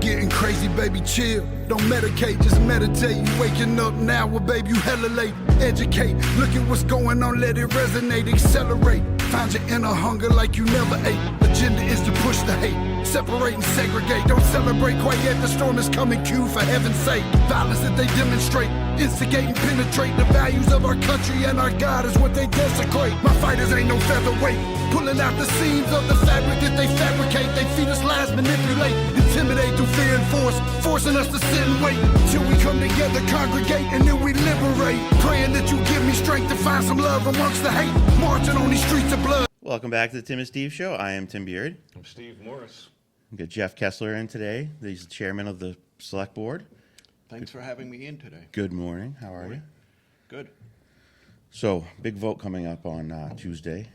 getting crazy, baby, chill. Don't medicate, just meditate. You waking up now, well, baby, you hella late. Educate, look at what's going on, let it resonate, accelerate. Find your inner hunger like you never ate. Agenda is to push the hate, separate and segregate. Don't celebrate quite yet, the storm is coming, Q, for heaven's sake. Violence that they demonstrate, instigate and penetrate. The values of our country and our God is what they desecrate. My fighters ain't no featherweight, pulling out the seams of the fabric that they fabricate. They feed us lies, manipulate, intimidate through fear and force, forcing us to sit and wait till we come together, congregate, and then we liberate. Praying that you give me strength to find some love amongst the hate, marching on these streets of blood. Welcome back to the Tim and Steve Show. I am Tim Beard. I'm Steve Morris. We got Jeff Kessler in today. He's the chairman of the select board. Thanks for having me in today. Good morning. How are you? Good. So, big vote coming up on Tuesday.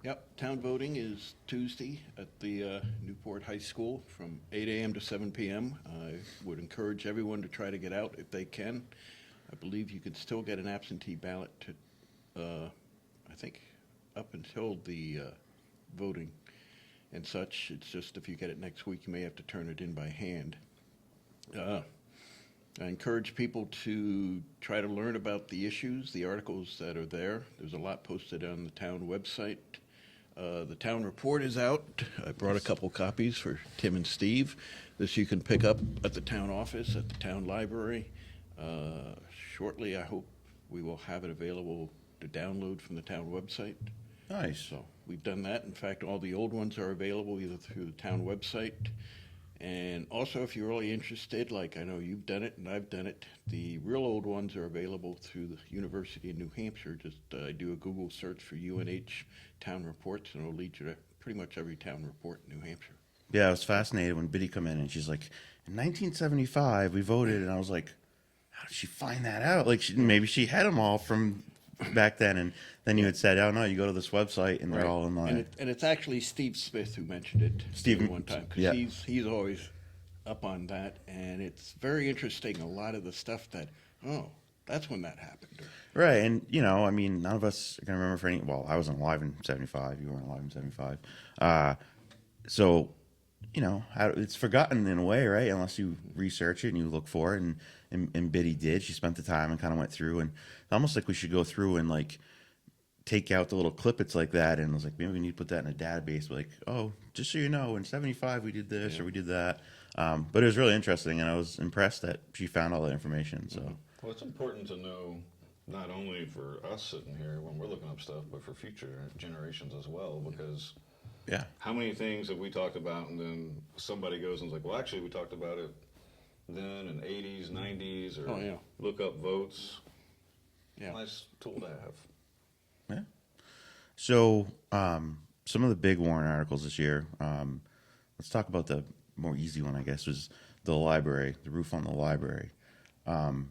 Yep, town voting is Tuesday at the Newport High School from 8 a.m. to 7 p.m. I would encourage everyone to try to get out if they can. I believe you can still get an absentee ballot to, I think, up until the voting and such. It's just if you get it next week, you may have to turn it in by hand. I encourage people to try to learn about the issues, the articles that are there. There's a lot posted on the town website. The town report is out. I brought a couple copies for Tim and Steve. This you can pick up at the town office, at the town library. Shortly, I hope we will have it available to download from the town website. Nice. So we've done that. In fact, all the old ones are available either through the town website. And also, if you're really interested, like I know you've done it and I've done it, the real old ones are available through the University of New Hampshire. Just do a Google search for UNH town reports, and it'll lead you to pretty much every town report in New Hampshire. Yeah, I was fascinated when Biddy come in and she's like, in 1975 we voted, and I was like, how did she find that out? Like, maybe she had them all from back then, and then you had said, oh no, you go to this website and they're all online. And it's actually Steve Smith who mentioned it Steve, one time, because yeah. he's always up on that, and it's very interesting, a lot of the stuff that, oh, that's when that happened. Right, and you know, I mean, none of us are gonna remember for any. Well, I wasn't alive in '75. You weren't alive in '75. So, you know, it's forgotten in a way, right? Unless you research it and you look for it, and Biddy did. She spent the time and kind of went through, and almost like we should go through and like take out the little clippets like that, and I was like, maybe we need to put that in a database. Like, oh, just so you know, in '75 we did this or we did that. But it was really interesting, and I was impressed that she found all that information. So, Well, it's important to know, not only for us sitting here when we're looking up stuff, but for future generations as well, because yeah, how many things have we talked about, and then somebody goes and is like, well, actually, we talked about it then in 80s, 90s, or look up votes. Yeah. Nice tool to have. yeah. So, some of the big warrant articles this year. Let's talk about the more easy one, I guess, was the library, the roof on the library. The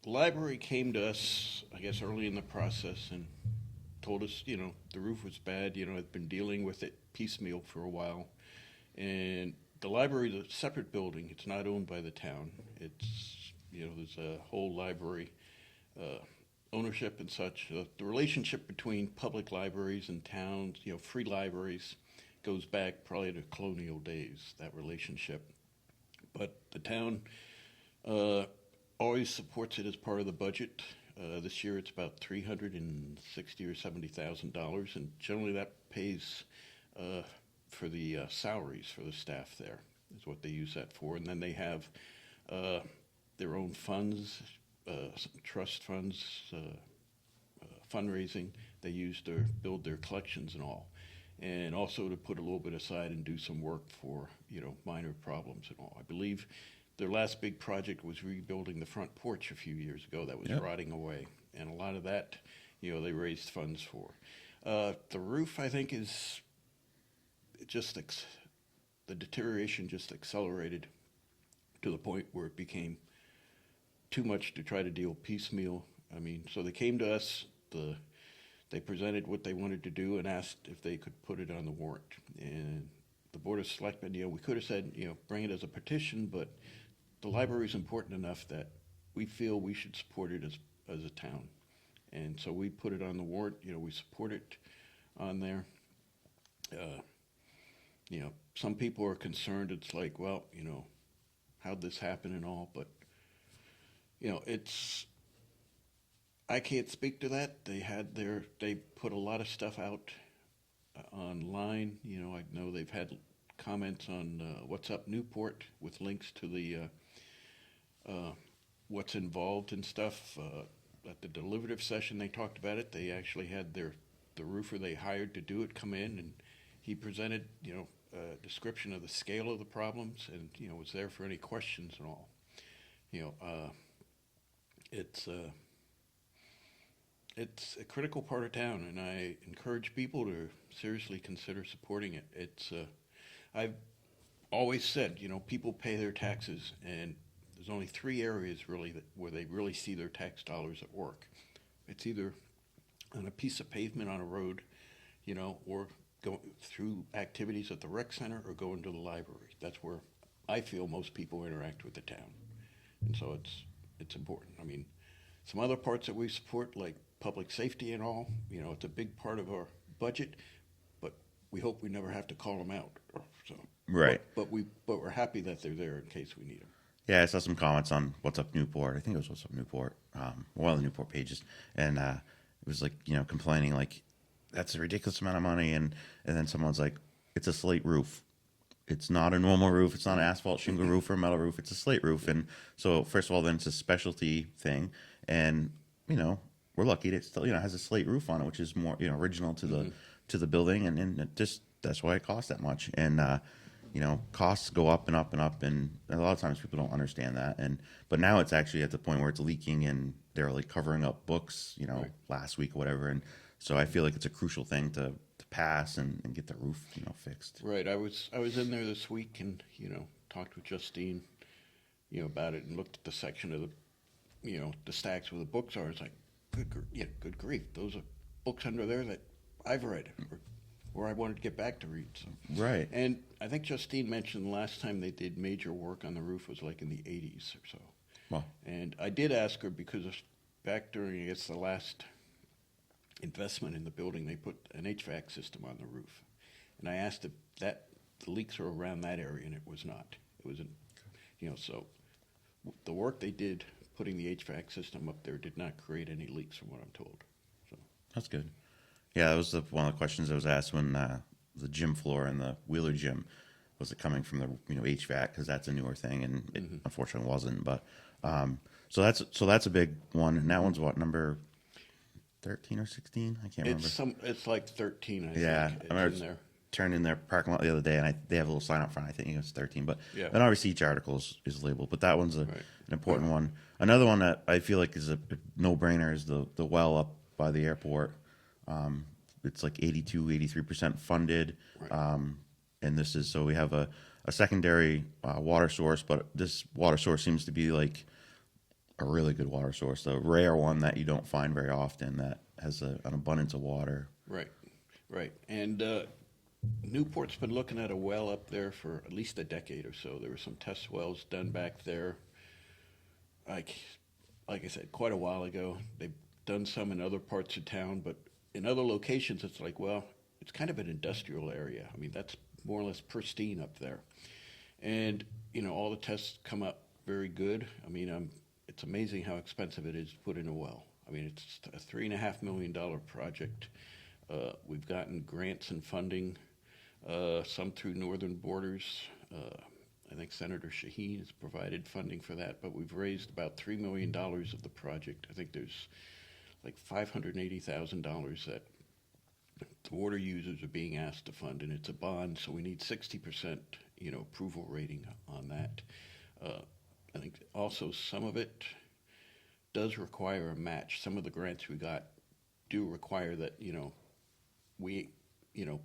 library came to us, I guess, early in the process and told us, you know, the roof was bad. You know, I've been dealing with it piecemeal for a while. And the library is a separate building. It's not owned by the town. It's, you know, there's a whole library ownership and such. The relationship between public libraries and towns, you know, free libraries, goes back probably to colonial days, that relationship. But the town always supports it as part of the budget. This year it's about $360,000 or $70,000, and generally that pays for the salaries for the staff there, is what they use that for. And then they have their own funds, trust funds, fundraising they use to build their collections and all. And also to put a little bit aside and do some work for, you know, minor problems and all. I believe their last big project was rebuilding the front porch a few years ago that was rotting away. And a lot of that, you know, they raised funds for. The roof, I think, is just, the deterioration just accelerated to the point where it became too much to try to deal piecemeal. I mean, so they came to us, they presented what they wanted to do and asked if they could put it on the warrant. And the Board of Selectmen, you know, we could have said, you know, bring it as a petition, but the library is important enough that we feel we should support it as a town. And so we put it on the warrant. You know, we support it on there. You know, some people are concerned. It's like, well, you know, how'd this happen and all, but you know, I can't speak to that. They put a lot of stuff out online. You know, I know they've had comments on What's Up Newport with links to the what's involved and stuff. At the deliberative session, they talked about it. They actually had the roofer they hired to do it come in, and he presented, you know, a description of the scale of the problems, and you know, was there for any questions and all. You know, it's a critical part of town, and I encourage people to seriously consider supporting it. I've always said, you know, people pay their taxes, and there's only 3 areas really where they really see their tax dollars at work. It's either on a piece of pavement on a road, you know, or go through activities at the rec center or going to the library. That's where I feel most people interact with the town, and so it's important. I mean, some other parts that we support, like public safety and all, you know, it's a big part of our budget, but we hope we never have to call them out. So, Right. But we're happy that they're there in case we need them. Yeah, I saw some comments on What's Up Newport. I think it was What's Up Newport, one of the Newport pages, and it was like, you know, complaining like that's a ridiculous amount of money, and then someone's like, it's a slate roof. It's not a normal roof. It's not an asphalt shingle roof or a metal roof. It's a slate roof, and so first of all, then it's a specialty thing, and you know, we're lucky that it still, you know, has a slate roof on it, which is more, you know, original to the building, and it just that's why it costs that much, and you know, costs go up and up and up, and a lot of times people don't understand that. But now it's actually at the point where it's leaking, and they're like covering up books, you know, Right. last week or whatever. And so I feel like it's a crucial thing to pass and get the roof, you know, fixed. Right. I was in there this week and, you know, talked with Justine, you know, about it, and looked at the section of the, you know, the stacks where the books are. It's like, good grief. Those are books under there that I've read or I wanted to get back to read. So. Right. And I think Justine mentioned the last time they did major work on the roof was like in the 80s or so. Well, And I did ask her because back during, I guess, the last investment in the building, they put an HVAC system on the roof. And I asked if the leaks were around that area, and it was not. It was, you know, so the work they did putting the HVAC system up there did not create any leaks from what I'm told. So. that's good. Yeah, that was one of the questions that was asked when the gym floor in the Wheeler gym, was it coming from the, you know, HVAC, because that's a newer thing, and it unfortunately wasn't. But so that's a big one. And that one's what, number 13 or 16? I can't remember. It's like 13, I Yeah, think. I remember in there. turned in their parking lot the other day, and they have a little sign up front. I think it's 13, but Yeah. and obviously each article is labeled. But that one's an Right. important one. Another one that I feel like is a no brainer is the well up by the airport. It's like 83% funded, Right. and this is so we have a secondary water source, but this water source seems to be like a really good water source, a rare one that you don't find very often that has an abundance of water. Right. And Newport's been looking at a well up there for at least a decade or so. There were some test wells done back there, like I said, quite a while ago. They've done some in other parts of town, but in other locations, it's like, well, it's kind of an industrial area. I mean, that's more or less pristine up there. And, you know, all the tests come up very good. I mean, it's amazing how expensive it is to put in a well. I mean, it's a $3.5 million project. We've gotten grants and funding, some through Northern Borders. I think Senator Shaheen has provided funding for that, but we've raised about $3 million of the project. I think there's like $580,000 that the water users are being asked to fund, and it's a bond, so we need 60%, you know, approval rating on that. I think also some of it does require a match. Some of the grants we got do require that, you know, we, you know,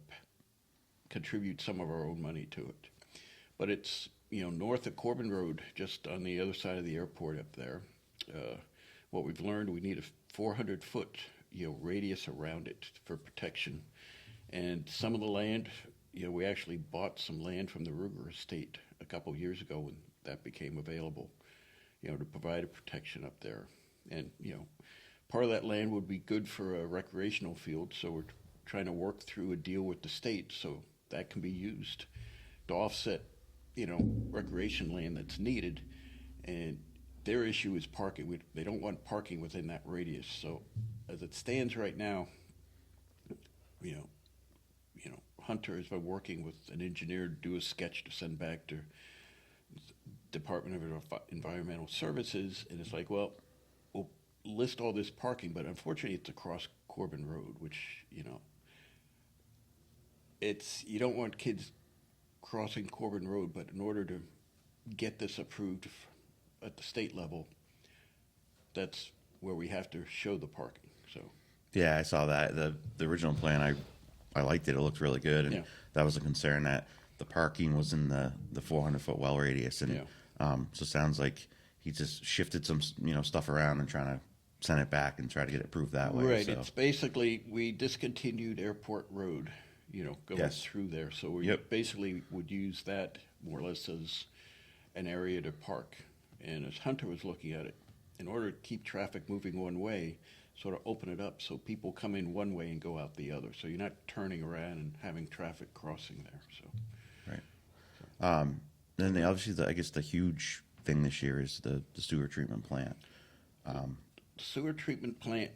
contribute some of our own money to it. But it's, you know, north of Corbin Road, just on the other side of the airport up there. What we've learned, we need a 400-foot, you know, radius around it for protection. And some of the land, you know, we actually bought some land from the Ruger estate a couple of years ago when that became available, you know, to provide a protection up there. And, you know, part of that land would be good for a recreational field, so we're trying to work through a deal with the state so that can be used to offset, recreation land that's needed, and their issue is parking. They don't want parking within that radius. So, as it stands right now, you know, Hunter has been working with an engineer to do a sketch to send back to Department of Environmental Services, and it's like, well, we'll list all this parking, but unfortunately, it's across Corbin Road, which you don't want kids crossing Corbin Road, but in order to get this approved at the state level, that's where we have to show the parking. So Yeah, I saw that. The original plan, I liked it. It looked really good, and Yeah. that was a concern that the parking was in the 400-foot well radius, and so it sounds like he just shifted some stuff around and trying to send it back and try to get it approved that way. right, So. it's basically we discontinued Airport Road, going Yes. through there. So we basically would use that more or less as an area to park. And as Hunter was looking at it, in order to keep traffic moving one way, sort of open it up so people come in one way and go out the other. So you're not turning around and having traffic crossing there. So Right. Then obviously, I guess the huge thing this year is the sewer treatment plant. sewer treatment plant,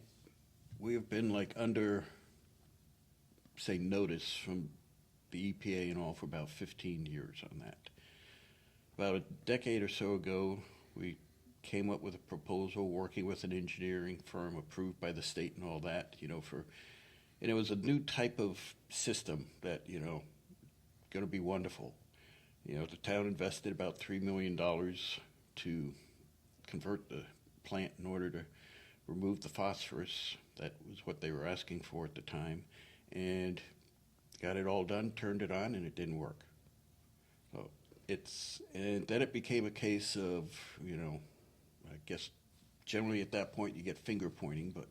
we have been like under, say, notice from the EPA and all for about 15 years on that. About a decade or so ago, we came up with a proposal working with an engineering firm approved by the state and all that, and it was a new type of system that, going to be wonderful. The town invested about $3 million to convert the plant in order to remove the phosphorus. That was what they were asking for at the time, and got it all done, turned it on, and it didn't work. So and then it became a case of, I guess generally at that point you get finger pointing, but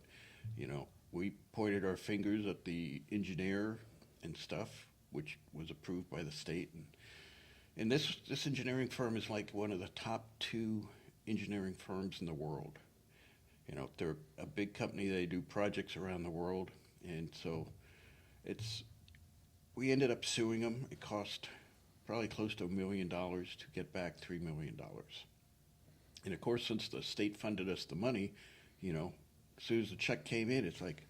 we pointed our fingers at the engineer and stuff, which was approved by the state, and this engineering firm is like one of the top 2 engineering firms in the world. They're a big company. They do projects around the world, and so we ended up suing them. It cost probably close to $1 million to get back $3 million. And of course, since the state funded us the money, as soon as the check came in, it's like,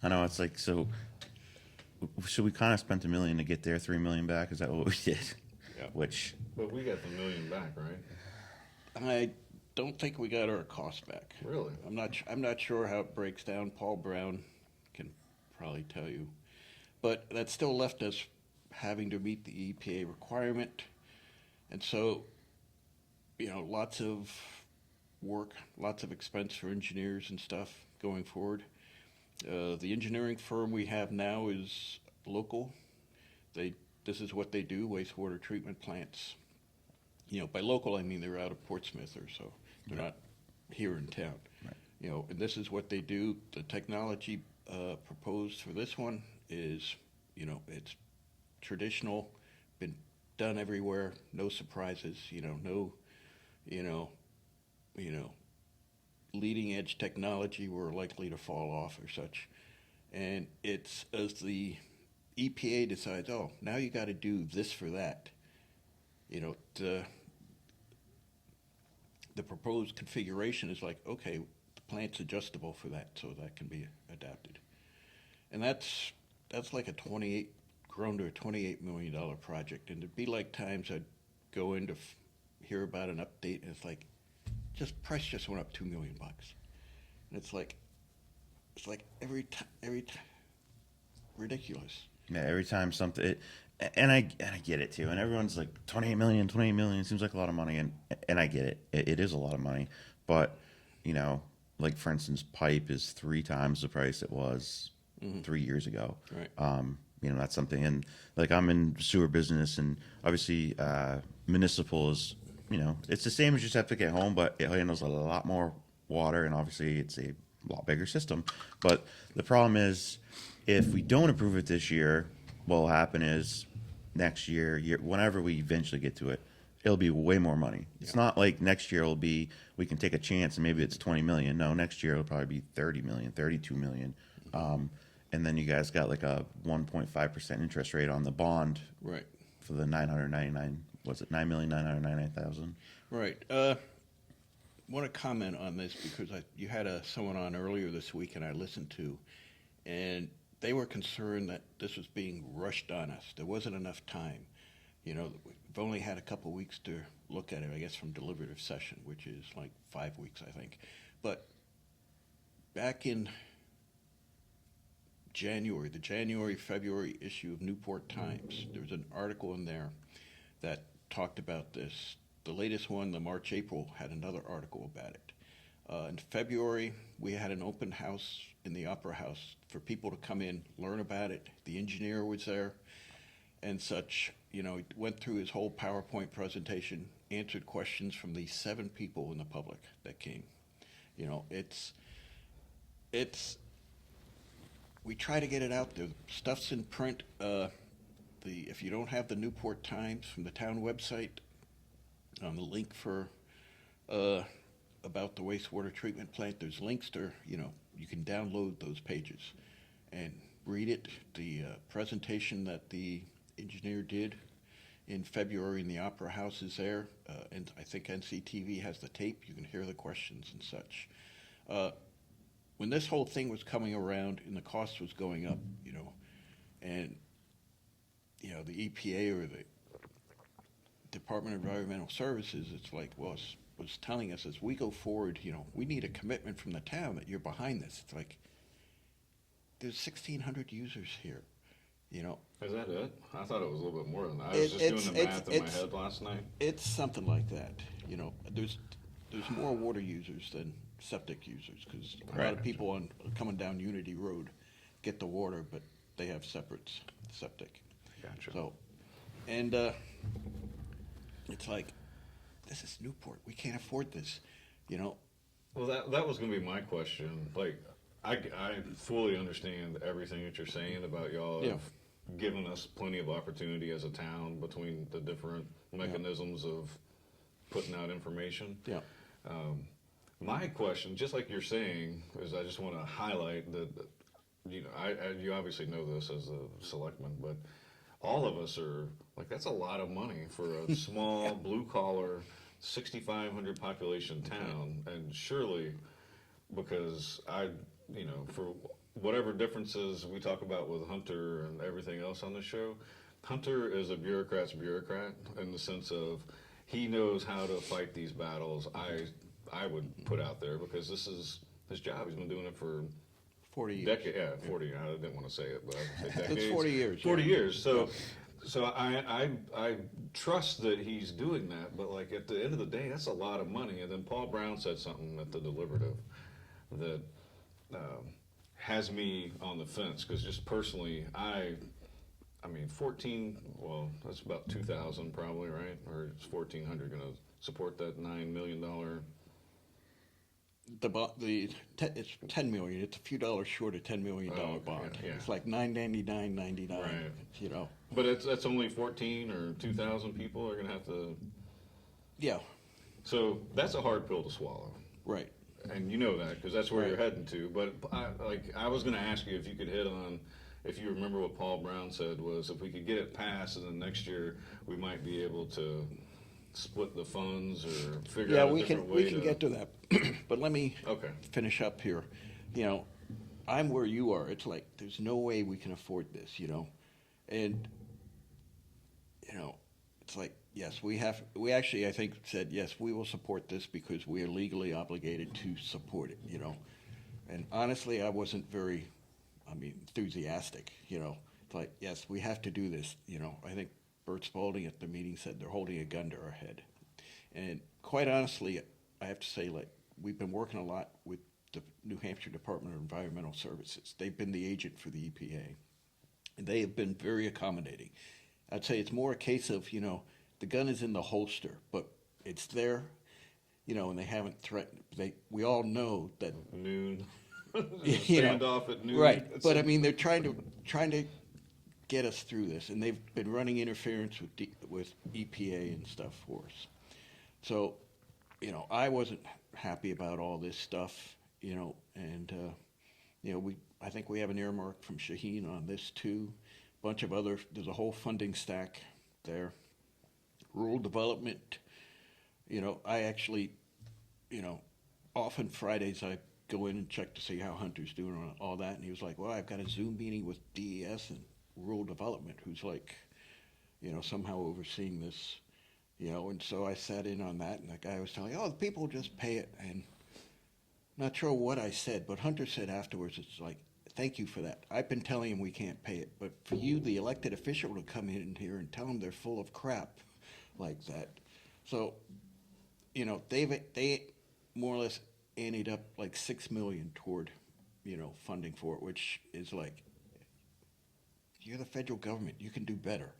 I know, it's like, so we kind of spent $1 million to get their $3 million back. Is that what we did? Yeah. But we got the $1 million back, right? I don't think we got our cost back. Really? I'm not sure how it breaks down. Paul Brown can probably tell you, but that still left us having to meet the EPA requirement, and so lots of work, lots of expense for engineers and stuff going forward. The engineering firm we have now is local. This is what they do: wastewater treatment plants. By local I mean they're out of Portsmouth or so. They're not here in town. Right. And this is what they do. The technology proposed for this one is, it's traditional, been done everywhere, no surprises, no, leading edge technology we're likely to fall off or such. And it's as the EPA decides, oh, now you got to do this for that. The proposed configuration is like, okay, the plant's adjustable for that, so that can be adapted. And that's like grown to a $28 million project. And it'd be like times I'd go in to hear about an update, and it's like, price just went up $2 million. And it's like every time, ridiculous. Yeah, every time something, and I get it too. And everyone's like, 28 million seems like a lot of money, and I get it. It is a lot of money, but like for instance, pipe is 3 times the price it was 3 years ago. Right. That's something. And like I'm in sewer business, and obviously municipal is, it's the same as your septic at home, but it handles a lot more water, and obviously it's a lot bigger system. But the problem is, if we don't approve it this year, what will happen is next year, whenever we eventually get to it, it'll be way more money. It's not like next year will be, we can take a chance and maybe it's 20 million. No, next year it'll probably be 30 million, 32 million. And then you guys got like a 1.5% interest rate on the bond. Right. for the 999. Was it 9,999,000? Right. Want to comment on this because you had someone on earlier this week, and I listened to, and they were concerned that this was being rushed on us. There wasn't enough time. You know, we've only had a couple weeks to look at it, I guess, from deliberative session, which is like 5 weeks, I think. But back in January, the January-February issue of Newport Times, there was an article in there that talked about this. The latest one, the March-April, had another article about it. In February, we had an open house in the Opera House for people to come in, learn about it. The engineer was there and such. You know, he went through his whole PowerPoint presentation, answered questions from the 7 people in the public that came. You know, we try to get it out there. Stuff's in print. If you don't have the Newport Times from the town website, the link for about the wastewater treatment plant, there's links to, you know, you can download those pages and read it. The presentation that the engineer did in February in the Opera House is there, and I think NCTV has the tape. You can hear the questions and such. When this whole thing was coming around and the cost was going up, you know, and, you know, the EPA or the Department of Environmental Services, it's like, well, was telling us as we go forward, you know, we need a commitment from the town that you're behind this. It's like, there's 1,600 users here, you know. Is that it? I thought it was a little bit more than that. I was just doing the math in my head last night. It's something like that, you know. There's more water users than septic users because a lot of people coming down Unity Road get the water, but they have separate septic. Gotcha. So, and it's like, this is Newport. We can't afford this, you know. Well, that was going to be my question. Like, I fully understand everything that you're saying about y'all have given us plenty of opportunity as a town between the different mechanisms of putting out information. Yeah. My question, just like you're saying, is I just want to highlight that, you know, you obviously know this as a selectman, but all of us are like, that's a lot of money for a small blue collar 6,500 population town. And surely, because you know, for whatever differences we talk about with Hunter and everything else on the show, Hunter is a bureaucrat's bureaucrat in the sense of he knows how to fight these battles. I would put out there because this is his job. He's been doing it for 40 years. 40. I didn't want to say it, but I would say decades. It's 40 years. 40 years. So I trust that he's doing that, but like at the end of the day, that's a lot of money. And then Paul Brown said something at the deliberative that has me on the fence because just personally, I mean, 14. Well, that's about 2,000 probably, right? Or is 1,400 going to support that $9 million? It's $10 million. It's a few dollars short of $10 million bond. Yeah. It's like $999.99. Right. You know. But that's only 14 or 2,000 people are going to have to. Yeah. So that's a hard pill to swallow. Right. And you know that because that's where you're heading to. But I was going to ask you if you could hit on, if you remember what Paul Brown said was if we could get it passed and then next year we might be able to split the funds or figure out a different way. We can get to that. But let me finish up here. You know, I'm where you are. It's like there's no way we can afford this, you know. And you know, it's like, yes, we actually, I think, said, yes, we will support this because we are legally obligated to support it, you know. And honestly, I wasn't very, enthusiastic, you know. It's like, yes, we have to do this, you know. I think Bert Spalding at the meeting said they're holding a gun to our head. And quite honestly, I have to say, like, we've been working a lot with the New Hampshire Department of Environmental Services. They've been the agent for the EPA. And they have been very accommodating. I'd say it's more a case of, you know, the gun is in the holster, but it's there, you know, and they haven't threatened. We all know that noon, you know, standoff at noon, right? But I mean, they're trying to get us through this, and they've been running interference with EPA and stuff for us. So, you know, I wasn't happy about all this stuff, you know, and you know, I think we have an earmark from Shaheen on this too. Bunch of other, there's a whole funding stack there. Rural development, I actually, often Fridays I go in and check to see how Hunter's doing and all that. And he was like, well, I've got a Zoom meeting with DES and rural development, who's like, somehow overseeing this, and so I sat in on that, and the guy was telling, oh, the people just pay it. And not sure what I said, but Hunter said afterwards, it's like, thank you for that. I've been telling him we can't pay it, but for you, the elected official, to come in here and tell them they're full of crap like that. So, they more or less anteed up like $6 million toward, funding for it, which is like, you're the federal government, you can do better,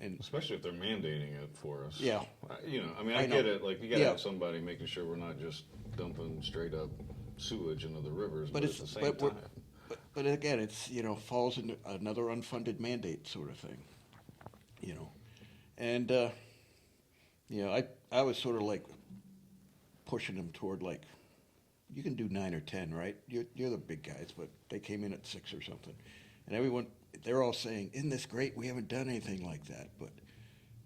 and Especially if they're mandating it for us. Yeah. I know. get it. Like, you got to Yeah. have somebody making sure we're not just dumping straight up sewage into the rivers, but, it's at the same time. but again, it's falls into another unfunded mandate sort of thing, and I was sort of like pushing them toward like, you can do 9 or 10, right? You're the big guys, but they came in at 6 or something, and they're all saying, isn't this great? We haven't done anything like that, but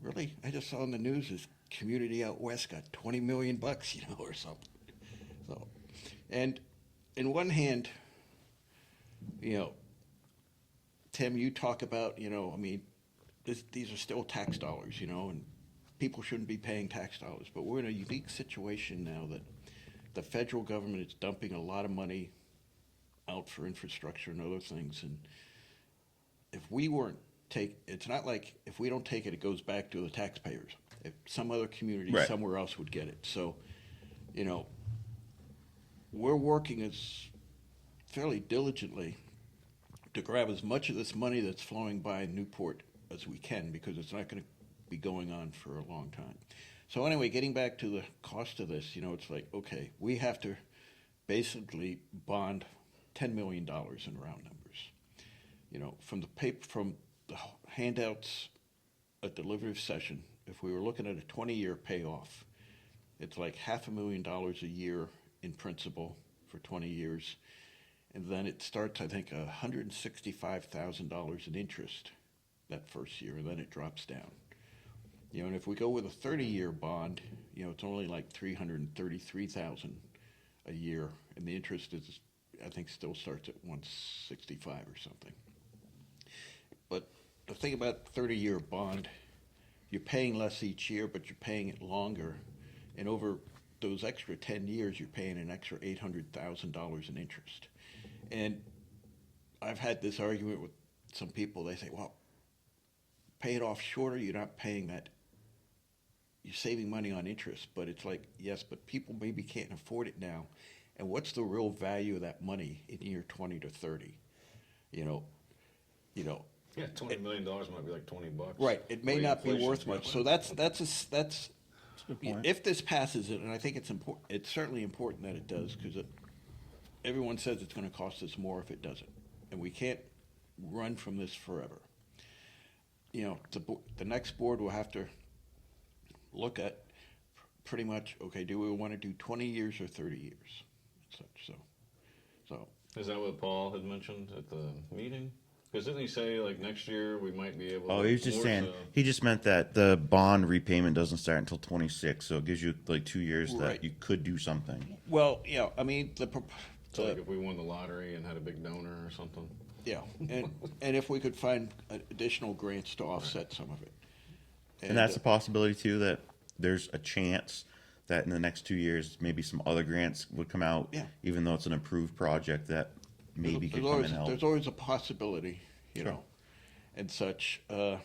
really, I just saw in the news this community out west got $20 million, or something. So, and in one hand, Tim, you talk about, these are still tax dollars, and people shouldn't be paying tax dollars. But we're in a unique situation now that the federal government is dumping a lot of money out for infrastructure and other things. And if we weren't it's not like if we don't take it, it goes back to the taxpayers. If some other community Right. somewhere else would get it. So, we're working as fairly diligently to grab as much of this money that's flowing by Newport as we can, because it's not going to be going on for a long time. So anyway, getting back to the cost of this, it's like, okay, we have to basically bond $10 million in round numbers. From the handouts at deliberative session, if we were looking at a 20-year payoff, it's like $500,000 a year in principal for 20 years. And then it starts, I think, $165,000 in interest that first year, and then it drops down. And if we go with a 30-year bond, it's only like $333,000 a year, and the interest is, I think, still starts at $165 or something. But the thing about 30-year bond, you're paying less each year, but you're paying it longer, and over those extra 10 years, you're paying an extra $800,000 in interest. And I've had this argument with some people. They say, well, pay it off shorter, you're not paying that. You're saving money on interest. But it's like, yes, but people maybe can't afford it now. And what's the real value of that money in year 20 to 30? Yeah, $20 million might be like $20. Right. It may The way not be inflation's worth much. going. So that's point. if this passes it, and I think it's important. It's certainly important that it does, because everyone says it's going to cost us more if it doesn't, and we can't run from this forever. The next board will have to look at pretty much, okay, do we want to do 20 years or 30 years? So. Is that what Paul had mentioned at the meeting? Because didn't he say, like, next year we might be able to... Oh, he was just more saying, to- he just meant that the bond repayment doesn't start until 26, so it gives you like 2 years Right. that you could do something. Well, I mean, So, like, if we won the lottery and had a big donor or something. yeah, and if we could find additional grants to offset some of it. And that's a possibility too, that there's a chance that in the next 2 years, maybe some other grants would come out, Yeah. even though it's an approved project that maybe could there's come and help. There's always a possibility, Sure. and such. Well,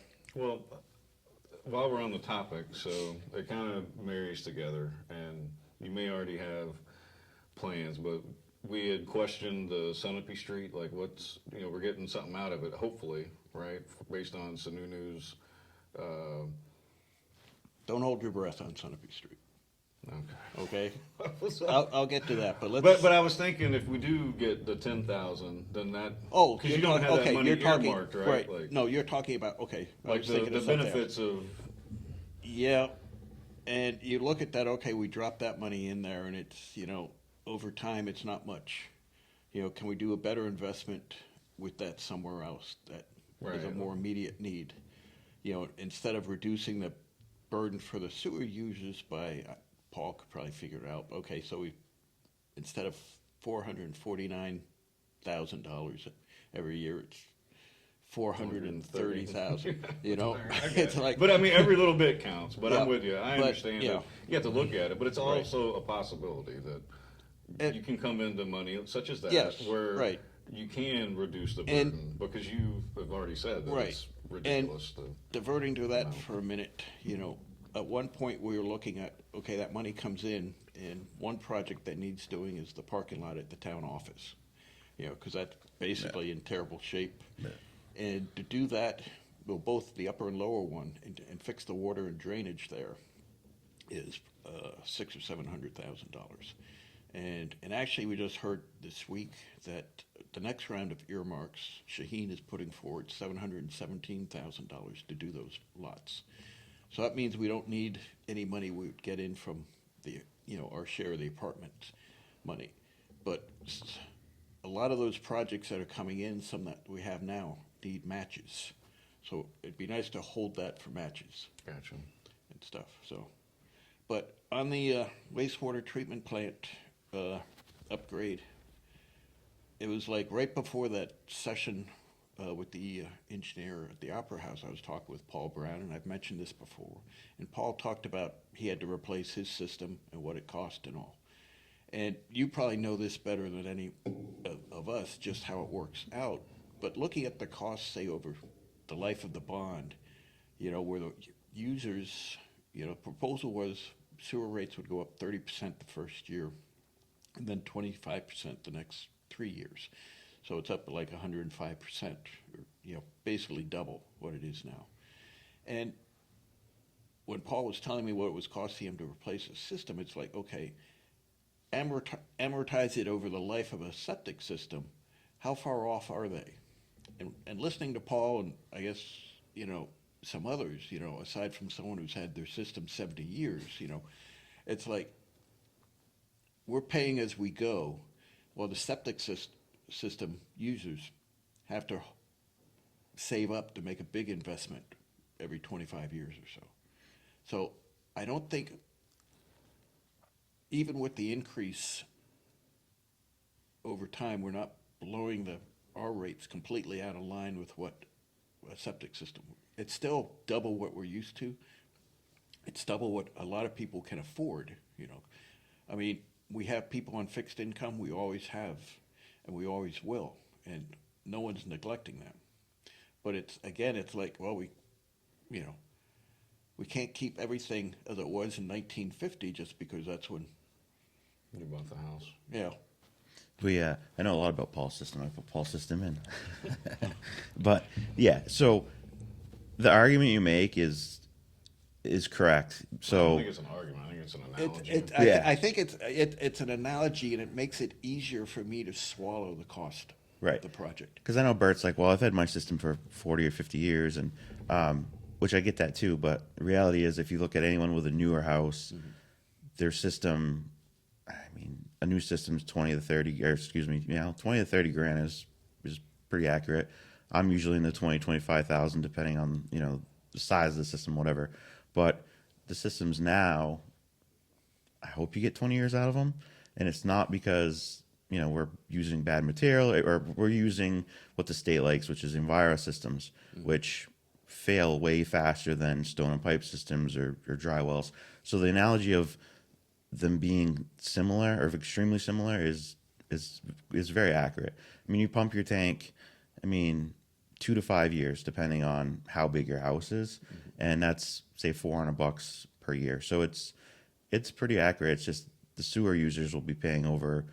while we're on the topic, so it kind of marries together, and you may already have plans, but we had questioned the Sunapee Street, like what's, we're getting something out of it, hopefully, right, based on Sununu's, Don't hold your breath on Sunapee Street. okay. Okay, I'll get to that, but let's. But I was thinking if we do get the 10,000, then that because you're you don't talking- have that okay, money you're talking, earmarked, right? Like, No, you're talking about okay. I like was the thinking of something else. benefits of Yeah, and you look at that. Okay, we dropped that money in there, and it's over time it's not much. Can we do a better investment with that somewhere else that is a Right. more immediate need? instead of reducing the burden for the sewer users by, Paul could probably figure it out. Okay, so instead of $449,000 every year, it's 430,000. It's like, But I mean, every little bit counts. But Yeah, I'm with you. I but, understand that you have to look at it, but it's Right. also a possibility that you can come into money such as that, Yes, where right. you can reduce the And- burden, because you have already said that Right. it's ridiculous. Diverting to that for a minute, at one point we were looking at, okay, that money comes in, and one project that needs doing is the parking lot at the town office, because that's basically in terrible shape. And to do that, well, both the upper and lower one, and fix the water and drainage there, is $600,000 or $700,000. And actually, we just heard this week that the next round of earmarks, Shaheen is putting forward $717,000 to do those lots. So that means we don't need any money we would get in from our share of the apartment money. But a lot of those projects that are coming in, some that we have now, need matches. So it'd be nice to hold that for matches Gotcha. and stuff. So, but on the wastewater treatment plant upgrade, it was like right before that session with the engineer at the Opera House. I was talking with Paul Brown, and I've mentioned this before. And Paul talked about he had to replace his system and what it cost and all. And you probably know this better than any of us, just how it works out. But looking at the costs, say, over the life of the bond, where the users, proposal was sewer rates would go up 30% the first year, and then 25% the next 3 years. So it's up to like 105%, or, basically double what it is now. And when Paul was telling me what it was costing him to replace a system, it's like, okay, amortize it over the life of a septic system. How far off are they? And listening to Paul, and I guess, some others, aside from someone who's had their system 70 years, it's like we're paying as we go, while the septic system users have to save up to make a big investment every 25 years or so. So I don't think, even with the increase over time, we're not blowing our rates completely out of line with what a septic system. It's still double what we're used to. It's double what a lot of people can afford, I mean, we have people on fixed income, we always have, and we always will, and no one's neglecting them. But it's like, well, we can't keep everything as it was in 1950 just because that's when. You bought the house. Yeah. I know a lot about Paul's system. I put Paul's system in. But yeah, so the argument you make is correct. I So don't think it's an argument. I think it's an analogy. Yeah. I think it's an analogy, and it makes it easier for me to swallow the cost Right. of the project. because I know Bert's like, well, I've had my system for 40 or 50 years, and which I get that too. But the reality is, if you look at anyone with a newer house, their system, I mean, a new system's 20 to 30, or excuse me, 20 to 30 grand is pretty accurate. I'm usually in the 20, 25,000, depending on the size of the system, whatever. But the systems now, I hope you get 20 years out of them, and it's not because we're using bad material, or we're using what the state likes, which is Enviro systems, which fail way faster than stone and pipe systems or dry wells. So the analogy of them being similar or extremely similar is very accurate. I mean, you pump your tank, 2 to 5 years, depending on how big your house is, and that's say $400 per year. So it's pretty accurate. It's just the sewer users will be paying over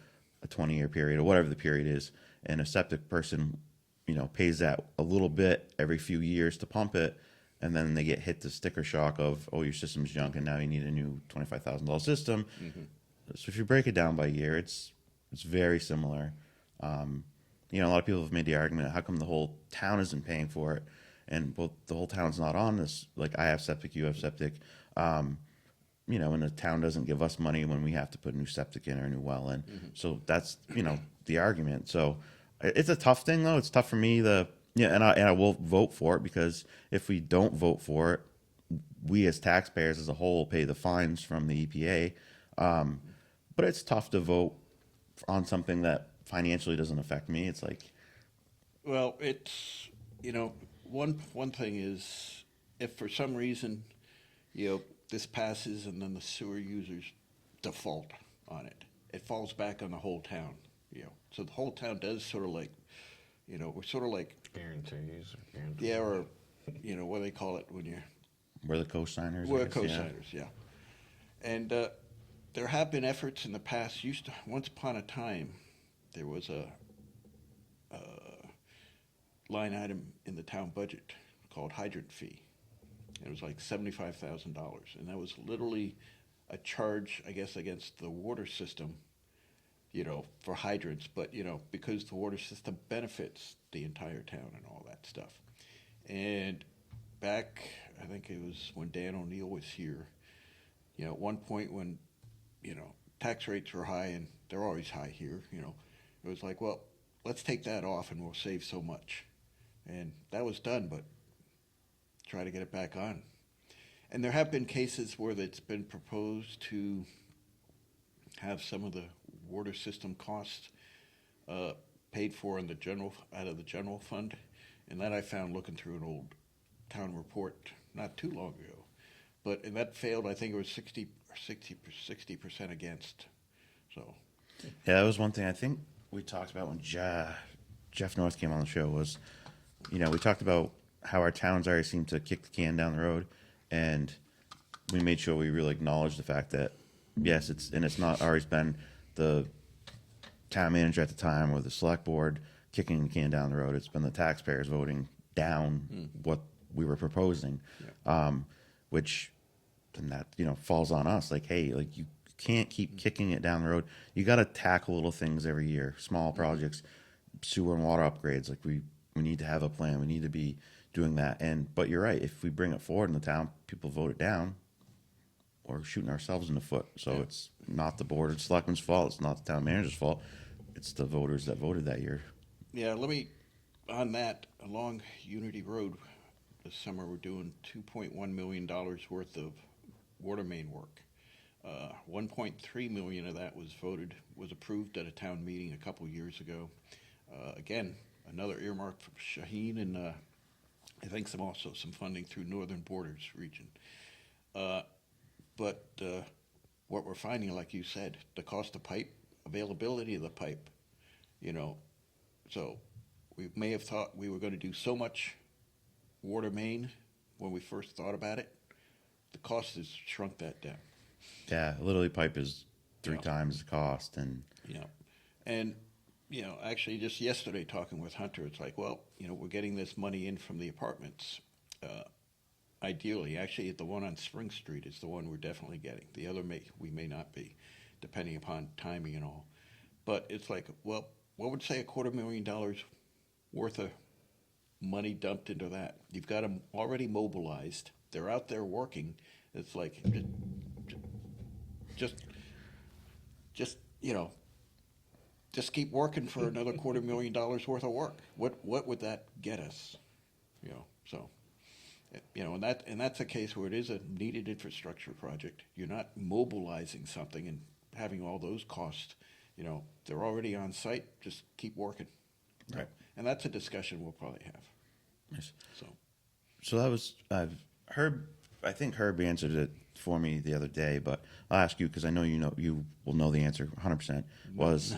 a 20-year period or whatever the period is, and a septic person, pays that a little bit every few years to pump it, and then they get hit the sticker shock of, oh, your system's junk, and now you need a new $25,000 system. So if you break it down by year, it's very similar. A lot of people have made the argument, how come the whole town isn't paying for it? And well, the whole town's not on this. Like, I have septic, you have septic. And the town doesn't give us money when we have to put a new septic in or a new well in. So that's, the argument. So it's a tough thing, though. It's tough for me, the Yeah, and I will vote for it, because if we don't vote for it, we as taxpayers as a whole pay the fines from the EPA. But it's tough to vote on something that financially doesn't affect me. It's like, Well, it's, one thing is, if for some reason, this passes and then the sewer users default on it, it falls back on the whole town. So the whole town does sort of like, we're sort of like, Guarantees. Guarantees. yeah, or what do they call it when you're we're the co-signers. I we're guess, yeah. co-signers, yeah. And there have been efforts in the past. Once upon a time, there was a line item in the town budget called hydrant fee. It was like $75,000, and that was literally a charge, I guess, against the water system, for hydrants. But because the water system benefits the entire town and all that stuff. And back, I think it was when Dan O'Neill was here, at one point when, tax rates were high, and they're always high here, it was like, well, let's take that off and we'll save so much. And that was done, but try to get it back on. And there have been cases where it's been proposed to have some of the water system costs paid for in out of the general fund. And that I found looking through an old town report not too long ago. And that failed. I think it was 60% against. So, Yeah, that was one thing I think we talked about when Jeff North came on the show was, we talked about how our towns already seem to kick the can down the road, and we made sure we really acknowledged the fact that, yes, it's not always been the town manager at the time or the select board kicking the can down the road. It's been the taxpayers voting down what we were proposing, which then that falls on us. Like, hey, like you can't keep kicking it down the road. You got to tackle little things every year, small projects, sewer and water upgrades. Like we need to have a plan. We need to be doing that. But you're right. If we bring it forward in the town, people vote it down, we're shooting ourselves in the foot. So it's not the board of selectmen's fault. It's not the town manager's fault. It's the voters that voted that year. yeah, on that, along Unity Road, this summer we're doing $2.1 million worth of water main work. 1.3 million of that was approved at a town meeting a couple years ago. Again, another earmark from Shaheen, and I think some funding through Northern Borders region. But what we're finding, like you said, the cost of pipe, availability of the pipe, so we may have thought we were going to do so much water main when we first thought about it. The cost has shrunk that down. Yeah, literally pipe is three times the cost. And actually just yesterday talking with Hunter, it's like, well, we're getting this money in from the apartments. Ideally, actually, the one on Spring Street is the one we're definitely getting. The other we may not be, depending upon timing and all. But it's like, well, what would say $250,000 worth of money dumped into that? You've got them already mobilized. They're out there working. It's like, just keep working for another $250,000 worth of work. What would that get us? So. And that's a case where it is a needed infrastructure project. You're not mobilizing something and having all those costs. They're already on site. Just keep working. Right. And that's a discussion we'll probably have. Nice. So that was Herb. I think Herb answered it for me the other day, but I'll ask you because I know you will know the answer 100%. Was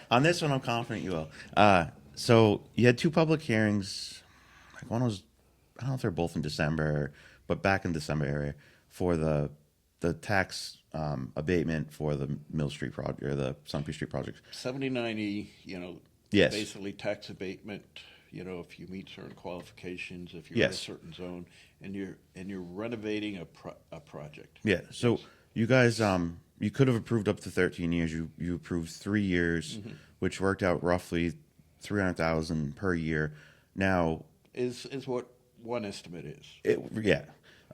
on this one I'm confident you will. So you had two public hearings. Like one was, I don't know if they're both in December, but back in December area for the tax abatement for the Mill Street project or the Sunapee Street project. 7090, Yes. basically tax abatement. If you meet certain qualifications, if you're in a certain zone, and you're renovating a project. Yeah. So you guys, you could have approved up to 13 years. You approved 3 years, which worked out roughly $300,000 per year. Now is what one estimate is.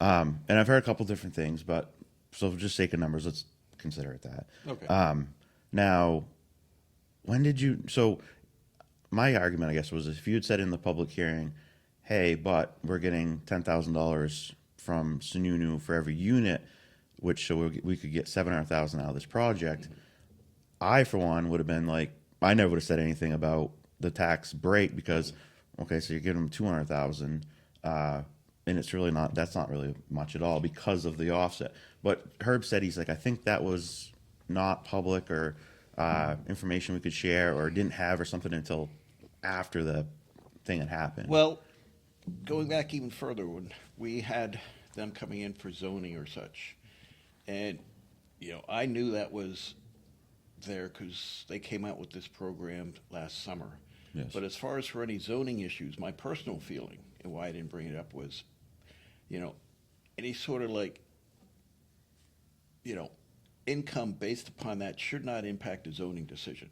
And I've heard a couple different things, but so for just sake of numbers, let's consider it that. Okay. Now, when did you? So my argument, I guess, was if you had said in the public hearing, hey, but we're getting $10,000 from Sununu for every unit, which so we could get 700,000 out of this project. I, for one, would have been like, I never would have said anything about the tax break because, okay, so you're giving them 200,000, and it's really not. That's not really much at all because of the offset. But Herb said he's like, I think that was not public or information we could share or didn't have or something until after the thing had happened. Well, going back even further, when we had them coming in for zoning or such, and I knew that was there because they came out with this program last summer. Yes. But as far as for any zoning issues, my personal feeling and why I didn't bring it up was, any sort of income based upon that should not impact a zoning decision,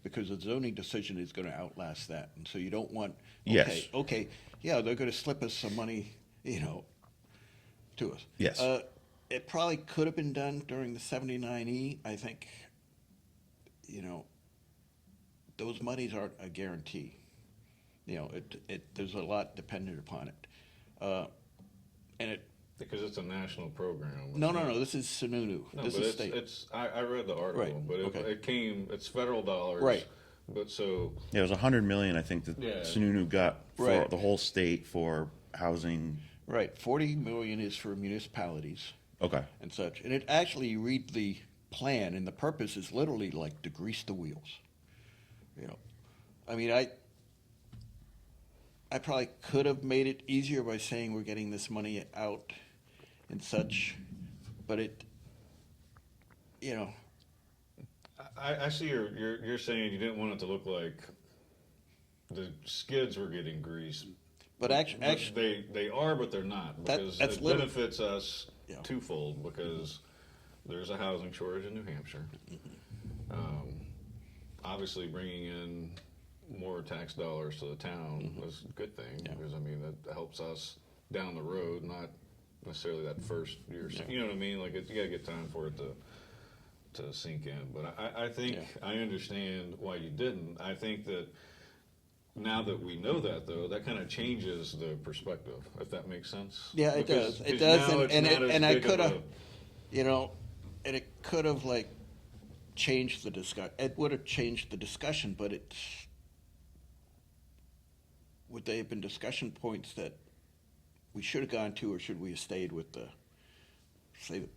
because a zoning decision is going to outlast that, and so you don't want. Yes. Okay, yeah, they're going to slip us some money, to us. Yes. It probably could have been done during the 79E. I think, those monies aren't a guarantee. There's a lot dependent upon it, and it. Because it's a national program. No. This is Sununu. No, this but is state. I read the article, Right, but okay. it's federal dollars. Right. But so, Yeah, it was 100 million, I think, that Yeah. Sununu got for Right. the whole state for housing. Right, 40 million is for municipalities Okay. and such. And it actually, you read the plan, and the purpose is literally like to grease the wheels. I mean, I probably could have made it easier by saying we're getting this money out and such, but I see you're saying you didn't want it to look like the skids were getting greased. but actually, they are, but they're not, because that's it little- benefits us Yeah. twofold, because there's a housing shortage in New Hampshire. Obviously, bringing in more tax dollars to the town is a good thing, Yeah. because that helps us down the road, not necessarily that first year. Yeah. You know what I mean? Like you got to get time for it to sink in. But I think Yeah. I understand why you didn't. I think that now that we know that, though, that kind of changes the perspective, if that makes sense. yeah, it Because- does. It because does, now it's not as and I big of could have, a- and it could have changed the discussion. It would have changed the discussion, but would they have been discussion points that we should have gone to, or should we have stayed with the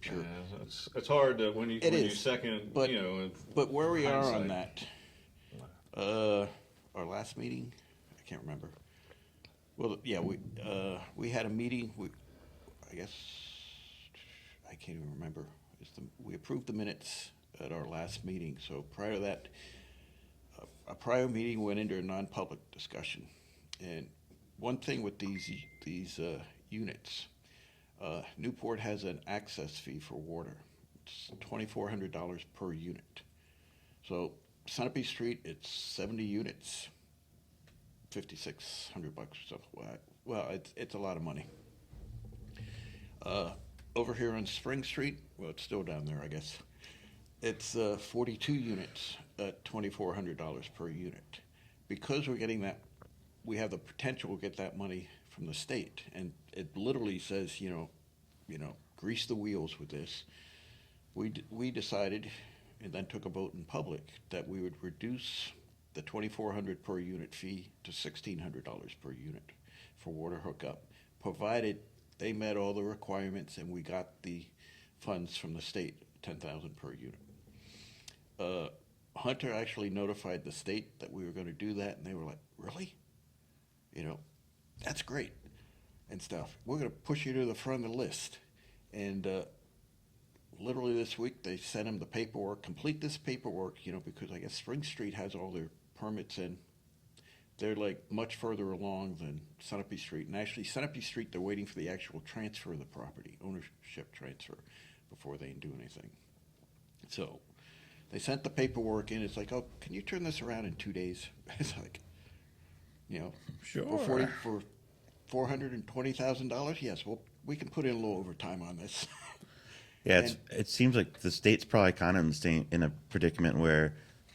pure? Yeah, it's hard to when you is, second, but- and But where we are on hindsight. that, our last meeting, I can't remember. Well, yeah, we had a meeting. I guess I can't even remember. We approved the minutes at our last meeting. So prior to that, a prior meeting went into a non-public discussion. And one thing with these units, Newport has an access fee for water. It's $2,400 per unit. So Sunapee Street, it's 70 units, $5,600 or something. Well, it's a lot of money. Over here on Spring Street, well, it's still down there, I guess. It's 42 units at $2,400 per unit. Because we're getting that, we have the potential to get that money from the state, and it literally says, grease the wheels with this. We decided, and then took a vote in public, that we would reduce the $2,400 per unit fee to $1,600 per unit for water hookup, provided they met all the requirements and we got the funds from the state, $10,000 per unit. Hunter actually notified the state that we were going to do that, and they were like, "Really? That's great," and stuff. We're going to push you to the front of the list. And literally this week they sent him the paperwork. Complete this paperwork, because I guess Spring Street has all their permits in. They're much further along than Sunapee Street. And actually, Sunapee Street, they're waiting for the actual transfer of the property, ownership transfer, before they can do anything. So they sent the paperwork in. It's like, "Oh, can you turn this around in 2 days?" It's like, Sure. for $420,000. Yes, well, we can put in a little overtime on this. Yeah, it seems like the state's probably kind of in a predicament where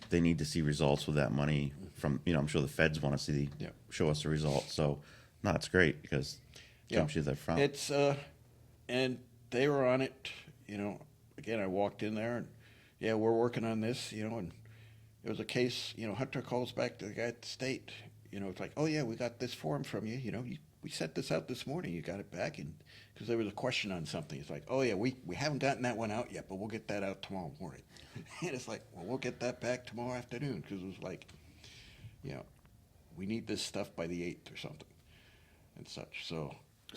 they need to see results with that money from, I'm sure the feds want to see Yeah. show us the results. So, no, it's great because jumps you that front. It's and they were on it. Again, I walked in there and yeah, we're working on this. And it was a case. Hunter calls back to the guy at the state. It's like, oh yeah, we got this form from you. We sent this out this morning. You got it back, and because there was a question on something, it's like, oh yeah, we haven't gotten that one out yet, but we'll get that out tomorrow morning. And it's like, well, we'll get that back tomorrow afternoon because it was like, we need this stuff by the 8th or something, and such. So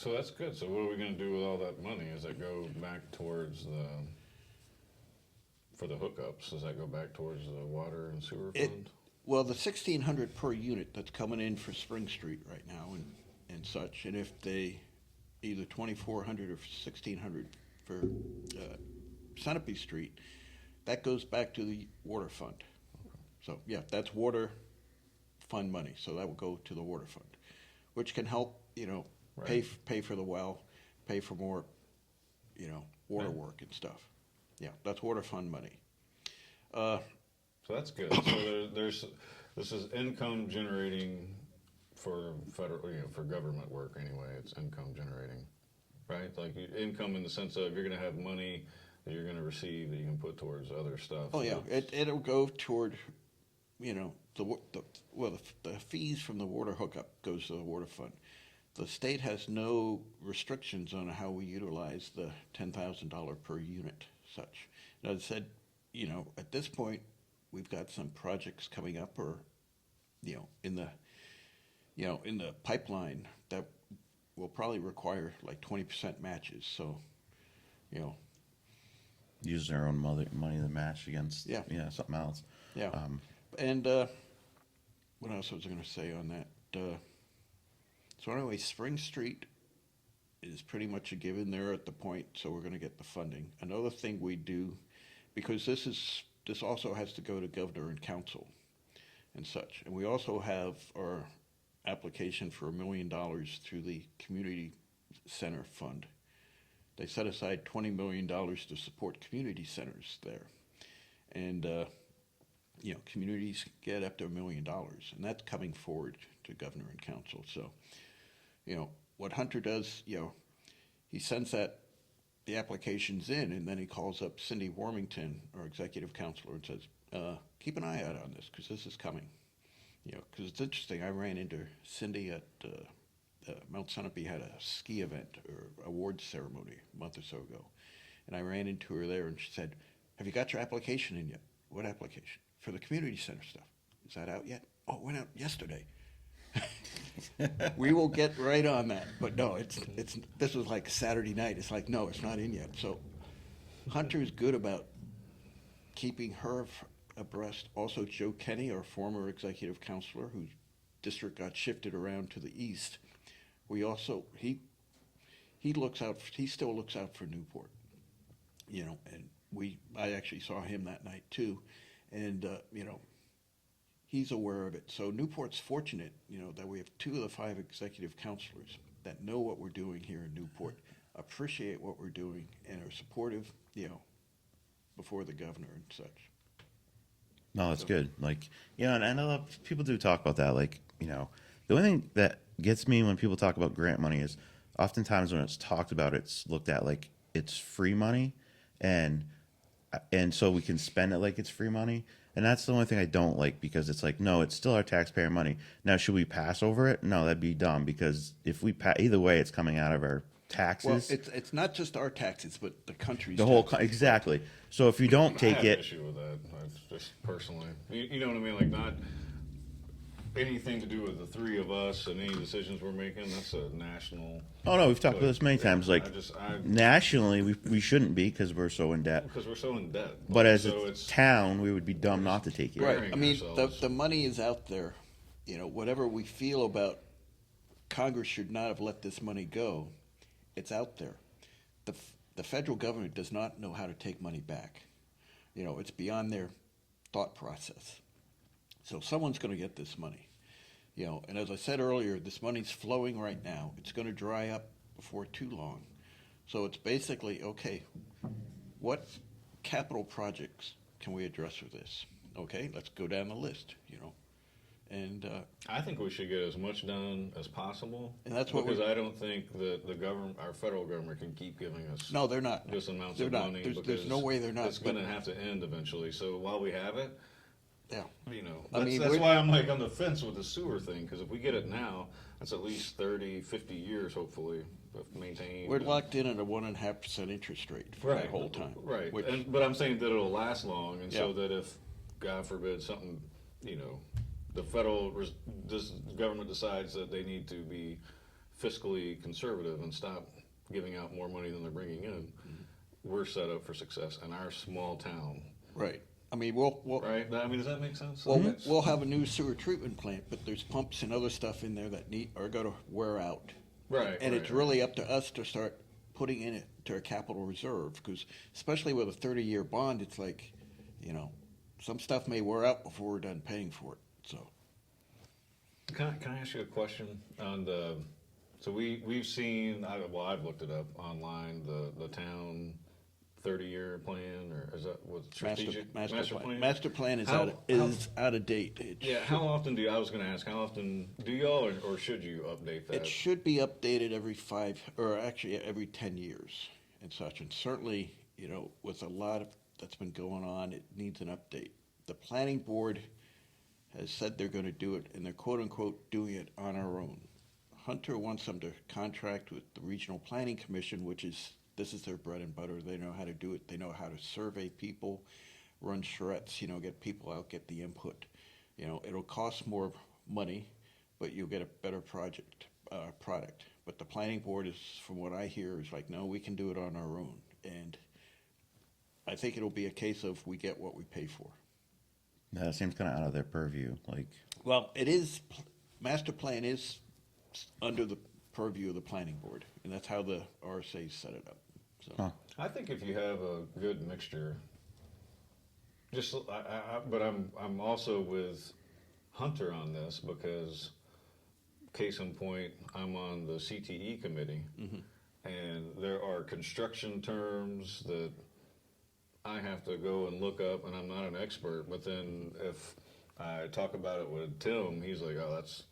that's good. So what are we going to do with all that money? Does that go back towards for the hookups? Does that go back towards the water and sewer fund? Well, the $1,600 per unit that's coming in for Spring Street right now and such, and if they either $2,400 or $1,600 for Sunapee Street, that goes back to the water fund. So yeah, that's water fund money. So that will go to the water fund, which can help Right. pay for the well, pay for more water work and stuff. Yeah, that's water fund money. So that's good. So this is income generating for federal, for government work anyway. It's income generating, right? Like income in the sense of you're going to have money that you're going to receive that you can put towards other stuff. Oh yeah, it'll go toward, the fees from the water hookup goes to the water fund. The state has no restrictions on how we utilize the $10,000 per unit, such. And as I said, at this point, we've got some projects coming up, or in the pipeline that will probably require like 20% matches. So, Use their own money to match against something else. yeah. And what else was I going to say on that? So anyway, Spring Street is pretty much a given. They're at the point, so we're going to get the funding. Another thing we do, because this also has to go to governor and council and such, and we also have our application for $1 million through the community center fund. They set aside $20 million to support community centers there, and communities get up to $1 million, and that's coming forward to governor and council. So, what Hunter does, he sends the applications in, and then he calls up Cindy Warmington, our executive counselor, and says, keep an eye out on this because this is coming. Because it's interesting. I ran into Cindy at Mount Sunapee had a ski event or awards ceremony a month or so ago, and I ran into her there, and she said, "Have you got your application in yet?" "What application?" "For the community center stuff." "Is that out yet?" "Oh, it went out yesterday." We will get right on that, but no, it's this was like Saturday night. It's like, no, it's not in yet. So Hunter is good about keeping her abreast. Also, Joe Kenny, our former executive counselor, whose district got shifted around to the east, we also he looks out. He still looks out for Newport, and I actually saw him that night too, and he's aware of it. So Newport's fortunate, that we have 2 of the 5 executive counselors that know what we're doing here in Newport, appreciate what we're doing, and are supportive, before the governor and such. No, that's good. Like, and I know people do talk about that. Like, the only thing that gets me when people talk about grant money is oftentimes when it's talked about, it's looked at like it's free money, and so we can spend it like it's free money. And that's the only thing I don't like, because it's like, no, it's still our taxpayer money. Now, should we pass over it? No, that'd be dumb, because if we either way, it's coming out of our taxes. Well, it's not just our taxes, but the country's the whole taxes. Exactly. So if you don't I take have an it, issue with that, just personally. You know what I mean? Like, not anything to do with the 3 of us and any decisions we're making. That's a national. oh no, we've talked about this many times. Like, I nationally, we shouldn't be, because we're so in debt. because we're so in debt. But as so a it's town, we would be dumb not to take it. Right. Preparing I mean, ourselves. the money is out there. Whatever we feel about Congress should not have let this money go, it's out there. The federal government does not know how to take money back. It's beyond their thought process. So someone's going to get this money. And as I said earlier, this money's flowing right now. It's going to dry up before too long. So it's basically, okay, what capital projects can we address with this? Okay, let's go down the list. And I think we should get as much done as possible. And that's what because I don't think that the government, our federal government, can keep giving us no, they're not. this amounts They're of not. money. There's because no way they're not. It's going to have to end eventually. So while we have it, Yeah. you know, I that's, mean, that's we're- why I'm like on the fence with the sewer thing. Because if we get it now, that's at least 30, 50 years, hopefully, of maintained. We're locked in at a 1.5% interest rate for that whole time. Right. Which, But I'm saying that it'll last long, and so Yeah. that if, God forbid, something, you know, the this government decides that they need to be fiscally conservative and stop giving out more money than they're bringing in, we're set up for success in our small town. right. I mean, we'll Right? I mean, does that make sense? Well, That's- we'll have a new sewer treatment plant, but there's pumps and other stuff in there that are going to wear out. Right. And right, it's really up to us to start putting in it to a capital reserve, because especially with a 30-year bond, it's like, you know, some stuff may wear out before we're done paying for it. So Can I ask you a question on the? So we've seen. I've looked it up online. The town 30-year plan, or is that what strategic master plan. Master plan is How- out of date. Yeah. How often I was going to ask. How often do y'all, or should you update that? It should be updated every 5, or actually every 10 years and such. And certainly, you know, with a lot of that's been going on, it needs an update. The planning board has said they're going to do it, and they're quote unquote doing it on our own. Hunter wants them to contract with the Regional Planning Commission, this is their bread and butter. They know how to do it. They know how to survey people, run charrettes, you know, get people out, get the input. You know, it'll cost more money, but you'll get a better product. But the planning board is, from what I hear, is like, no, we can do it on our own. And I think it'll be a case of we get what we pay for. That seems kind of out of their purview. Like, Well, it is, master plan is under the purview of the planning board, and that's how the RSA set it up. So. Huh. I think if you have a good mixture, but I'm also with Hunter on this because, case in point, I'm on the CTE committee, and there are construction terms that I have to go and look up, and I'm not an expert. But then if I talk about it with Tim, he's like, "Oh, that's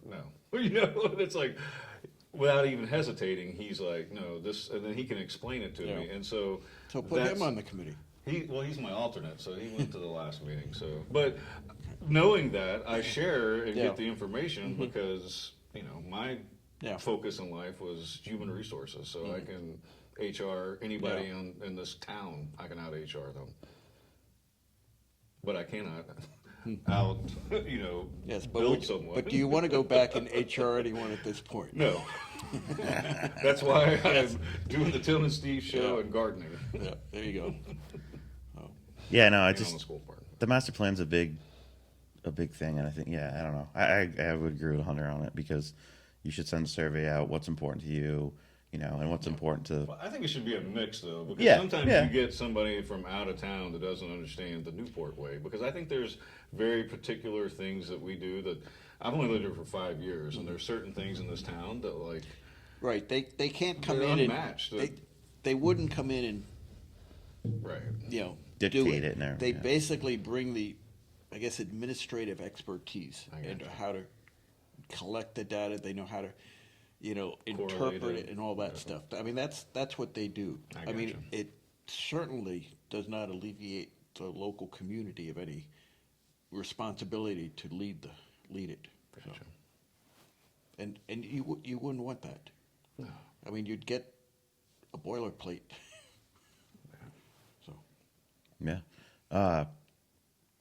no," you know. And it's like, without even hesitating, he's like, "No, this," and then he can explain it to Yeah. me. And so, So put him on the committee. He's my alternate, so he went to the last meeting. So, but knowing that, I share and Yeah. get the information because you know my Yeah. focus in life was human resources, so I can HR anybody Yeah. in this town. I can out HR them, but I cannot out you know Yes, but build someone. But do you want to go back and HR anyone at this point? No. That's why I'm doing the Tim and Steve show Yeah. and gardening. Yeah, there you go. yeah, no, I And on the just school part. the master plan's a big thing, and I think, yeah, I don't know. I would agree with Hunter on it because you should send a survey out. What's important to you, you know, and what's important to. Well, I think it should be a mix, though, because Yeah, sometimes yeah. you get somebody from out of town that doesn't understand the Newport way. Because I think there's very particular things that we do that I've only lived here for 5 years, and there's certain things in this town that, like, Right, they can't come They're in unmatched. and they wouldn't come in and right. you know Dictate do it and everything, They yeah. basically bring the, I guess, administrative expertise I into gotcha. how to collect the data. They know how to, you know, Correlate interpret it. it and all that stuff. I mean, that's what they do. I mean, gotcha. it certainly does not alleviate the local community of any responsibility to lead it. So. Gotcha. And you wouldn't want that. No. I mean, you'd get a boilerplate. So, Yeah. I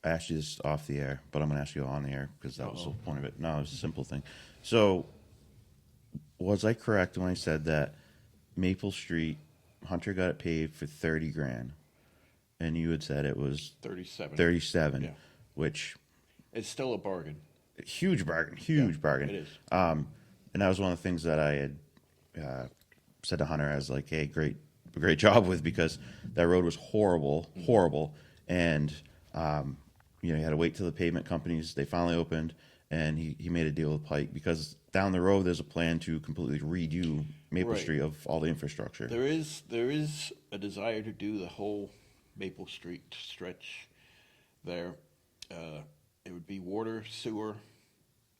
asked you this off the air, but I'm going to ask you on the air because that was the Uh-oh. point of it. No, it was a simple thing. So, was I correct when I said that Maple Street, Hunter got it paved for 30 grand, and you had said it was 37. 37, Yeah. which It's still a bargain. huge bargain, bargain. it is. And that was one of the things that I had said to Hunter as like, hey, great job with, because that road was horrible, and you know, you had to wait till the pavement companies, they finally opened, and he made a deal with Pike because down the road there's a plan to completely redo Maple Right. Street of all the infrastructure. There is a desire to do the whole Maple Street stretch there, it would be water, sewer,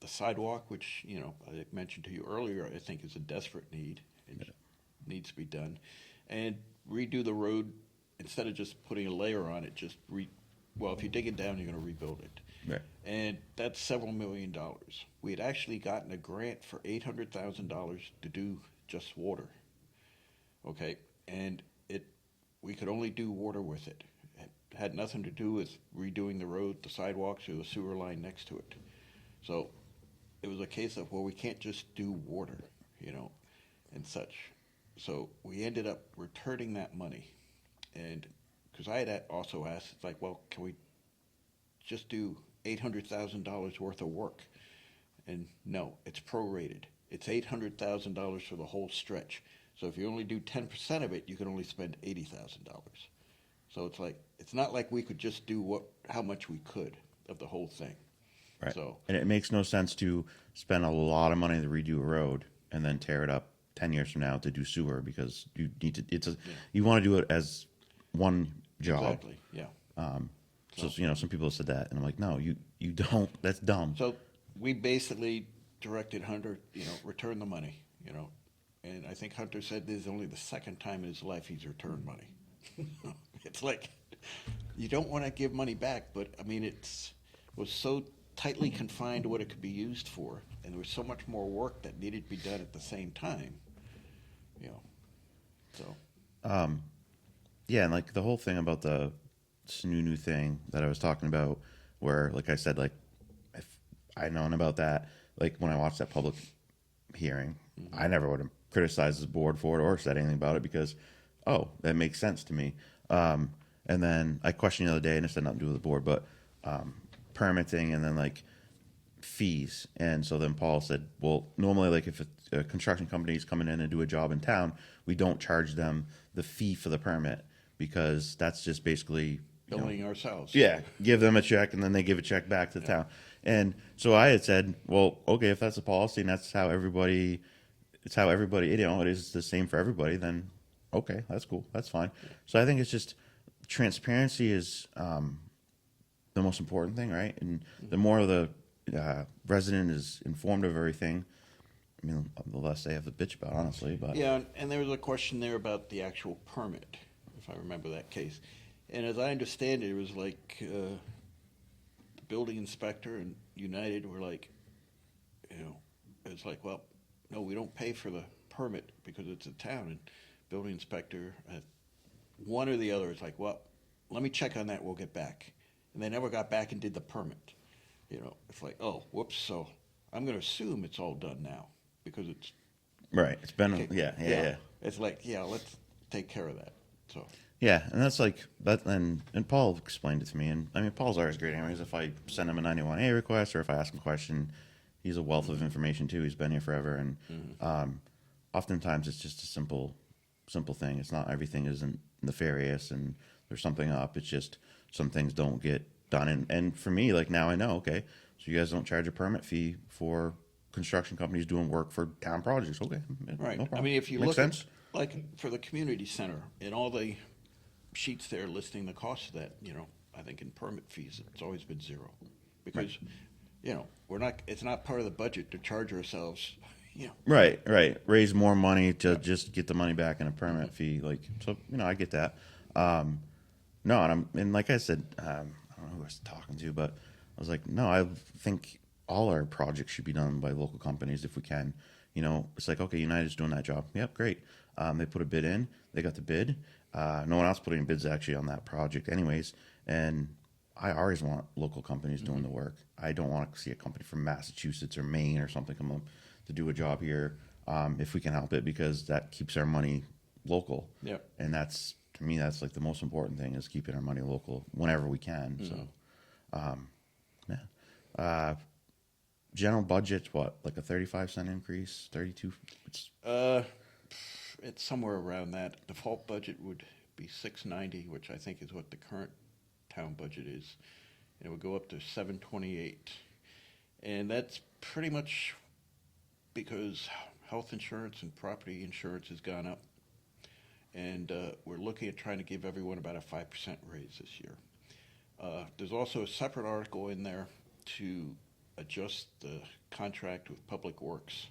the sidewalk, which, you know, I mentioned to you earlier, I think is a desperate need. It needs to be done. And redo the road, instead of just putting a layer on it, well, if you dig it down, you're going to rebuild it. Right. And that's several $1 million. We had actually gotten a grant for $800,000 to do just water. Okay, and we could only do water with it. It had nothing to do with redoing the road, the sidewalks, or the sewer line next to it. So it was a case of, well, we can't just do water, you know, and such. So we ended up returning that money. And because I had also asked, it's like, well, can we just do $800,000 worth of work? And no, it's prorated. It's $800,000 for the whole stretch. So if you only do 10% of it, you can only spend $80,000. So it's like, it's not like we could just do how much we could of the whole thing. Right. So, and it makes no sense to spend a lot of money to redo a road and then tear it up 10 years from now to do sewer, because you need to, you want to do it as one job. exactly, yeah. So, you know, some people have said that, and I'm like, no, you don't. That's dumb. So we basically directed Hunter, you know, return the money, you know. And I think Hunter said this is only the second time in his life he's returned money. It's like, you don't want to give money back, but I mean, was so tightly confined to what it could be used for, and there was so much more work that needed to be done at the same time, you know. So. Yeah, and like the whole thing about the Sununu thing that I was talking about, where, like I said, like if I'd known about that, like when I watched that public hearing, I never would have criticized the board for it or said anything about it, because, oh, that makes sense to me. And then I questioned the other day, and it had nothing to do with the board, but permitting and then like fees. And so then Paul said, well, normally, like if a construction company is coming in and do a job in town, we don't charge them the fee for the permit, because that's just basically Billing ourselves. Yeah, give them a check and then they give a check back to the town. And so I had said, well, okay, if that's a policy and that's how everybody, you know, it is the same for everybody, then okay, that's cool, that's fine. So I think it's just transparency is the most important thing, right? And the more the resident is informed of everything, I mean, the less they have to bitch about, honestly. But Yeah, and there was a question there about the actual permit, if I remember that case. And as I understand it, it was like the building inspector and United were like, you know, it's like, well, no, we don't pay for the permit because it's a town. And building inspector, one or the other, is like, well, let me check on that, we'll get back. And they never got back and did the permit. You know, it's like, oh, whoops, so I'm going to assume it's all done now because it's right, it's been okay, yeah. It's like, yeah, let's take care of that. So Yeah, and that's like that. And Paul explained it to me, and I mean, Paul's always great. Anyways, if I send him a 91A request or if I ask him a question, he's a wealth of information too. He's been here forever, and oftentimes it's just a simple thing. It's not everything isn't nefarious, and there's something up. It's just some things don't get done. And for me, like now I know. Okay, so you guys don't charge a permit fee for construction companies doing work for town projects. Okay, right. No problem. I mean, if you Makes look sense. at, like, for the community center and all the sheets there listing the cost of that, you know, I think in permit fees, it's always been zero. Because, you know, it's not part of the budget to charge ourselves, you know. Right. Raise more money to just get the money back in a permit fee. Like, so, you know, I get that. No, and like I said, I don't know who I was talking to, but I was like, no, I think all our projects should be done by local companies if we can. You know, it's like, okay, United's doing that job. Yep, great. They put a bid in. They got the bid. No one else put any bids actually on that project anyways. And I always want local companies doing the work. I don't want to see a company from Massachusetts or Maine or something come up to do a job here if we can help it, because that keeps our money local. Yep. And that's, to me, that's like the most important thing, is keeping our money local whenever we can. So, yeah. General budget, what, like a 35-cent increase, 32? It's somewhere around that. Default budget would be $690, which I think is what the current town budget is. It would go up to $728, and that's pretty much because health insurance and property insurance has gone up, and we're looking at trying to give everyone about a 5% raise this year. There's also a separate article in there to adjust the contract with Public Works,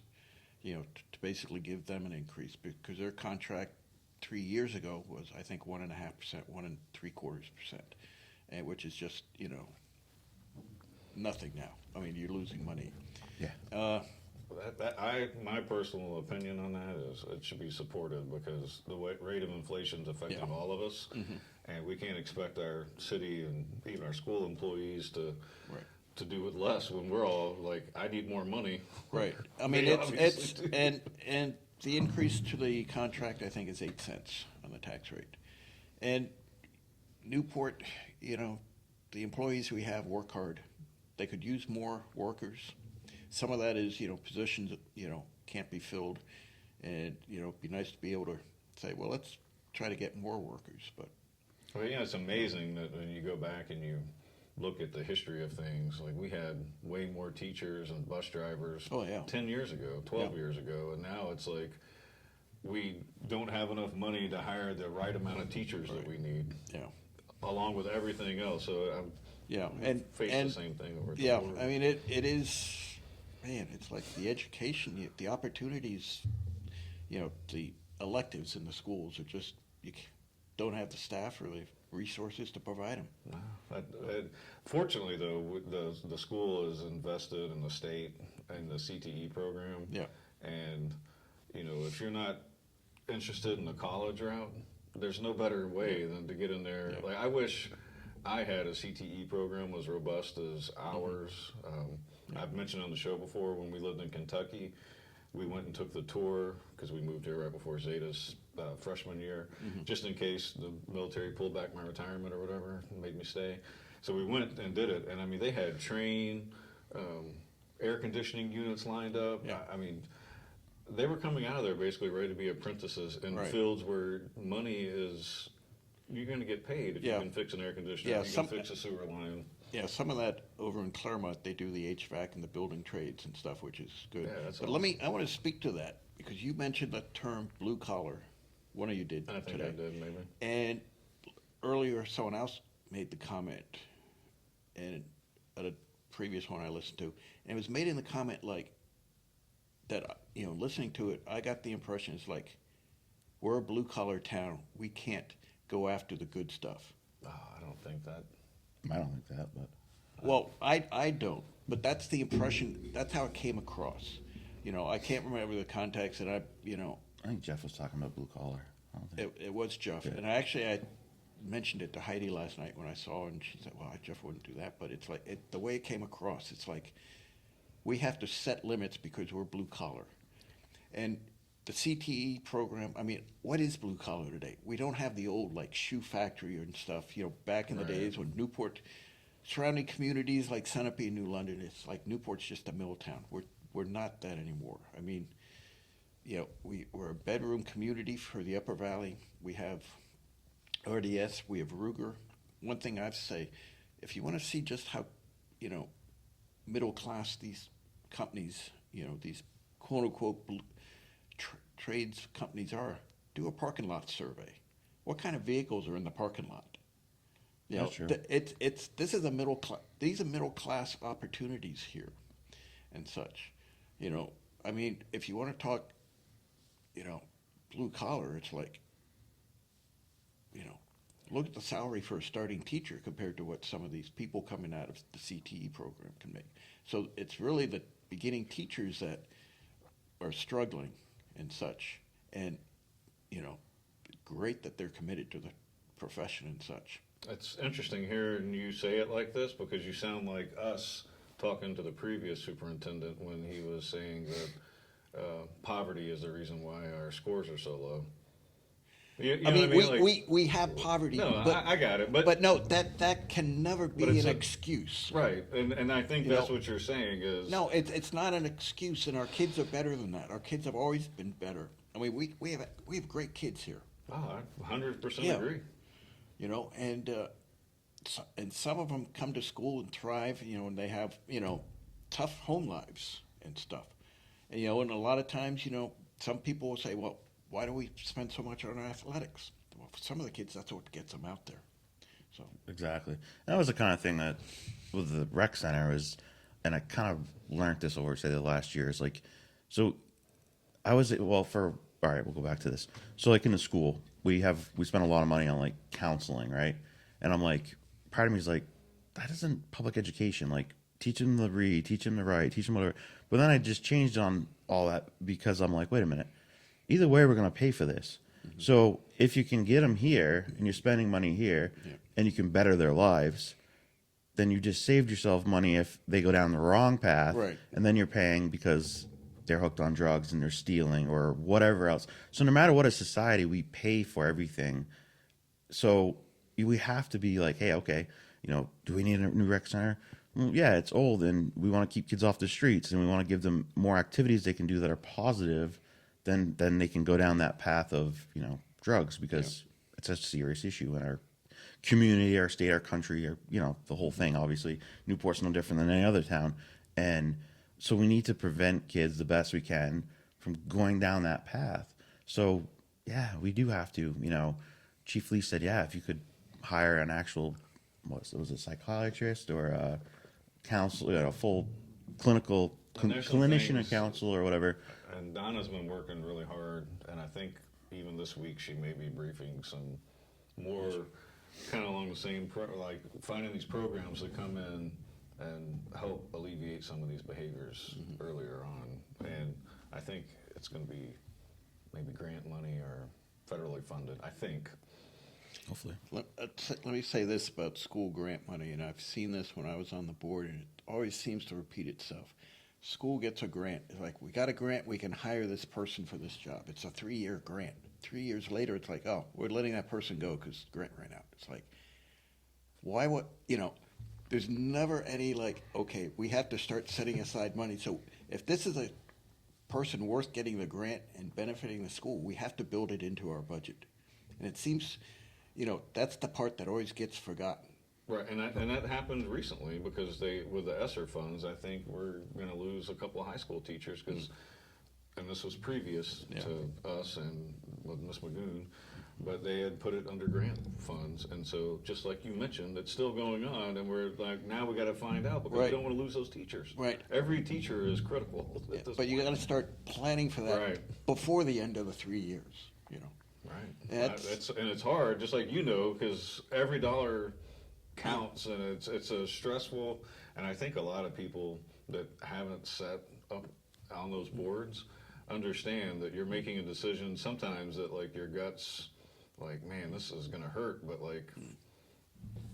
to basically give them an increase, because their contract 3 years ago was, I think, 1.5%, 1.75%, and which is just, nothing now. I mean, you're losing money. Yeah. My personal opinion on that is it should be supported, because the rate of inflation is affecting Yeah. all of us, and we can't expect our city and even our school employees to Right. to do with less when we're all like, I need more money. Right. I mean, They it's obviously do. and the increase to the contract, I think, is 8 cents on the tax rate. And Newport, the employees we have work hard. They could use more workers. Some of that is, positions that, can't be filled. And, it'd be nice to be able to say, well, let's try to get more workers. But Well, it's amazing that when you go back and you look at the history of things, like we had way more teachers and bus drivers Oh, yeah. 10 years ago, 12 Yeah. years ago, and now it's like we don't have enough money to hire the right amount of teachers that we need, yeah, along with everything else. So I'm yeah, and face and the same thing over at the yeah, board. I mean, it is, man, it's like the education, the opportunities, the electives in the schools are just, don't have the staff or the resources to provide them. Fortunately, though, the school is invested in the state and the CTE program. Yeah. And if you're not interested in the college route, there's no better way than to get in there. Yeah. Like, I wish I had a CTE program as robust as ours. I've mentioned on the show before, when we lived in Kentucky, we went and took the tour because we moved here right before Zeta's freshman year, just in case the military pulled back my retirement or whatever and made me stay. So we went and did it, and I mean, they had air conditioning units lined up. Yeah. I mean, they were coming out of there basically ready to be apprentices in Right. fields where money is, you're going to get paid if Yeah. you can fix an air conditioner, Yeah, you can fix a sewer line. Yeah, some of that over in Claremont, they do the HVAC and the building trades and stuff, which is good. Yeah, that's but I want to speak to that because you mentioned the term blue collar. One of you did I think today. I did, maybe. And earlier, someone else made the comment, and at a previous one I listened to, and it was made in the comment like that. Listening to it, I got the impression it's like we're a blue collar town. We can't go after the good stuff. Oh, I don't think that. I don't think that, but Well, I don't, but that's the impression. That's how it came across. I can't remember the context, and I think Jeff was talking about blue collar. I don't think. it was Jeff, Yeah. and I mentioned it to Heidi last night when I saw her, and she said, "Well, Jeff wouldn't do that," but it's like the way it came across. It's like we have to set limits because we're blue collar, and the CTE program. I mean, what is blue collar today? We don't have the old like shoe factory and stuff. Back in the Right. days when Newport, surrounding communities like Sunapee and New London, it's like Newport's just a mill town. We're not that anymore. I mean, we're a bedroom community for the Upper Valley. We have RDS. We have Ruger. One thing I have to say, if you want to see just how, middle class these companies, these quote unquote trades companies are, do a parking lot survey. What kind of vehicles are in the parking lot? That's true. This is a middle class. These are middle class opportunities here, and such. I mean, if you want to talk, blue collar, it's like, look at the salary for a starting teacher compared to what some of these people coming out of the CTE program can make. So it's really the beginning teachers that are struggling and such, and great that they're committed to the profession and such. It's interesting hearing you say it like this, because you sound like us talking to the previous superintendent when he was saying that poverty is the reason why our scores are so low. You know I mean, what I mean? Like, we have poverty, no, but I got it, but no, that can never be But it's an a- excuse. right, and I think You that's know, what you're saying is No, it's not an excuse, and our kids are better than that. Our kids have always been better. I mean, we have great kids here, Oh, I 100% Yeah. agree. and some of them come to school and thrive, and they have tough home lives and stuff, and and a lot of times, some people will say, well, why do we spend so much on athletics? Well, for some of the kids, that's what gets them out there. So Exactly. And that was the kind of thing that with the rec center is, and I kind of learned this over, say, the last year is like, so I was, well, all right, we'll go back to this. So like in the school, we spend a lot of money on like counseling, right? And I'm like, part of me is like, that isn't public education. Like teach them to read, teach them to write, teach them whatever. But then I just changed on all that because I'm like, wait a minute. Either way, we're going to pay for this. So if you can get them here and you're spending money here and you can better their lives, then you just saved yourself money if they go down the wrong path. Right. And then you're paying because they're hooked on drugs and they're stealing or whatever else. So no matter what a society, we pay for everything. So we have to be like, hey, okay, do we need a new rec center? Well, yeah, it's old and we want to keep kids off the streets and we want to give them more activities they can do that are positive. Then they can go down that path of, drugs because it's a serious issue in our community, our state, our country, or, the whole thing. Obviously, Newport's no different than any other town. And so we need to prevent kids the best we can from going down that path. So, yeah, we do have to, Chief Lee said, yeah, if you could hire an actual, was it psychiatrist or a counselor, a full clinical And there's some clinician and things- counselor or whatever. And Donna's been working really hard, and I think even this week she may be briefing some more kind of along the same, like finding these programs that come in and help alleviate some of these behaviors earlier on. And I think it's going to be maybe grant money or federally funded, I think. Hopefully. let me say this about school grant money, and I've seen this when I was on the board, and it always seems to repeat itself. School gets a grant. It's like, we got a grant, we can hire this person for this job. It's a 3-year grant. 3 years later, it's like, oh, we're letting that person go because the grant ran out. It's like, why would, there's never any like, okay, we have to start setting aside money. So if this is a person worth getting the grant and benefiting the school, we have to build it into our budget. And it seems, that's the part that always gets forgotten. Right, and that happened recently because with the ESSER funds, I think we're going to lose a couple of high school teachers because, and this was previous to us and with Ms. Magoon, but they had put it under grant funds, and so just like you mentioned, it's still going on, and we're like, now we got to find out because we don't want to lose those teachers. Right. Every teacher is critical. At this But you got point. to start planning for that before the end of the 3 years. Right. And it's hard, just like because every dollar counts, and it's a stressful. And I think a lot of people that haven't set up on those boards understand that you're making a decision sometimes that like your guts, like, man, this is gonna hurt, but like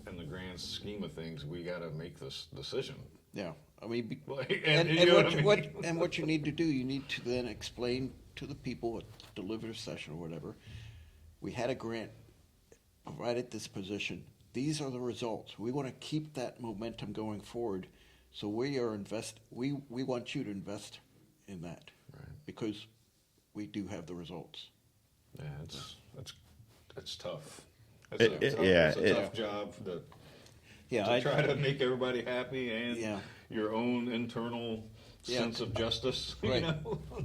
in the grand scheme of things, we got to make this decision. Yeah, I mean, And what you need to do, you need to then explain to the people at deliberative session or whatever. We had a grant, provided this position. These are the results. We want to keep that momentum going forward. So we want you to invest in that because we do have the results. Yeah, it's tough. It's a tough job to I try to make everybody happy and Yeah. your own internal sense of justice. Right.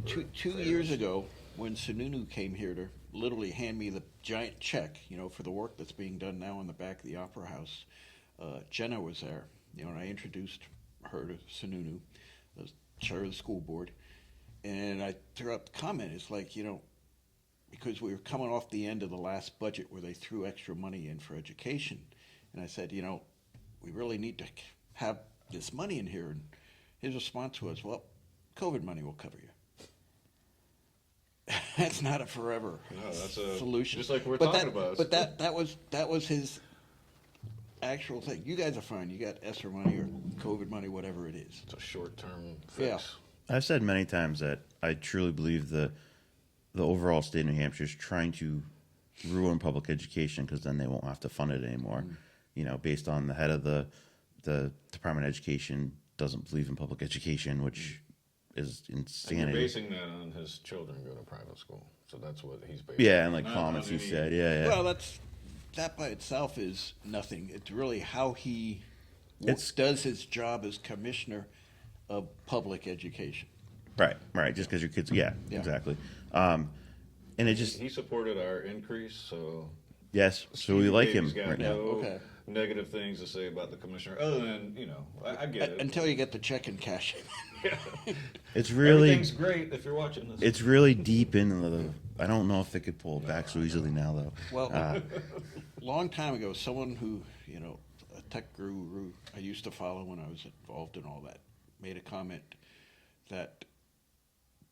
Two years ago, when Sununu came here to literally hand me the giant check, for the work that's being done now in the back of the Opera House, Jenna was there, and I introduced her to Sununu, the chair of the school board, and I threw out the comment, it's like, because we were coming off the end of the last budget where they threw extra money in for education, and I said, we really need to have this money in here, and his response was, well, COVID money will cover you. That's not a forever that's a solution. just like we're talking about. But that was his actual thing. You guys are fine. You got ESSER money or COVID money, whatever it is. It's a short-term fix. I've said many times that I truly believe the overall state of New Hampshire is trying to ruin public education because then they won't have to fund it anymore. Based on the head of the Department of Education doesn't believe in public education, which is And insanity. you're basing that on his children go to private school, so that's what he's basing. Yeah, and like Not comments on he any- said, yeah. Well, that by itself is nothing. It's really how he It's- does his job as commissioner of public education. Right. Just because your kids, yeah. Yeah. Exactly. And it just, He supported our increase, so Yes, so Steve we like Davies him got right now. no Okay. negative things to say about the commissioner, other than I get it. Until you get the check and cash. It's really Everything's great if you're watching this. it's really deep in the. I don't know if they could pull it back so easily now, though. Well, long time ago, someone who, a tech guru I used to follow when I was involved in all that, made a comment that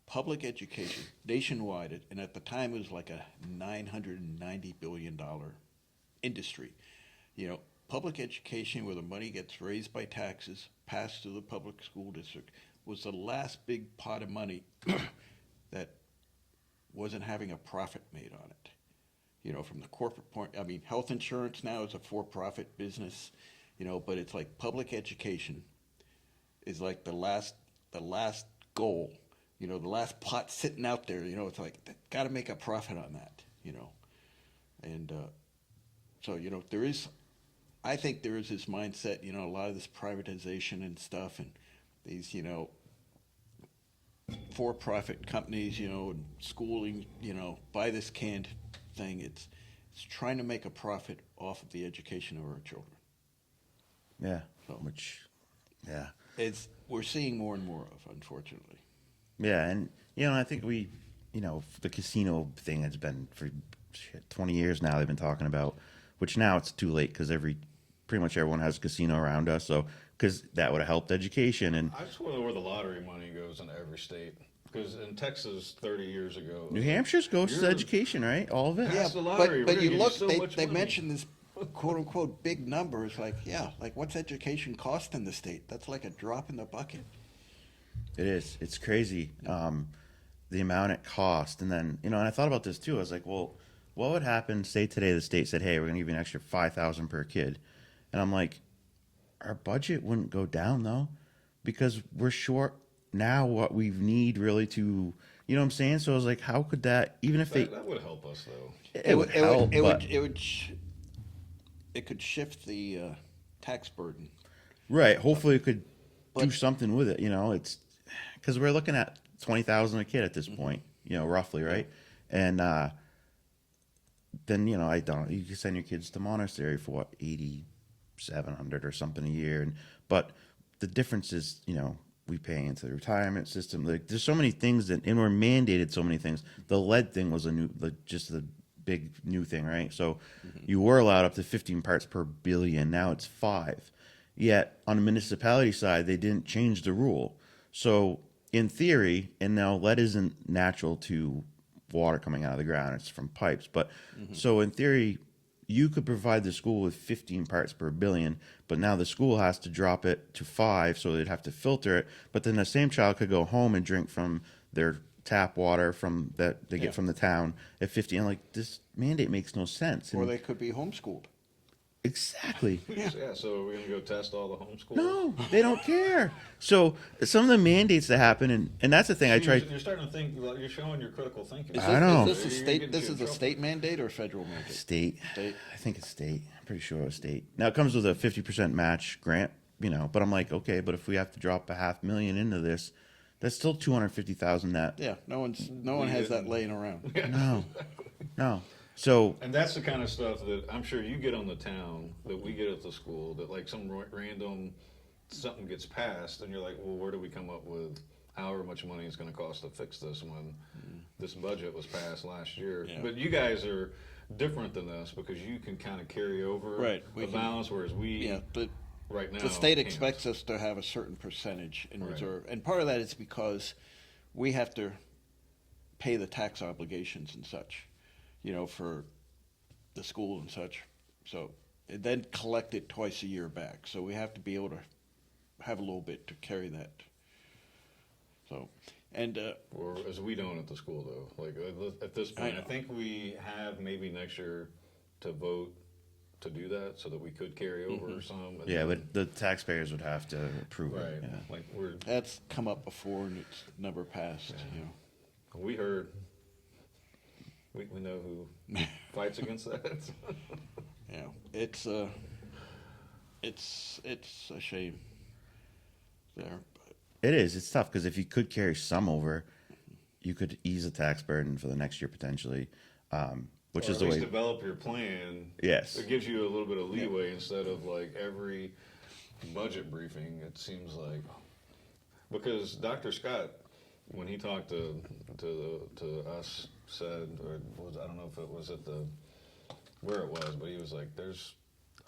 public education nationwide, and at the time it was like a $990 billion industry. Public education, where the money gets raised by taxes, passed to the public school district, was the last big pot of money that wasn't having a profit made on it. From the corporate point, I mean, health insurance now is a for-profit business, but it's like public education is like the last goal, the last pot sitting out there, it's like, got to make a profit on that, and so, I think there is this mindset, a lot of this privatization and stuff, and these, for-profit companies, and schooling, buy this canned thing. It's trying to make a profit off of the education of our children. Yeah, So- yeah. We're seeing more and more of, unfortunately. Yeah, and I think the casino thing has been for 20 years now. They've been talking about, which now it's too late because pretty much everyone has a casino around us. So because that would have helped education, and I just want to know where the lottery money goes in every state. Because in Texas 30 years ago, New Hampshire's goes to You're- education, right? All of it. Yeah. That's the lottery. but We're you gonna look, give you so they much money. mention this quote unquote big numbers, like what's education cost in the state? That's like a drop in the bucket. It is. It's crazy. The amount it cost, and then and I thought about this too. I was like, well, what would happen? Say today the state said, "Hey, we're going to give you an extra $5,000 per kid," and I'm like, our budget wouldn't go down though, because we're short now what we need really to, what I'm saying? So I was like, how could that? Even if that would help us though. it would help, but it could shift the tax burden. right. Hopefully, it could do But- something with it. It's because we're looking at 20,000 a kid at this point. Roughly, right? And then I don't. You can send your kids to monastery for what, 8,700 or something a year, but the difference is we pay into the retirement system. Like there's so many things and we're mandated so many things. The lead thing was just the big new thing, right? So you were allowed up to 15 parts per billion. Now it's 5. Yet on the municipality side, they didn't change the rule. So in theory, and now lead isn't natural to water coming out of the ground; it's from pipes. But so in theory, you could provide the school with 15 parts per billion, but now the school has to drop it to 5, so they'd have to filter it. But then the same child could go home and drink from their tap water that they get from the town at 50. And like, this mandate makes no sense. Or And they could be homeschooled. exactly. Yeah. So we're gonna go test all the homeschool. No, they don't care. So some of the mandates that happen, and that's the thing I try. You're starting to think. Well, you're showing your critical thinking. I know. Is this a You're state? getting This you in is a trouble. state mandate or federal mandate? State. State. I think it's state. I'm pretty sure it's state. Now it comes with a 50% match grant, but I'm like, okay, but if we have to drop $500,000 into this, that's still 250,000 that. Yeah, no one has that laying around. No. So And that's the kind of stuff that I'm sure you get on the town that we get at the school. That like some random something gets passed, and you're like, well, where do we come up with however much money it's going to cost to fix this when this budget was passed last year? Yeah. But you guys are different than us because you can kind of carry over Right, we the can- balance, whereas we Yeah, but right now the state can't. expects us to have a certain percentage in Right. reserve, and part of that is because we have to pay the tax obligations and such, for the school and such. So and then collect it twice a year back. So we have to be able to have a little bit to carry that. So, and Or as we don't at the school though. Like at this point, I know. think we have maybe next year to vote to do that so that we could carry over some. and yeah, then- but the taxpayers would have to approve right, it. Yeah. like we're that's come up before and it's never passed. we heard. We know who fights against that. Yeah, it's a shame there. It is. It's tough because if you could carry some over, you could ease the tax burden for the next year potentially. which or is at the least way. develop your plan. Yes. It gives you a little bit of leeway instead of like every budget briefing. It seems like because Dr. Scott, when he talked to us, said, or was I don't know if it was at the where it was, but he was like, "There's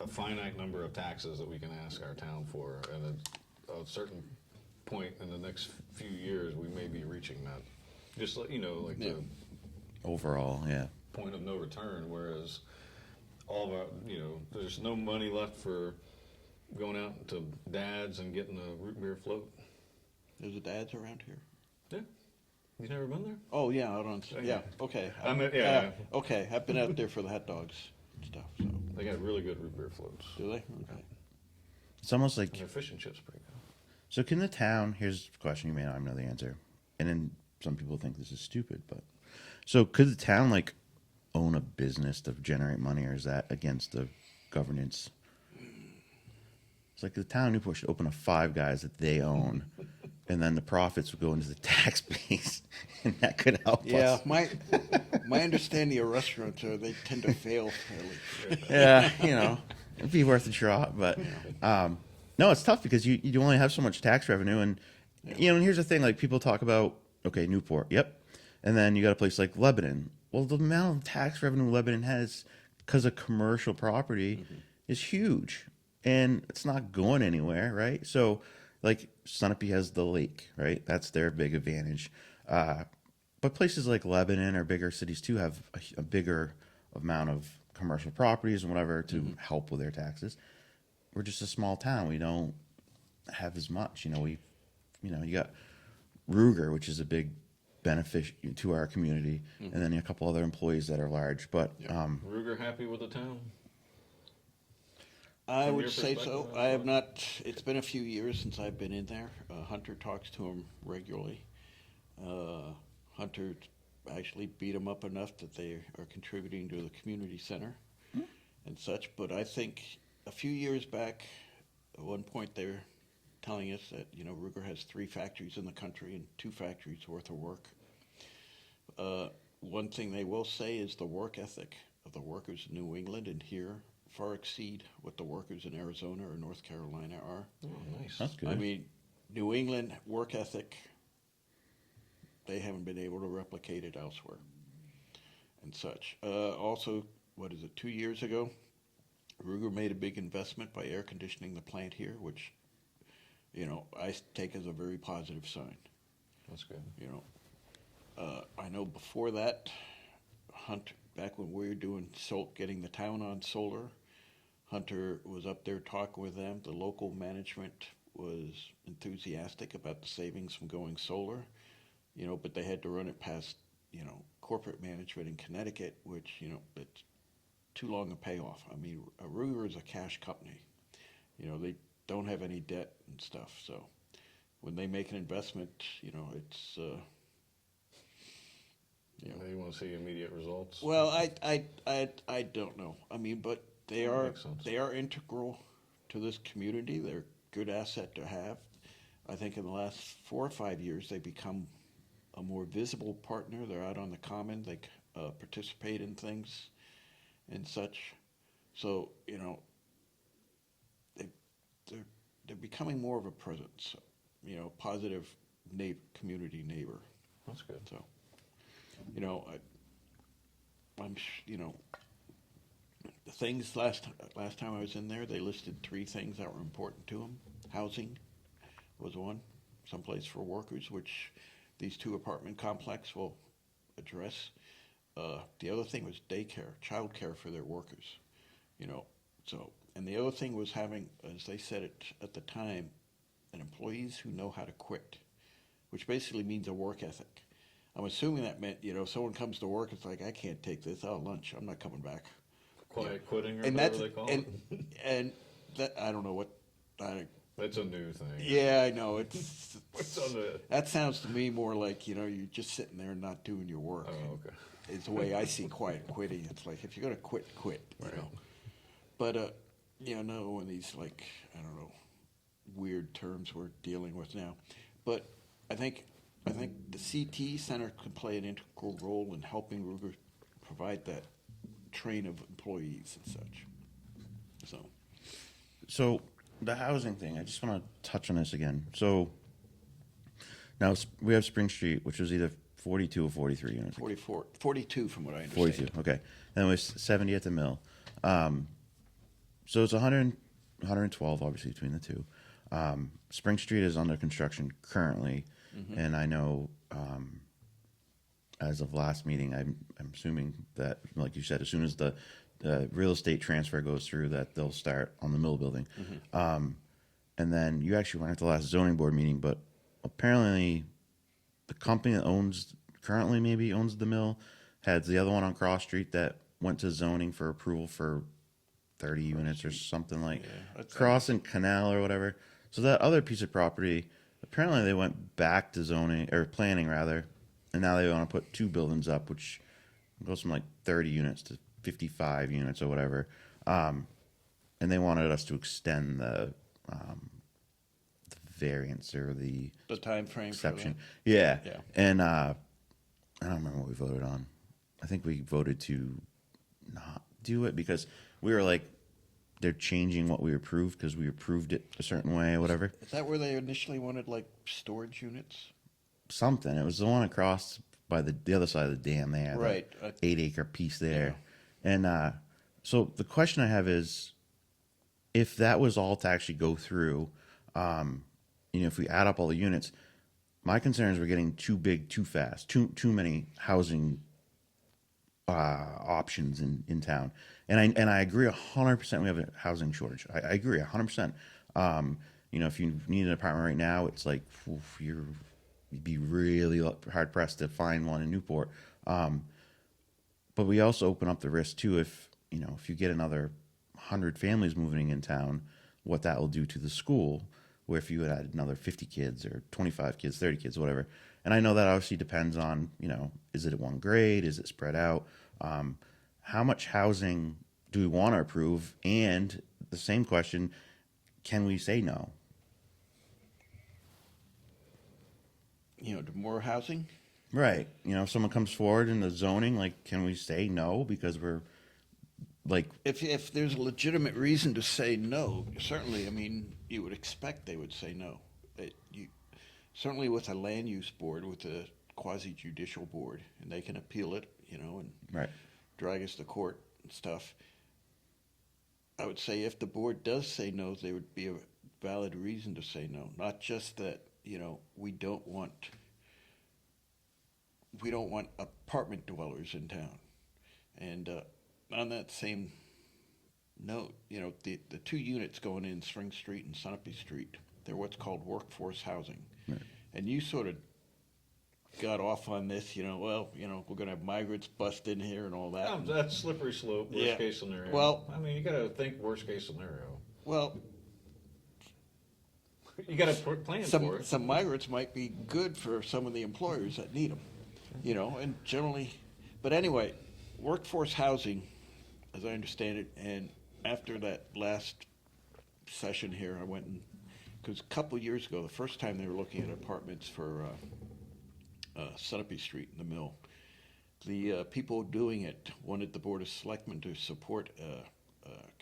a finite number of taxes that we can ask our town for, and at a certain point in the next few years, we may be reaching that. Just like like the Overall, yeah. point of no return. Whereas all of our, there's no money left for going out to Dad's and getting a root beer float. There's a Dad's around here. Yeah, you never been there? Oh yeah, out on yeah. Okay. I mean, yeah. Okay, I've been out there for the hot dogs and stuff. So They got really good root beer floats. do they? Okay. It's almost like And their fish and chips pretty good. so. Can the town? Here's a question you may not even know the answer, and then some people think this is stupid, but so could the town like own a business to generate money, or is that against the governance? It's like the town of Newport should open a Five Guys that they own, and then the profits would go into the tax base, and that could help Yeah, us. my understanding of restaurants are they tend to fail fairly. Yeah, it'd be worth a shot, but no, it's tough because you only have so much tax revenue, and and here's the thing: like people talk about, okay, Newport, yep, and then you got a place like Lebanon. Well, the amount of tax revenue Lebanon has because of commercial property is huge, and it's not going anywhere, right? So, like Sunapee has the lake, right? That's their big advantage. But places like Lebanon or bigger cities too have a bigger amount of commercial properties and whatever to help with their taxes. We're just a small town. We don't have as much. You got Ruger, which is a big benefit to our community, and then a couple other employees that are large. But Ruger happy with the town? I From would your say so. perspective, I have not. It's been a few years since I've been in there. Hunter talks to him regularly. Hunter actually beat him up enough that they are contributing to the community center and such. But I think a few years back, at one point they were telling us that Ruger has 3 factories in the country and 2 factories worth of work. One thing they will say is the work ethic of the workers in New England and here far exceed what the workers in Arizona or North Carolina are. Oh, nice. that's good. I mean, New England work ethic, they haven't been able to replicate it elsewhere and such. Also, 2 years ago, Ruger made a big investment by air conditioning the plant here, which, I take as a very positive sign. That's good. I know before that, back when we were doing getting the town on solar, Hunter was up there talking with them. The local management was enthusiastic about the savings from going solar, but they had to run it past, corporate management in Connecticut, which, it's too long a payoff. I mean, Ruger is a cash company. They don't have any debt and stuff. So when they make an investment, it's, They want to see immediate results. well, I don't know. I mean, but they That are makes sense. integral to this community. They're a good asset to have. I think in the last 4 or 5 years, they've become a more visible partner. They're out on the common. They participate in things and such. So they're becoming more of a presence. Positive community neighbor. That's good. So, the things last time I was in there, they listed 3 things that were important to them. Housing was one, someplace for workers, which these 2 apartment complex will address. The other thing was daycare, childcare for their workers. And the other thing was having, as they said it at the time, an employees who know how to quit, which basically means a work ethic. I'm assuming that meant, someone comes to work, it's like, I can't take this, lunch, I'm not coming back. Quiet quitting or And whatever they call it. and that, I don't know what, That's a new thing. yeah, I know, it's, What's on the? that sounds to me more like, you're just sitting there and not doing your work. Oh, okay. It's the way I see quiet quitting. It's like, if you're going to quit, Right. But, no, when these, I don't know, weird terms we're dealing with now. But I think the CT Center can play an integral role in helping Ruger provide that train of employees and such. So the housing thing, I just want to touch on this again. So now we have Spring Street, which was either 42 or 43 units. 42 from what I understand. 42, okay. Then it was 70 at the mill. So it's 112, obviously, between the two. Spring Street is under construction currently, and I know as of last meeting, I'm assuming that, like you said, as soon as the real estate transfer goes through, that they'll start on the mill building. And then you actually went at the last zoning board meeting, but apparently the company that currently owns the mill has the other one on Cross Street that went to zoning for approval for 30 units or something like Cross and Canal or whatever. So that other piece of property, apparently they went back to zoning or planning rather, and now they want to put 2 buildings up, which goes from like 30 units to 55 units or whatever. And they wanted us to extend the variance or the time frame exception. for Yeah. Yeah. And I don't remember what we voted on. I think we voted to not do it because we were like, they're changing what we approved because we approved it a certain way or whatever. Is that where they initially wanted like storage units? Something. It was the one across by the other side of the dam there. Right. 8-acre piece there. And so the question I have is, if that was all to actually go through, if we add up all the units, my concern is we're getting too big too fast, too many housing options in town. And I agree 100% we have a housing shortage. I agree 100%. If you need an apartment right now, it's like you'd be really hard pressed to find one in Newport. But we also open up the risk too if you get another 100 families moving in town, what that will do to the school, where if you had another 50 kids or 25 kids, 30 kids, whatever. And I know that obviously depends on, is it at one grade? Is it spread out? How much housing do we want to approve? And the same question, can we say no? To more housing? Right. If someone comes forward in the zoning, like, can we say no because we're like... If there's a legitimate reason to say no, certainly, you would expect they would say no. Certainly with a land use board, with a quasi-judicial board, and they can appeal it, and Right. drag us to court and stuff. I would say if the board does say no, there would be a valid reason to say no, not just that, we don't want apartment dwellers in town. And on that same note, the 2 units going in Spring Street and Sunapee Street, they're what's called workforce housing. Right. And you sort of got off on this, we're going to have migrants bust in here and all that. Oh, that's slippery slope, worst case scenario. Well, you got to think worst case scenario. Well, you got to plan for it. Some migrants might be good for some of the employers that need them, and generally, but anyway, workforce housing, as I understand it, and after that last session here, I went because a couple years ago, the first time they were looking at apartments for Sunapee Street in the mill, the people doing it wanted the Board of Selectmen to support a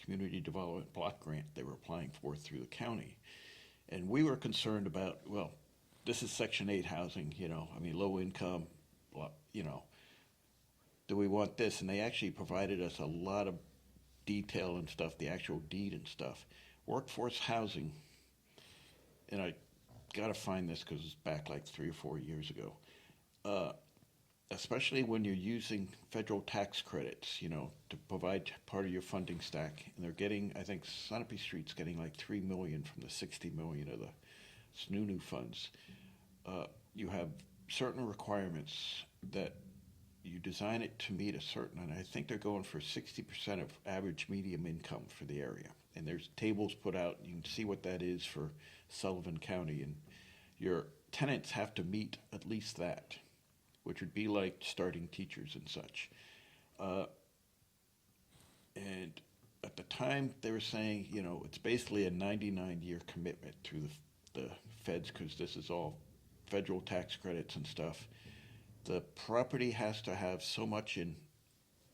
community development block grant they were applying for through the county. And we were concerned about, well, this is Section 8 housing, low income, do we want this? And they actually provided us a lot of detail and stuff, the actual deed and stuff. Workforce housing, and I got to find this because it's back like 3 or 4 years ago, especially when you're using federal tax credits, to provide part of your funding stack. And they're getting, I think Sunapee Street's getting like $3 million from the $60 million of the SNUNU funds. You have certain requirements that you design it to meet a certain, and I think they're going for 60% of average medium income for the area. And there's tables put out, you can see what that is for Sullivan County, and your tenants have to meet at least that, which would be like starting teachers and such. And at the time they were saying, it's basically a 99-year commitment through the feds because this is all federal tax credits and stuff. The property has to have so much in,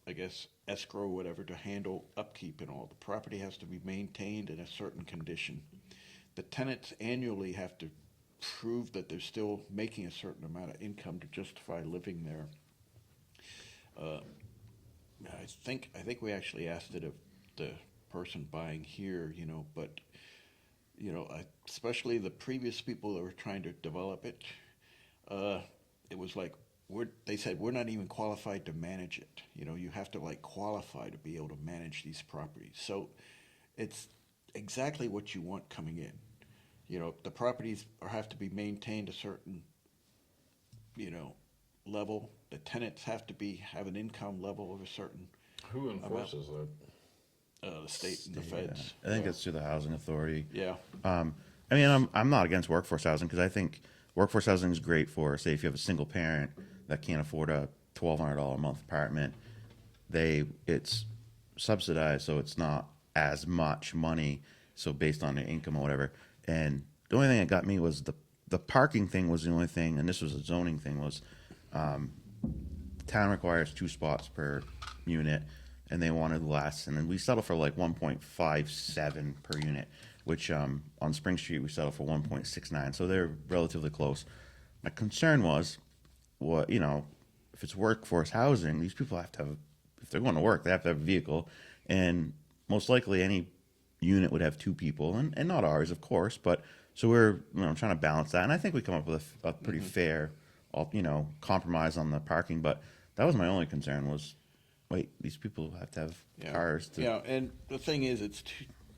I guess, escrow, whatever, to handle upkeep and all. The property has to be maintained in a certain condition. The tenants annually have to prove that they're still making a certain amount of income to justify living there. I think we actually asked it of the person buying here, but especially the previous people that were trying to develop it, it was like they said we're not even qualified to manage it. You have to like qualify to be able to manage these properties. So it's exactly what you want coming in. The properties have to be maintained a certain, level. The tenants have to have an income level of a certain Who enforces that? the state and the feds. I think it's through the housing authority. Yeah. I mean, I'm not against workforce housing because I think workforce housing is great for, say, if you have a single parent that can't afford a $1,200 a month apartment, it's subsidized, so it's not as much money, so based on their income or whatever. And the only thing that got me was the parking thing was the only thing, and this was a zoning thing, was town requires 2 spots per unit, and they wanted less, and then we settled for like 1.57 per unit, which on Spring Street we settled for 1.69, so they're relatively close. My concern was, if it's workforce housing, these people have to have, if they're going to work, they have to have a vehicle, and most likely any unit would have 2 people, and not ours, of course, but so we're trying to balance that, and I think we come up with a pretty fair, compromise on the parking. But that was my only concern was, wait, these people have to have cars. And the thing is, it's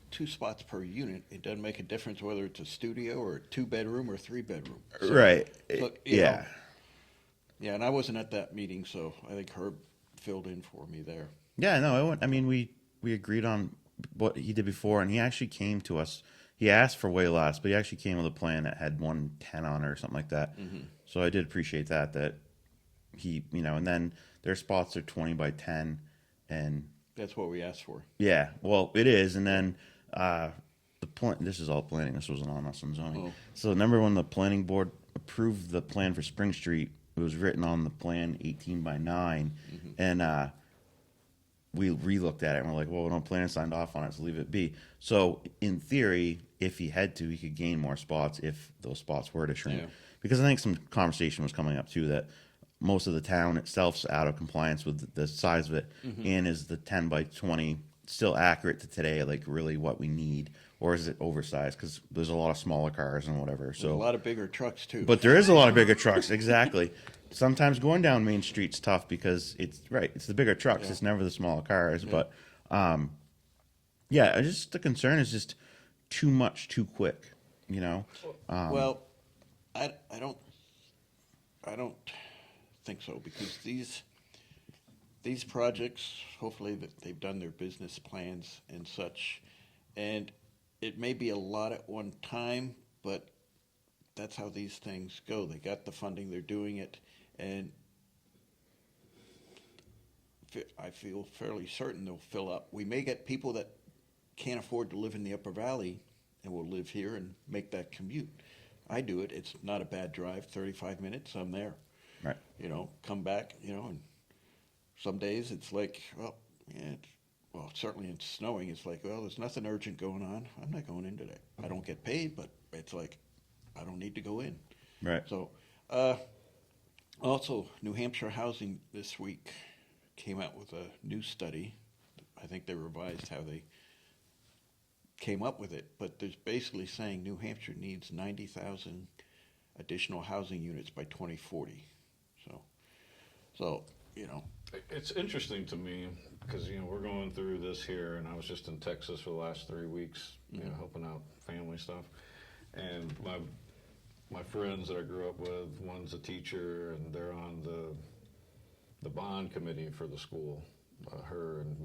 two spots per unit. It doesn't make a difference whether it's a studio or a 2-bedroom or 3-bedroom. So, right? Yeah, and I wasn't at that meeting, so I think Herb filled in for me there. Yeah, no, I mean, we agreed on what he did before, and he actually came to us. He asked for way less, but he actually came with a plan that had 110 on it or something like that. Mm-hmm. So I did appreciate that he, and then their spots are 20 by 10, and that's what we asked for. Yeah, well, it is, and then this is all planning. This wasn't on us on zoning. Oh. So remember when the planning board approved the plan for Spring Street? It was written on the plan 18 by 9, mm-hmm. and we re-looked at it and we're like, well, we don't plan signed off on it, so leave it be. So in theory, if he had to, he could gain more spots if those spots were to shrink. Yeah. Because I think some conversation was coming up too that most of the town itself's out of compliance with the size of it, mm-hmm. and is the 10 by 20 still accurate to today, like really what we need, or is it oversized? Because there's a lot of smaller cars and whatever. So there's a lot of bigger trucks too. But there is a lot of bigger trucks, exactly. Sometimes going down Main Street's tough because it's the bigger trucks. Yeah. It's never the smaller cars. Yeah. But just the concern is just too much too quick. Well, I don't think so, because these projects, hopefully that they've done their business plans and such, and it may be a lot at one time, but that's how these things go. They got the funding, they're doing it, and I feel fairly certain they'll fill up. We may get people that can't afford to live in the Upper Valley and will live here and make that commute. I do it. It's not a bad drive, 35 minutes, I'm there. Right. Come back, and some days it's like, certainly it's snowing. It's like, well, there's nothing urgent going on. I'm not going in today. I don't get paid, but it's like, I don't need to go in. Right. So, also, New Hampshire Housing this week came out with a new study. I think they revised how they came up with it, but there's basically saying New Hampshire needs 90,000 additional housing units by 2040. So It's interesting to me because we're going through this here, and I was just in Texas for the last 3 weeks, mm-hmm. Helping out family stuff, and my friends that I grew up with, one's a teacher, and they're on the bond committee for the school. Her and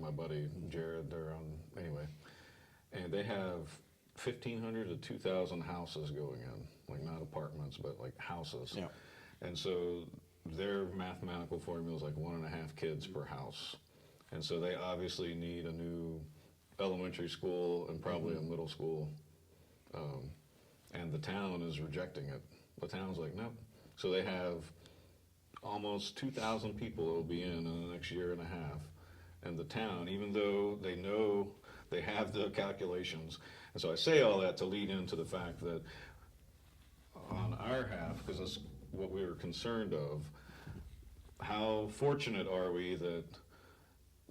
my buddy Jared, they're on anyway, and they have 1,500 to 2,000 houses going in, like not apartments, but like houses. Yeah. And so their mathematical formula is like 1.5 kids per house. And so they obviously need a new elementary school and probably mm-hmm. a middle school. And the town is rejecting it. The town's like, nope. So they have almost 2,000 people that will be in the next year and a half. in the town, even though they know they have the calculations. And so I say all that to lead into the fact that on our half, because that's what we were concerned of, how fortunate are we that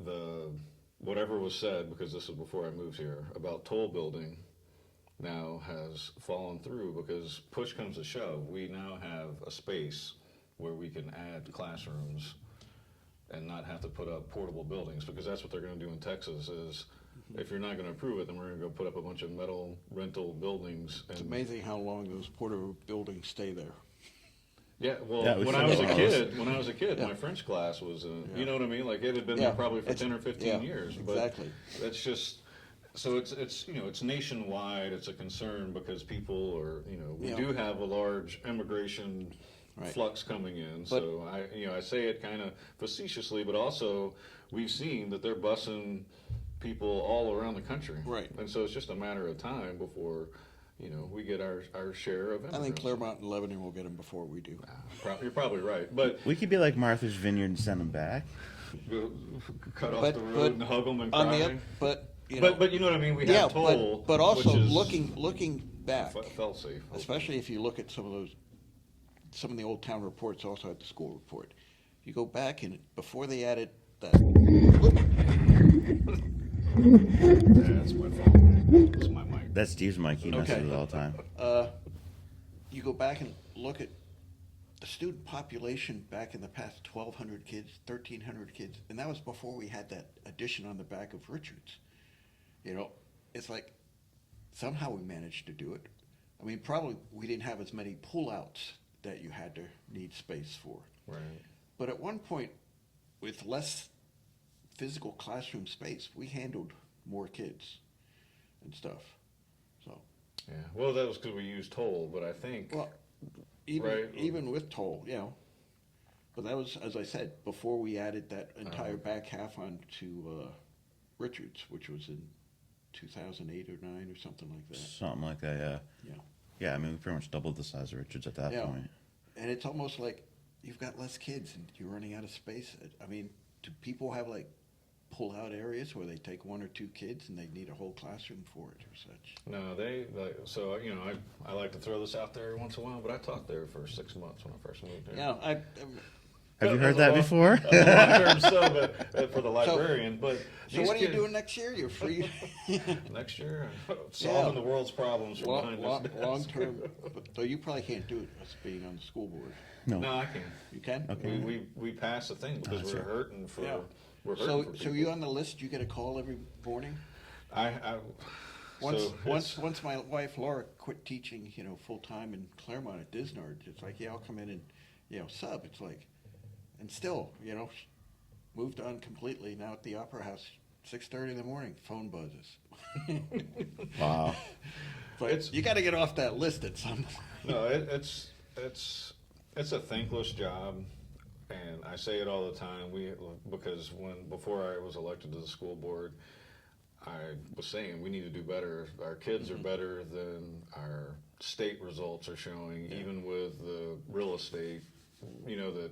the whatever was said, because this was before I moved here, about toll building now has fallen through, because push comes to shove, we now have a space where we can add classrooms and not have to put up portable buildings, because that's what they're going to do in Texas is if you're not going to approve it, then we're going to go put up a bunch of metal rental buildings. It's And amazing how long those portable buildings stay there. yeah, well, Yeah, we when saw I was a those. kid, Yeah. my French class was, Yeah. you know what I mean? Like it had been Yeah, there probably for it's- 10 or 15 yeah, years. But exactly. that's just, so it's you know, it's nationwide. It's a concern because people are, you know, we Yeah. do have a large immigration Right. flux coming in. So I say it kind of facetiously, but also we've seen that they're busing people all around the country. Right. And so it's just a matter of time before, you know, we get our share of immigrants. I think Claremont and Lebanon will get them before we do. You're probably right, but We could be like Martha's Vineyard and send them back. go, cut off But- the road but and hug them and On cry. the oth- but you know, But you know what I mean. We yeah, have toll, but also which is looking back, felt safe, especially if you look at some of the old town reports, also at the school report. You go back and before they added that, Yeah, that's my fault. It's my mic. That's Steve's mic. He messes Okay. with it all the time. you go back and look at the student population back in the past, 1,200 kids, 1,300 kids, and that was before we had that addition on the back of Richards. You know, it's like somehow we managed to do it. I mean, probably we didn't have as many pullouts that you had to need space for. Right. But at one point, with less physical classroom space, we handled more kids and stuff. So, Yeah. Well, that was because we used toll, but I think. well, even Right. even with toll, you know. But that was, as I said, before we added that entire back half on to Richards, which was in 2008 or 9 or something like that. Something like that, yeah. Yeah. Yeah, I mean, we pretty much doubled the size of Richards at that Yeah. point. And it's almost like you've got less kids and you're running out of space. I mean, do people have like pull-out areas where they take 1 or 2 kids and they need a whole classroom for it or such? No, so, you know, I like to throw this out there every once in a while, but I taught there for 6 months when I first moved there. Yeah, Have you heard That's a that long- before? that's a long-term sub for the librarian, but so these what are you kids- doing next year? You're free. next year? Solving the world's problems from behind this desk. Long term, though you probably can't do it as being on the school board. No. No, I can. You can? Okay. We passed the thing because that's we're right. hurting for Yeah. we're hurting So, for so people. you on the list? You get a call every morning. Once, So once my wife Laura quit teaching, you know, full time in Claremont at Disnard, it's like, yeah, I'll come in and, you know, sub. It's like, and still, you know, moved on completely. Now at the Opera House, 6:30 in the morning, phone buzzes. Wow. But It's- you got to get off that list at some point. No, it's a thankless job, and I say it all the time. Because before I was elected to the school board, I was saying we need to do better. Our kids are better than our state results are showing, even with the real estate, you know, that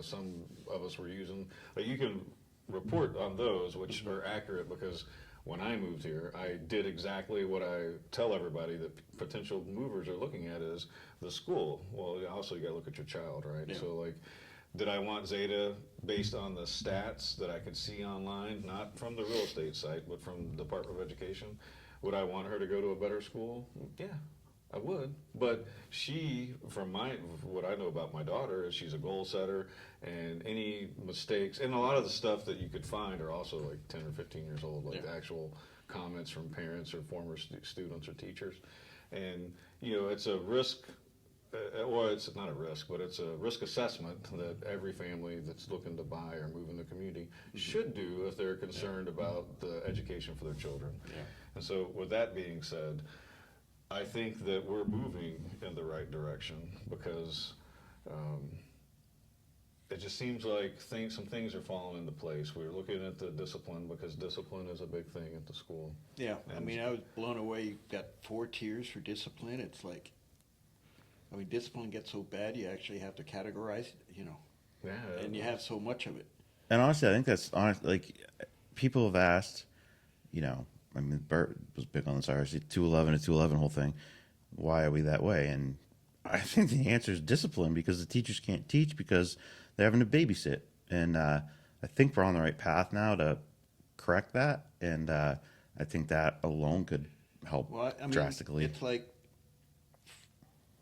some of us were using. But you can report on those, which are accurate, because when I moved here, I did exactly what I tell everybody that potential movers are looking at is the school. Well, also you got to look at your child, right? Yeah. So like, did I want Zeta based on the stats that I could see online, not from the real estate site, but from the Department of Education? Would I want her to go to a better school? Yeah, I would. But she, from what I know about my daughter, is she's a goal setter, and any mistakes, and a lot of the stuff that you could find are also like 10 or 15 years old, like Yeah. actual comments from parents or former students or teachers. And, you know, it's a risk. Well, it's not a risk, but it's a risk assessment that every family that's looking to buy or move in the community should do if they're concerned about the education for their children. Yeah. And so, with that being said, I think that we're moving in the right direction because it just seems like some things are falling into place. We're looking at the discipline because discipline is a big thing at the school. Yeah, I And- mean, I was blown away. You've got 4 tiers for discipline. It's like, I mean, discipline gets so bad, you actually have to categorize it, you know, Yeah, and you have so much of it. And honestly, I think that's honest. Like, people have asked, I mean, Bert was big on this RC 211 to 211 whole thing. Why are we that way? And I think the answer is discipline, because the teachers can't teach because they're having to babysit. And I think we're on the right path now to correct that. And I think that alone could help Well, I mean, drastically. it's like,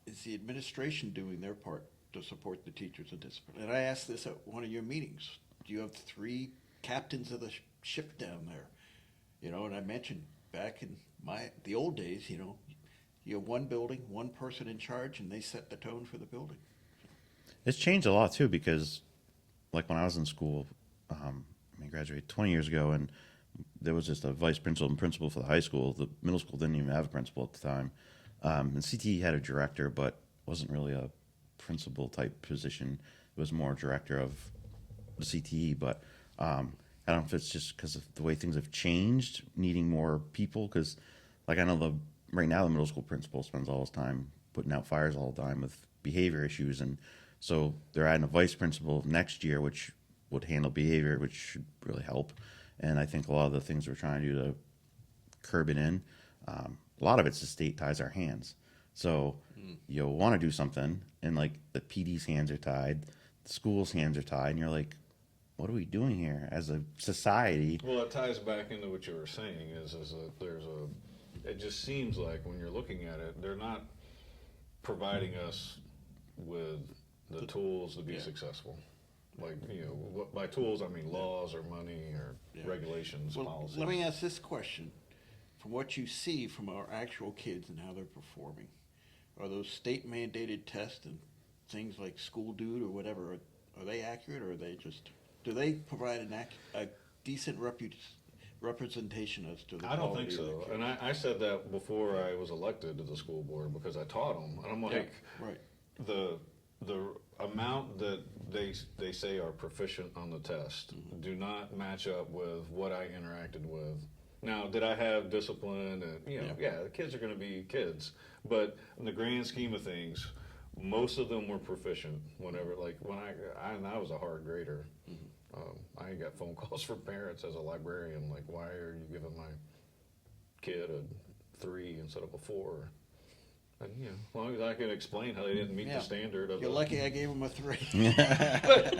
is the administration doing their part to support the teachers and discipline? And I asked this at one of your meetings. Do you have 3 captains of the ship down there? And I mentioned back in the old days, you have one building, one person in charge, and they set the tone for the building. It's changed a lot too, because like when I was in school, I graduated 20 years ago, and there was just a vice principal and principal for the high school. The middle school didn't even have a principal at the time. And CTE had a director, but wasn't really a principal type position. It was more director of the CTE. But I don't know if it's just because of the way things have changed, needing more people. Because like I know right now the middle school principal spends all his time putting out fires all the time with behavior issues, and so they're adding a vice principal next year, which would handle behavior, which should really help. And I think a lot of the things we're trying to do to curb it in, a lot of it's the state ties our hands. So you want to do something, and like the PD's hands are tied, the school's hands are tied, and you're like, what are we doing here as a society? Well, it ties back into what you were saying is that it just seems like when you're looking at it, they're not providing us with the tools to be successful. Like, by tools, I mean laws or money or regulations, policies. Let me ask this question. From what you see from our actual kids and how they're performing, are those state mandated tests and things like School Dude or whatever, are they accurate, or are they do they provide a decent representation as to the I don't think quality of so. the kids? And I said that before I was elected to the school board, because I taught them. And I'm like, right. the amount that they say are proficient on the test do not match up with what I interacted with. Now, did I have discipline? And the kids are going to be kids, but in the grand scheme of things, most of them were proficient. Whenever, like when I was a hard grader, I got phone calls from parents as a librarian, like, why are you giving my kid a 3 instead of a 4? And as long as I can explain how they didn't meet the standard of You're lucky I gave them a 3.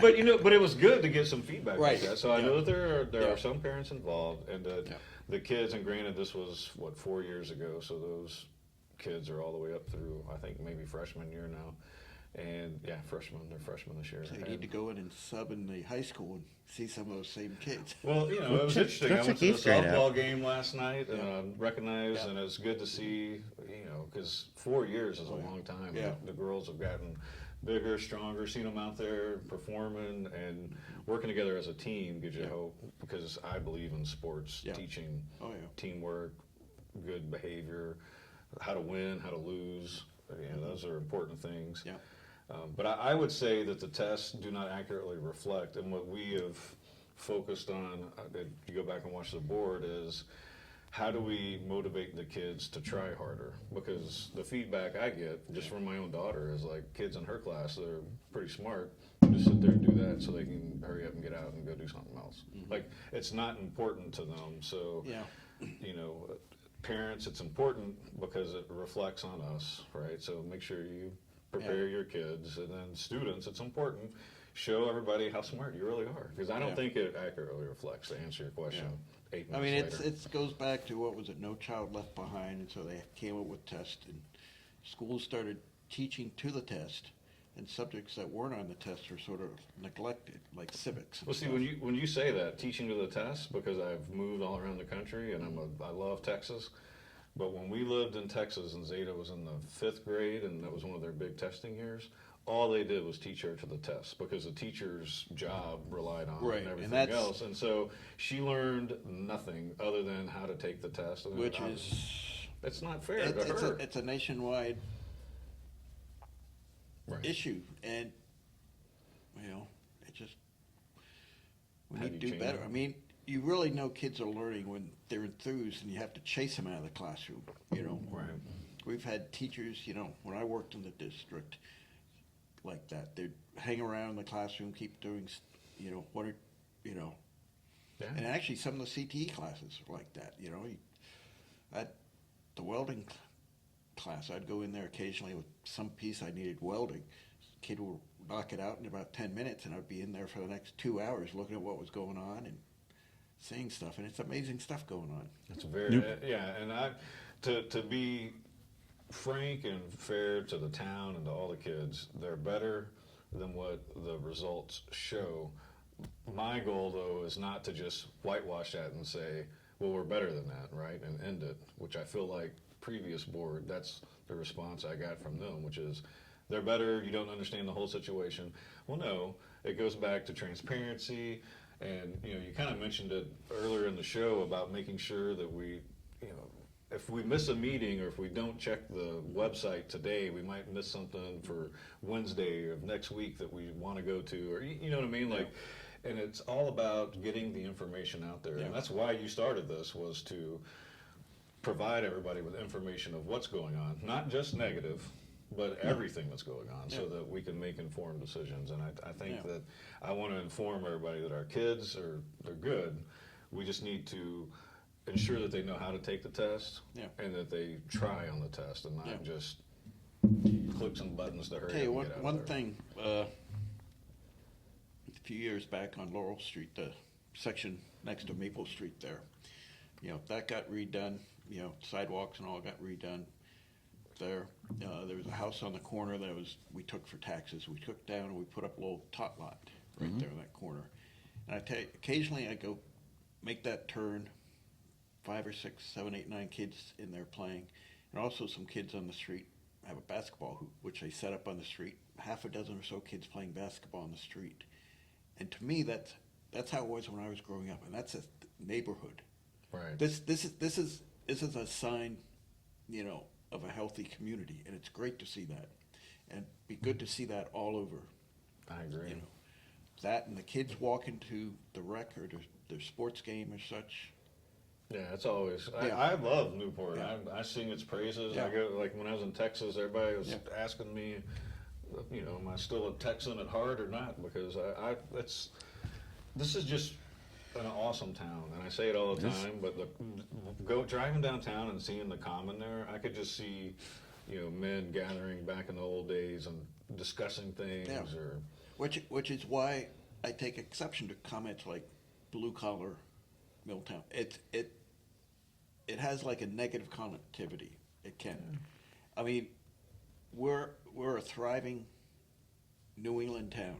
but it was good to get some feedback like Right. that. So I know that there are some parents involved, and that the kids, and granted this was 4 years ago, so those kids are all the way up through, I think, maybe freshman year now. And they're freshmen this year. So you need to go in and sub in the high school and see some of those same kids. Well, it was interesting. I That's went to like the 8th grade softball game last night, and recognized, Yeah. and it's good to see, because 4 years is a long time. Yeah. The girls have gotten bigger, stronger, seen them out there performing and working together as a team gives you hope, because I believe in sports, teaching teamwork, good behavior, how to win, how to lose. Those are important things. Yeah. But I would say that the tests do not accurately reflect, and what we have focused on, if you go back and watch the board, is how do we motivate the kids to try harder? Because the feedback I get just from my own daughter is like, kids in her class, they're pretty smart, just sit there and do that so they can hurry up and get out and go do something else. Like, it's not important to them. So, parents, it's important because it reflects on us, right? So make sure you prepare your kids, and then students, it's important, show everybody how smart you really are, because I don't think it accurately reflects, to answer your question 8 minutes later. It goes back to, what was it, No Child Left Behind, and so they came up with tests, and schools started teaching to the test, and subjects that weren't on the test were sort of neglected, like civics. Well, see, when you say that, teaching to the test, because I've moved all around the country, and I love Texas. But when we lived in Texas and Zeta was in the 5th grade, and that was one of their big testing years, all they did was teach her to the test, because the teacher's job relied on it and everything else. And so she learned nothing other than how to take the test. And Which it's not fair to her. It's a nationwide issue, and it just, we need to do better. I mean, you really know kids are learning when they're enthused, and you have to chase them out of the classroom. Right. We've had teachers, when I worked in the district, like that, they'd hang around the classroom, keep doing, 1 or you know. Yeah. And actually, some of the CTE classes are like that. You know, at the welding class, I'd go in there occasionally with some piece I needed welding. Kid would knock it out in about 10 minutes, and I'd be in there for the next 2 hours looking at what was going on and seeing stuff. And it's amazing stuff going on. It's very yeah, and to be frank and fair to the town and to all the kids, they're better than what the results show. My goal, though, is not to just whitewash that and say, well, we're better than that, right, and end it, which I feel like previous board, that's the response I got from them, which is, they're better, you don't understand the whole situation. Well, no, it goes back to transparency, and, you know, you kind of mentioned it earlier in the show about making sure that we, you know, if we miss a meeting or if we don't check the website today, we might miss something for Wednesday of next week that we want to go to, or you know what I mean? Like, and it's all about getting the information out there. And that's why you started this, was to provide everybody with information of what's going on, not just negative, but everything that's going on, so that we can make informed decisions. And I think that I want to inform everybody that our kids they're good. We just need to ensure that they know how to take the test and that they try on the test and not just click some buttons to hurry Tell you up and get out one there. thing, a few years back on Laurel Street, the section next to Maple Street there, you know, that got redone, you know, sidewalks and all got redone there. There was a house on the corner that we took for taxes. We took down and we put up a little tot lot right there in that corner. And I tell you, occasionally I go make that turn, 5 or 6, 7, 8, 9 kids in there playing, and also some kids on the street have a basketball hoop, which they set up on the street. Half a dozen or so kids playing basketball on the street. And to me, that's how it was when I was growing up, and that's a neighborhood. Right. This is a sign, you know, of a healthy community, and it's great to see that, and it'd be good to see that all over. I agree. You know, that and the kids walking to the rec or their sports game or such. Yeah, it's always. Yeah. I love Newport. Yeah. I sing its praises. Yeah. I go, like when I was in Texas, everybody was Yeah. asking me, you know, am I still a Texan at heart or not? Because this is just an awesome town, and I say it all the time. But driving downtown and seeing the common there, I could just see, you know, men gathering back in the old days and discussing things. Yeah. Or Which is why I take exception to comments like blue collar Milltown. It has like a negative connotivity. It can. I mean, we're a thriving New England town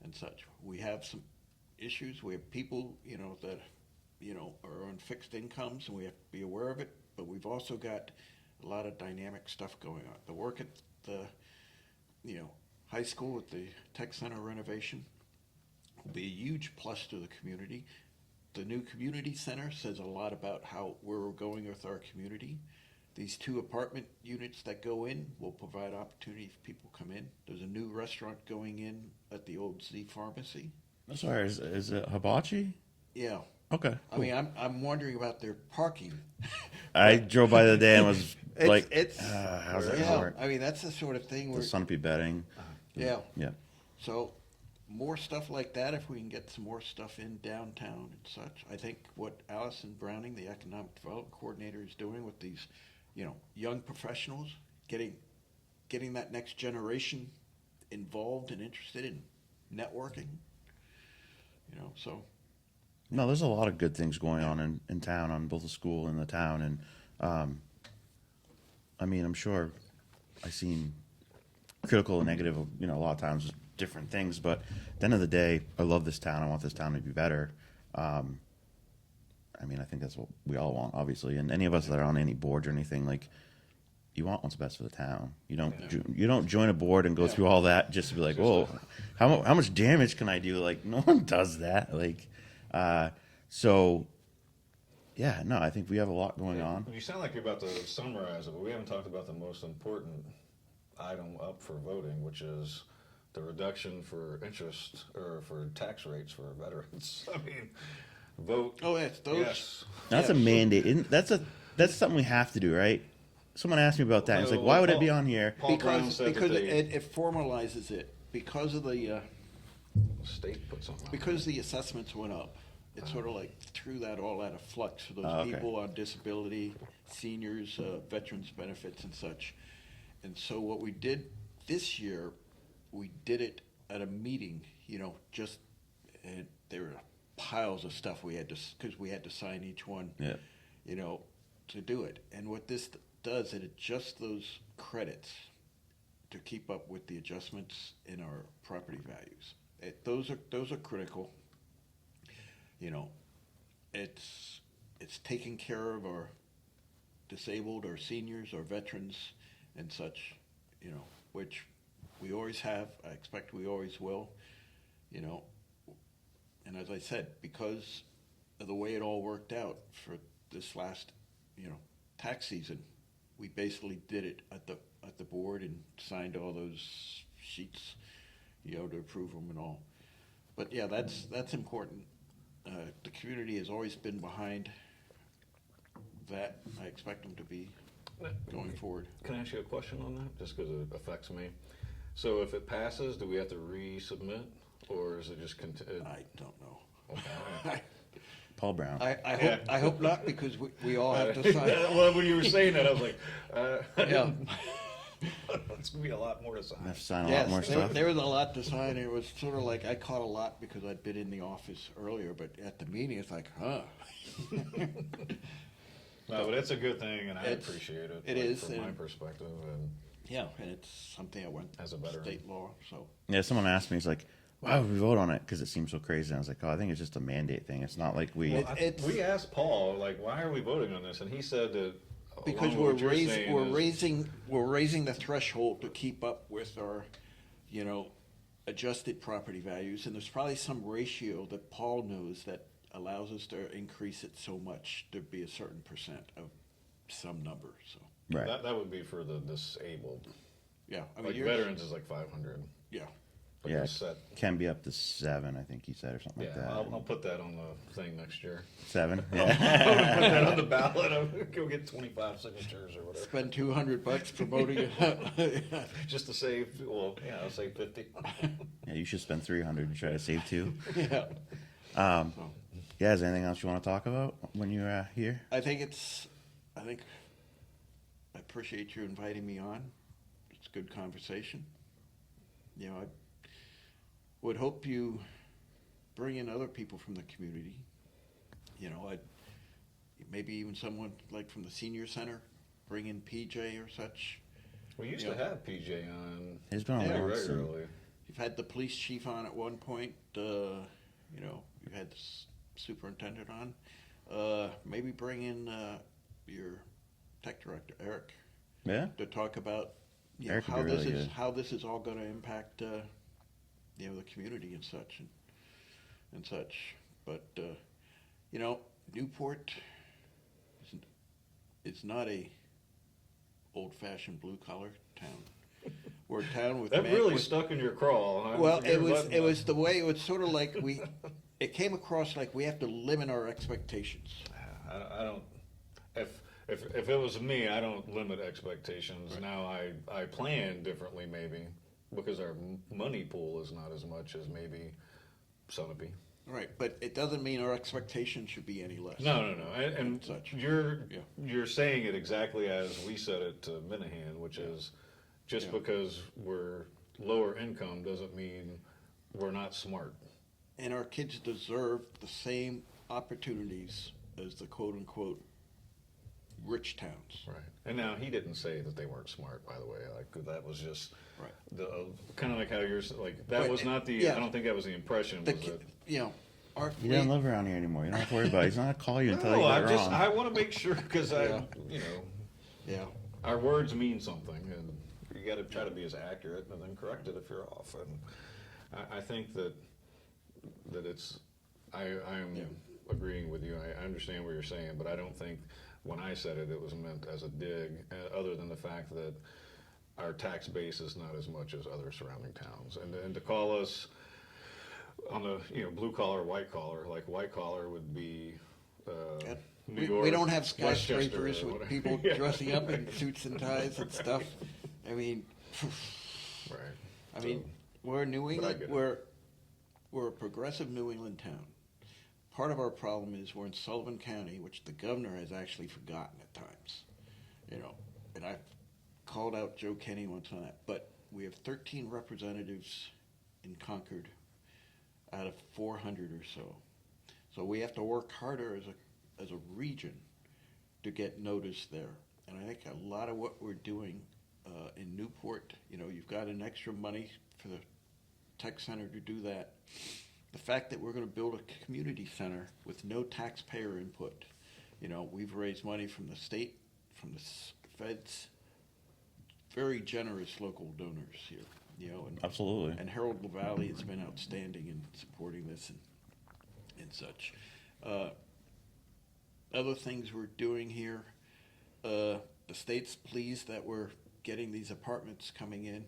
and such. We have some issues. We have people, you know, that, you know, are on fixed incomes, and we have to be aware of it. But we've also got a lot of dynamic stuff going on. The work at the, you know, high school with the tech center renovation will be a huge plus to the community. The new community center says a lot about where we're going with our community. These 2 apartment units that go in will provide opportunity for people to come in. There's a new restaurant going in at the old Z Pharmacy. I'm sorry, is it hibachi? Yeah. Okay. I mean, I'm wondering about their parking. I drove by the day and was like, it's how's that yeah. work? I mean, that's the sort of thing The where Sunapee bedding. yeah. Yeah. So more stuff like that, if we can get some more stuff in downtown and such. I think what Allison Browning, the economic development coordinator, is doing with these, you know, young professionals, getting that next generation involved and interested in networking. You know, so No, there's a lot of good things going on in town, on both the school and the town. And I mean, I'm sure I've seen critical and negative, you know, a lot of times different things. But at the end of the day, I love this town. I want this town to be better. I mean, I think that's what we all want, obviously. And any of us that are on any boards or anything, like, you want what's best for the town. You don't join a board and go through all that just to be like, whoa, how much damage can I do? Like, no one does that. Like, so, yeah, no, I think we have a lot going on. You sound like you're about to summarize it, but we haven't talked about the most important item up for voting, which is the reduction for interest or for tax rates for veterans. I mean, vote. oh, it's those. Yes. That's a mandate. That's something we have to do, right? Someone asked me about that. It's like, why would it be on here? Paul Brown Because said that it formalizes it because of the the state put something out Because the assessments went up, it sort of like threw that all out of flux for those Oh, okay. people on disability, seniors, veterans benefits and such. And so what we did this year, we did it at a meeting, just, and there were piles of stuff we had to, because we had to sign each one, Yeah. To do it. And what this does, it adjusts those credits to keep up with the adjustments in our property values. Those are critical. It's taking care of our disabled, our seniors, our veterans, and such. Which we always have. I expect we always will. And as I said, because of the way it all worked out for this last, tax season, we basically did it at the board and signed all those sheets, to approve them and all. But yeah, that's important. The community has always been behind that. I expect them to be going forward. Can I ask you a question on that, just because it affects me? So if it passes, do we have to resubmit, or is it just I don't know. Okay. Paul Brown. I hope not, because we all have to sign. Well, when you were saying that, I was like, Yeah. it's gonna be a lot more to sign. I have to sign a Yes, lot more stuff. there was a lot to sign. It was sort of like I caught a lot because I'd been in the office earlier, but at the meeting, it's like, huh? No, but it's a good thing, and I It's- appreciate it. it is, from my and- perspective, and Yeah, and it's something I went As a veteran. state law, so. Yeah, someone asked me, he's like, why would we vote on it? Because it seems so crazy. And I was like, oh, I think it's just a mandate thing. It's not like we. well, It's- we asked Paul, like, why are we voting on this? And he said that Because along with what you're saying is- we're raising the threshold to keep up with our, adjusted property values, and there's probably some ratio that Paul knows that allows us to increase it so much to be a certain percent of some number, so, Right. that would be for the disabled. yeah. I mean, Like yours- veterans is like 500. Yeah, But Yeah, they're it set. can be up to 7, I think he said, or something like Yeah, that. I'll put that on the thing next year. 7? I'm Yeah. gonna put that on the ballot. I'm gonna go get 25 signatures or whatever. spend $200 promoting it. Just to save, well, yeah, I'll save 50. Yeah, you should spend 300 and try to save 2. Yeah. Yeah, is there anything else you want to talk about when you're here? I think I appreciate you inviting me on. It's a good conversation. I would hope you bring in other people from the community. Maybe even someone like from the senior center, bring in PJ or such. We used Yeah. to have PJ on He's been on pretty once. and- regularly. You've had the police chief on at one point. You had the superintendent on. Maybe bring in your tech director, Eric, Yeah? to talk about Eric would how be this really is good. how this is all going to impact the community and such and such. But Newport is not a old-fashioned blue-collar town. We're a town with That man- really with- stuck in your crawl, huh? Well, Your it was button. it was the way it was sort of like it came across like we have to limit our expectations. I don't. If it was me, I don't limit expectations. Now I plan differently, maybe because our money pool is not as much as maybe Sunapee. Right, but it doesn't mean our expectations should be any less. No, and Such. you're saying it exactly as we said it to Minahan, which is just Yeah. because we're lower income doesn't mean we're not smart. And our kids deserve the same opportunities as the quote-unquote rich towns. Right. And now he didn't say that they weren't smart, by the way. Like that was just Right. the kind of like how you're like that But, was not the. yeah. I don't think that was the impression. The Was ki- it? Our You don't live around here anymore. You don't have to worry about it. He's not going to call you and tell you No, you're wrong. I want to make sure because Yeah. Yeah. our words mean something, and you got to try to be as accurate and then correct it if you're off. And I think that it's. I'm Yeah. agreeing with you. I understand what you're saying, but I don't think when I said it, it was meant as a dig. Other than the fact that our tax base is not as much as other surrounding towns, and to call us on the blue collar, white collar, like white collar would be. Yeah. New York, We don't have Westchester, skyscrapers or with whatever. people Yeah. dressing up in suits and ties and stuff. I mean, Right. we're New But I England. get it. We're we're a progressive New England town. Part of our problem is we're in Sullivan County, which the governor has actually forgotten at times. You know, and I've called out Joe Kenny once on that, but we have 13 representatives in Concord out of 400 or so. So we have to work harder as a region to get noticed there. And I think a lot of what we're doing in Newport, you know, you've got an extra money for the tech center to do that. The fact that we're going to build a community center with no taxpayer input, you know, we've raised money from the state, from the feds, very generous local donors here, you know. And, Absolutely. And Harold LaValle has been outstanding in supporting this and such. Other things we're doing here, the state's pleased that we're getting these apartments coming in.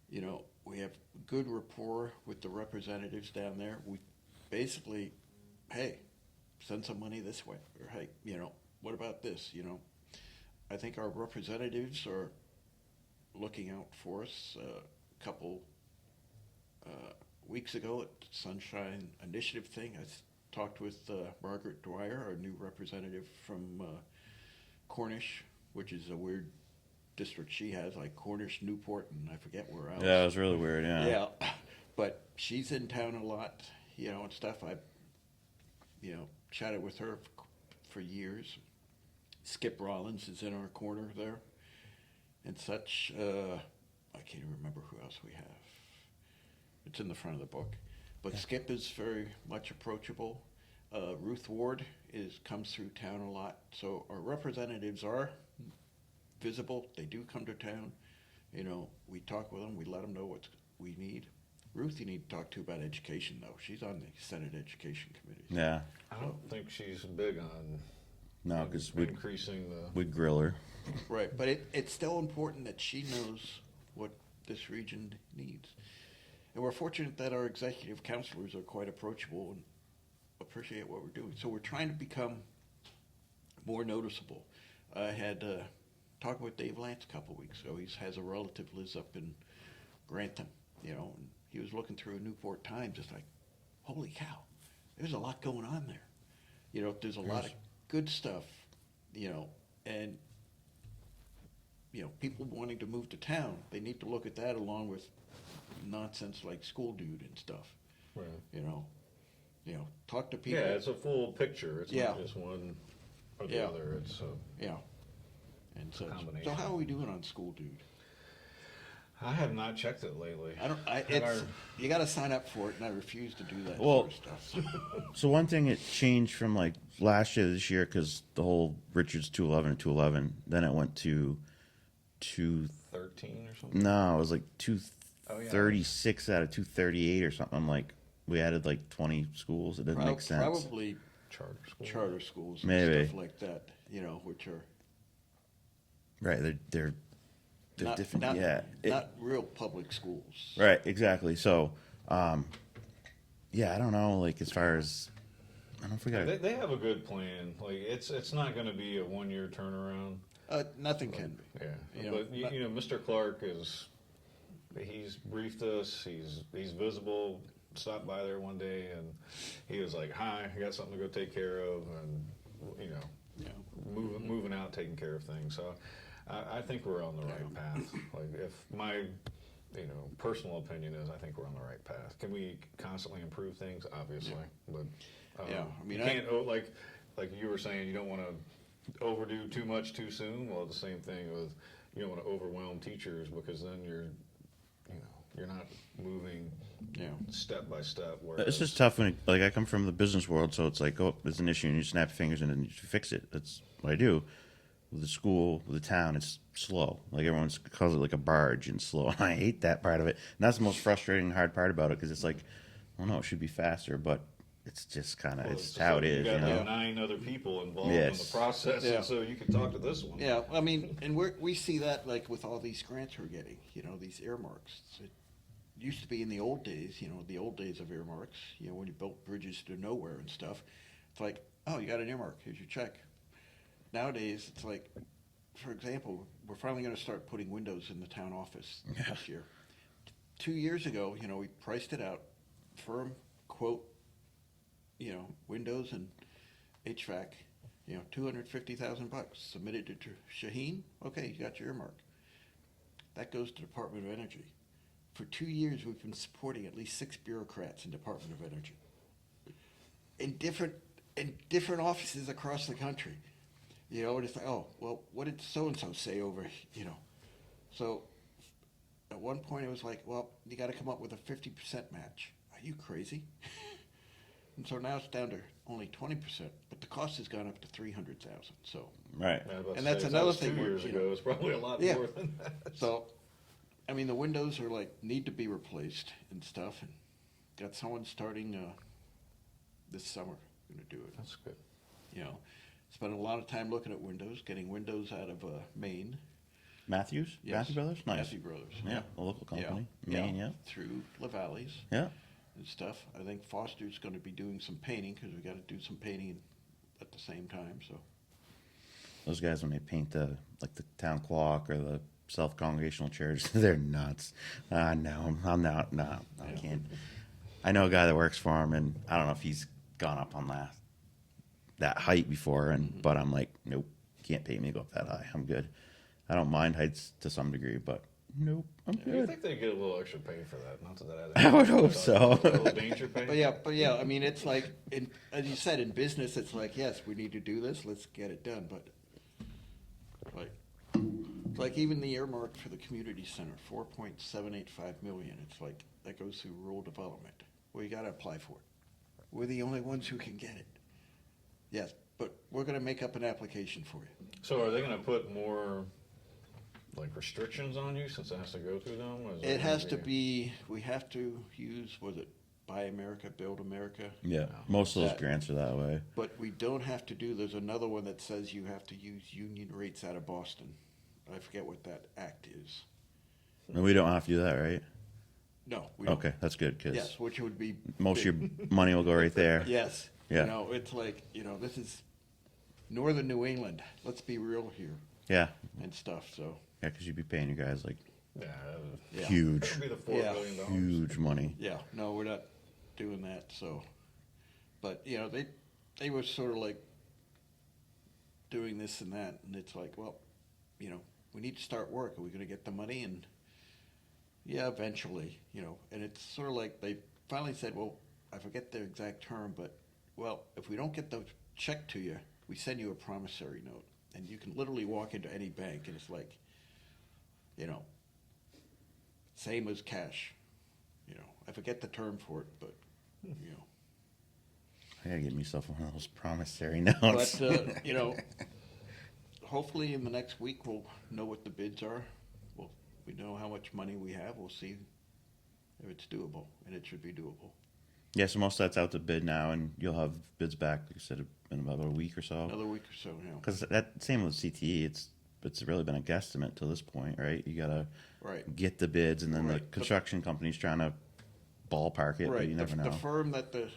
You know, we have good rapport with the representatives down there. We basically, hey, send some money this way, or hey, you know, what about this? You know, I think our representatives are looking out for us. A couple weeks ago at the Sunshine Initiative thing, I talked with Margaret Dwyer, our new representative from Cornish, which is a weird district she has, like Cornish, Newport, and I forget where else. Yeah, it was really weird. Yeah. Yeah, but she's in town a lot, you know, and stuff. I've, you know, chatted with her for years. Skip Rollins is in our corner there, and such. I can't even remember who else we have. It's in the front of the book, but Skip is very much approachable. Ruth Ward comes through town a lot, so our representatives are visible. They do come to town. You know, we talk with them. We let them know what we need. Ruth, you need to talk to about education, though. She's on the Senate Education Committee. Yeah. I don't think she's big on No, because we'd increasing the. we'd grill her. Right, but it's still important that she knows what this region needs. And we're fortunate that our executive counselors are quite approachable and appreciate what we're doing. So we're trying to become more noticeable. I had talked with Dave Lance a couple weeks ago. He has a relative lives up in Grantham, you know, and he was looking through a Newport Times. It's like, holy cow, there's a lot going on there. You know, there's a lot of good stuff, you know, and, you know, people wanting to move to town, they need to look at that along with nonsense like School Dude and stuff. Right. You know, talk to people. Yeah, it's a full picture. It's Yeah. not just one or the Yeah. other. It's Yeah. And so, combination. so how are we doing on School Dude? I have not checked it lately. You got to sign up for it, and I refuse to do that Well- sort of stuff. So one thing it changed from like last year to this year because the whole Richards 211 and 211. Then it went to 13 or something. No, it was like 236 out of 238 or something. I'm like, we added like 20 schools. It doesn't make sense. Probably Charter school. charter schools and Maybe. stuff like that, you know, which are Right, they're not, different. not, Yeah, not real public schools. right, exactly. So, yeah, I don't know. Like as far as I don't know if we got. They have a good plan. Like it's not going to be a 1-year turnaround. Nothing can be. Yeah, You know, but you know, Mr. Clark he's briefed us. He's visible. Stopped by there one day and he was like, "Hi, I got something to go take care of," and you know, Yeah. moving out, taking care of things. So I think we're on the right path. Like if my personal opinion is, I think we're on the right path. Can we constantly improve things? Obviously, but Yeah, I mean, you can't like you were saying, you don't want to overdo too much too soon. Well, the same thing with you don't want to overwhelm teachers because then you're not moving step by step. It's just tough when like I come from the business world, so it's like, oh, there's an issue and you snap your fingers and then you fix it. That's what I do. With the school, with the town, it's slow. Like everyone calls it like a barge and slow. I hate that part of it. And that's the most frustrating and hard part about it because it's like, well, no, it should be faster, but it's just kind of it's how it is. You got You know? like 9 other people involved in Yes. the process, Yeah. and so you can talk to this one. Yeah, I mean, and we see that like with all these grants we're getting, you know, these earmarks. It used to be in the old days, you know, the old days of earmarks, you know, when you built bridges to nowhere and stuff. It's like, oh, you got an earmark, here's your check. Nowadays, it's like, for example, we're finally going to start putting windows in the town office this year. 2 years ago, you know, we priced it out. firm quote, windows and HVAC, $250,000. Submitted to Shaheen. Okay, you got your earmark. That goes to Department of Energy. For 2 years, we've been supporting at least 6 bureaucrats in Department of Energy in different offices across the country. And it's like, oh, well, what did so and so say over? So at one point, it was like, well, you got to come up with a 50% match. Are you crazy? And so now it's down to only 20%, but the cost has gone up to $300,000. So Right. Yeah, I was about to And say, that's if another was thing 2 where, years ago, it's probably a lot Yeah. more than that. So, I mean, the windows are need to be replaced and stuff, and got someone starting this summer going to do it. That's good. Spent a lot of time looking at windows, getting windows out of Maine. Matthews? Yes. Matthew Brothers? Nice. Matthew Brothers. Yeah, a local company. Maine, yeah. Through La Valley's Yeah. and stuff. I think Foster's going to be doing some painting because we got to do some painting at the same time. So Those guys, when they paint the town clock or the self-congregational church, they're nuts. No, I'm not. No, I can't. I know a guy that works for him, and I don't know if he's gone up on that height before, but I'm like, nope, can't pay me to go up that high. I'm good. I don't mind heights to some degree, but nope, I'm You good. think they get a little extra pay for that? Not that I would hope so. A little danger pay. But yeah, I mean, it's like, as you said, in business, it's like, yes, we need to do this, let's get it done. But like even the earmark for the community center, $4.785 million. It's like that goes through rural development. Well, you got to apply for it. We're the only ones who can get it. Yes, but we're going to make up an application for you. So are they going to put more restrictions on you since it has to go through them? It has to be. We have to use. Was it Buy America, Build America? Yeah, most of those That- grants are that way. But we don't have to do, there's another one that says you have to use union rates out of Boston. I forget what that act is. And we don't have to do that, right? No, we don't. Okay, that's good, because Yes, which would be. most of big. your money will go right there. Yes. Yeah. It's like, this is northern New England. Let's be real here Yeah, and stuff, so. yeah, because you'd be paying your guys Yeah, Yeah. huge, that would be the $4 Yeah. billion. huge money. Yeah, no, we're not doing that, so. But, they were sort of like doing this and that, and it's like, well, we need to start work. Are we going to get the money? And yeah, eventually, and it's sort of like they finally said, well, I forget the exact term, but, well, if we don't get the check to you, we send you a promissory note. And you can literally walk into any bank and it's like, same as cash. I forget the term for it, but, I gotta get myself one of those promissory notes. But, hopefully in the next week we'll know what the bids are. We know how much money we have. We'll see if it's doable, and it should be doable. Yeah, so most of that's out to bid now, and you'll have bids back, like you said, in about a week or so. Another week or so, Because that same with CTE, it's really been a guesstimate to this point, right? You gotta Right. get the bids, and then the Right. construction company's trying to ballpark it, but Right. you never The know. firm that the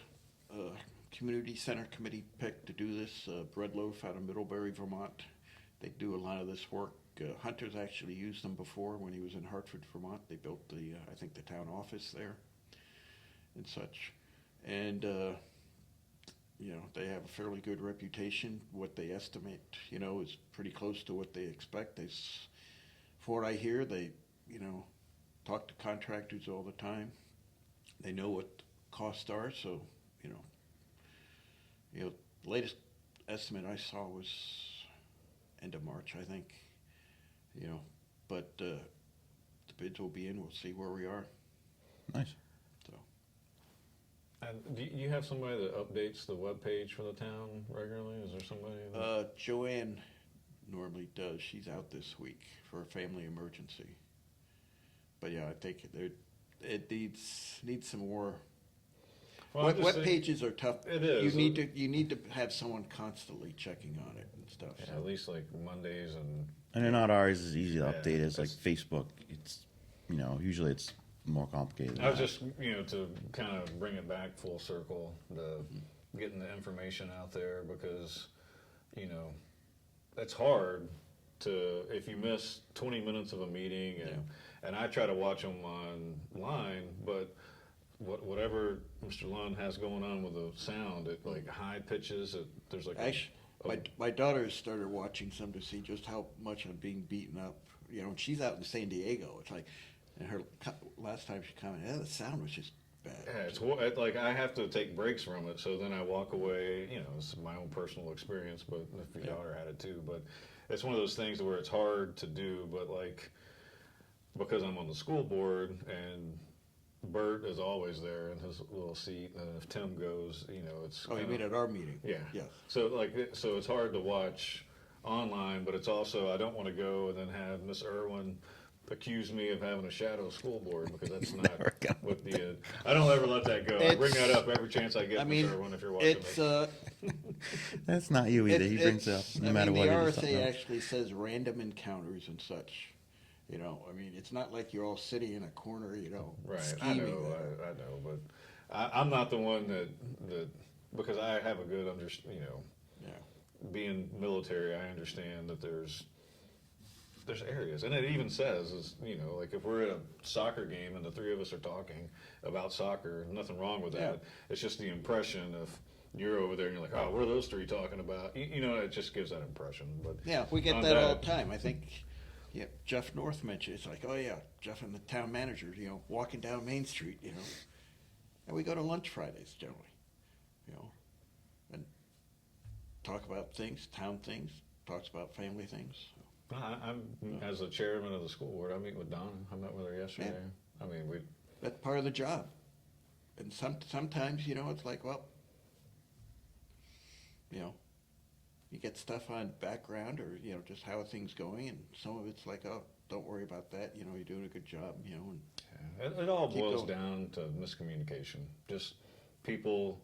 community center committee picked to do this, Breadloaf out of Middlebury, Vermont, they do a lot of this work. Hunter's actually used them before when he was in Hartford, Vermont. They built I think the town office there and such. And, they have a fairly good reputation. What they estimate, is pretty close to what they expect. From what I hear, they, talk to contractors all the time. They know what costs are, so, the latest estimate I saw was end of March, I think. But the bids will be in. We'll see where we are. Nice. So And do you have somebody that updates the webpage for the town regularly? Is there somebody? That, Joanne normally does. She's out this week for a family emergency. But yeah, I think it needs some more. Well, I'm just Web saying- pages are tough. It is. You need to have someone constantly checking on it and stuff. Yeah, so. at least Mondays and. And they're not always as easy to Yeah, update as like it's- Facebook. It's, usually it's more complicated than I was that. just, to kind of bring it back full circle, getting the information out there because, it's hard if you miss 20 minutes of a meeting and I try to watch them online, but whatever Mr. Lund has going on with the sound, it like high pitches. There's like Actually, my daughter started watching some to see just how much I'm being beaten up. You know, and she's out in San Diego. It's like, and her last time she commented, the sound was just bad. Yeah, like I have to take breaks from it, so then I walk away. You know, it's my own personal experience, but if your daughter had it too. But it's one of those things where it's hard to do, but like because I'm on the school board and Bert is always there in his little seat, and if Tim goes, you know, it's. Oh, you mean at our meeting? Yeah. Yes. So so it's hard to watch online, but it's also I don't want to go and then have Miss Irwin accuse me of having a shadow school board because that's not what the. I don't ever let that go. I bring that up every chance I get, Miss Irwin, if you're watching this. That's not you either. He brings it up no matter what. The it is, RSA actually says random encounters and such. You know, I mean, it's not like you're all sitting in a corner, you know, Right, scheming I know, but I'm not the one that because I have a good understanding, you know, Yeah. being military, I understand that there's areas, and it even says, is, you know, like if we're at a soccer game and the three of us are talking about soccer, nothing wrong with that. Yeah. It's just the impression of you're over there and you're like, oh, what are those three talking about? You know, it just gives that impression. But Yeah, we get on that all the time. I think, yeah, Jeff North mentioned it's like, oh yeah, Jeff and the town manager, you know, walking down Main Street, you know, and we go to lunch Fridays generally, you know, and talk about things, town things, talks about family things. I'm as the chairman of the school board. I meet with Donna. I met with her yesterday. Yeah. I mean, That's part of the job. And sometimes, you know, it's like, well, you know, you get stuff on background or, you know, just how are things going, and some of it's like, oh, don't worry about that, you know, you're doing a good job, you know. And it all keep boils going. down to miscommunication. Just people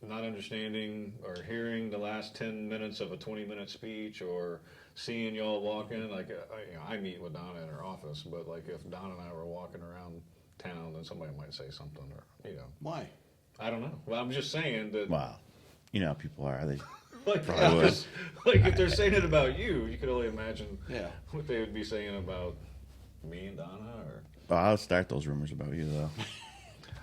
not understanding or hearing the last 10 minutes of a 20-minute speech or seeing y'all walking. Like, I meet with Donna in her office, but like if Donna and I were walking around town, then somebody might say something or, you know. Why? I don't know. Well, I'm just saying that. Wow. You know how people are. They Like, Probably would. like if they're saying it about you, you could only imagine Yeah. what they would be saying about me and Donna. Or Well, I'll start those rumors about you, though.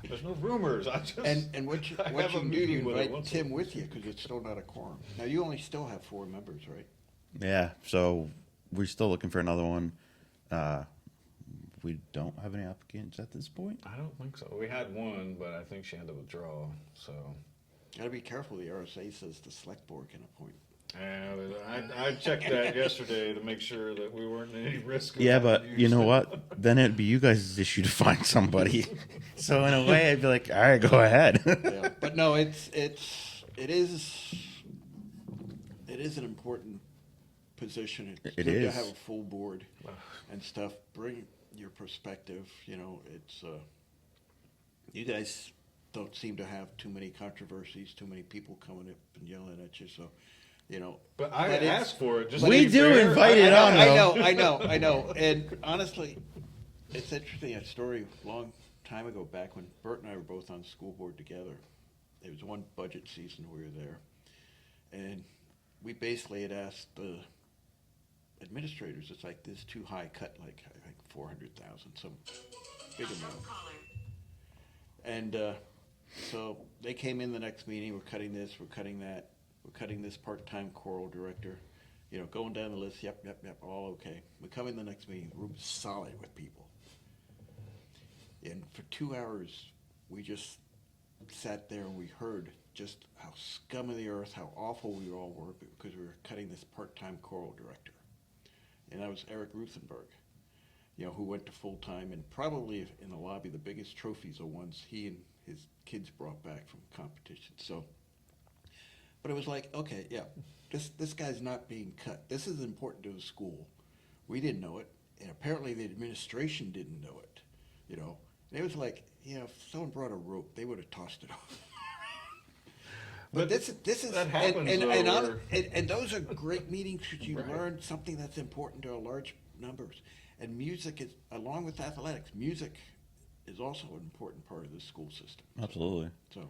there's no rumors. I just And what you I have a do, meeting you with her invite once a Tim with you because it's still not a quorum. Now you only still have 4 members, right? Yeah, so we're still looking for another one. We don't have any applicants at this point. I don't think so. We had one, but I think she had to withdraw. So, Gotta be careful. The RSA says the select board can appoint. and I checked that yesterday to make sure that we weren't in any risk. Of Yeah, but abuse. you know what? Then it'd be you guys' issue to find somebody. So in a way, I'd be like, all right, go ahead. Yeah. But no, it is an important position. It's It good to is. have a full board and stuff. Bring your perspective. You know, it's you guys don't seem to have too many controversies, too many people coming up and yelling at you. So, you know. But I it's- asked for it. Just We to be do fair. invite it on, though. I know. And honestly, it's interesting. A story a long time ago, back when Bert and I were both on the school board together. It was one budget season we were there, and we basically had asked the administrators. It's like this too high cut, like I think 400,000, some big amount. And so they came in the next meeting. We're cutting this. We're cutting that. We're cutting this part-time choral director. You know, going down the list. Yep, all okay. We come in the next meeting. The room's solid with people. And for 2 hours, we just sat there and we heard just how scum of the earth, how awful we all were because we were cutting this part-time choral director. And that was Eric Ruthenberg, you know, who went to full-time, and probably in the lobby, the biggest trophies are ones he and his kids brought back from competition. So, but it was like, okay, yeah, this guy's not being cut. This is important to the school. We didn't know it, and apparently the administration didn't know it, you know. And it was like, you know, if someone brought a rope, they would have tossed it off. But this is that happens, and those are great meetings because you learn something that's important to a large numbers. And music is, along with athletics, music is also an important part of the school system. Absolutely. So,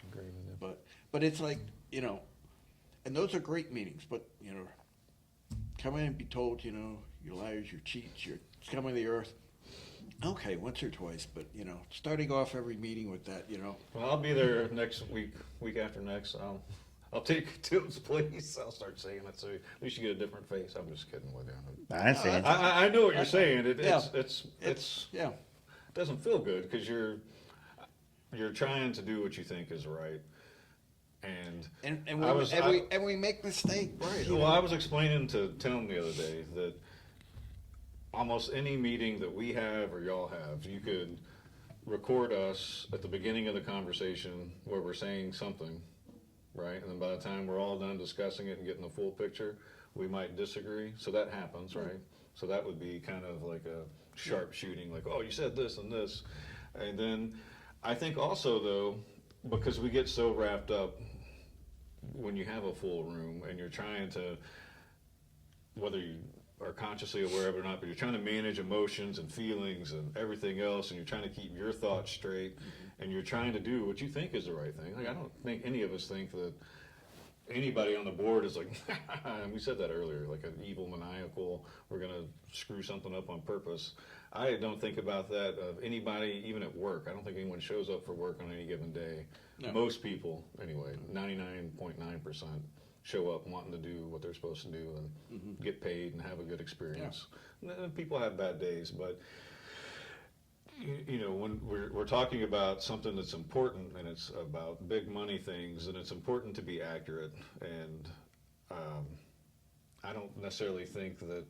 Agree with you. but it's like, you know, and those are great meetings. But you know, come in and be told, you know, you're liars, you're cheats, you're scum of the earth. Okay, once or twice, but, starting off every meeting with that, Well, I'll be there next week after next. I'll take Tim's place. I'll start saying it so at least you get a different face. I'm just kidding with you. I understand. I know what you're saying. Yeah. It's yeah. it doesn't feel good because you're trying to do what you think is right. And we make mistakes. Right. Well, I was explaining to Tim the other day that almost any meeting that we have or y'all have, you could record us at the beginning of the conversation where we're saying something, right? And then by the time we're all done discussing it and getting the full picture, we might disagree. So that happens, right? So that would be kind of like a sharp shooting, like, oh, you said this and this. And then I think also, though, because we get so wrapped up when you have a full room and you're trying to, whether you are consciously aware of it or not, but you're trying to manage emotions and feelings and everything else, and you're trying to keep your thoughts straight, and you're trying to do what you think is the right thing. Like, I don't think any of us think that anybody on the board is like, and we said that earlier, like an evil maniacal, we're going to screw something up on purpose. I don't think about that of anybody, even at work. I don't think anyone shows up for work on any given day. No. Most people, anyway, 99.9%. show up wanting to do what they're supposed to do and get paid and have a good experience. Yeah. And people have bad days, but when we're talking about something that's important and it's about big money things, and it's important to be accurate. And I don't necessarily think that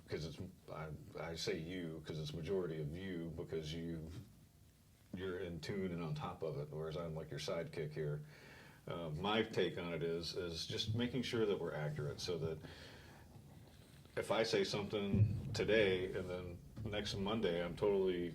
because I say you because it's majority of you because you're in tune and on top of it, whereas I'm like your sidekick here. My take on it is just making sure that we're accurate, so that if I say something today and then next Monday I'm totally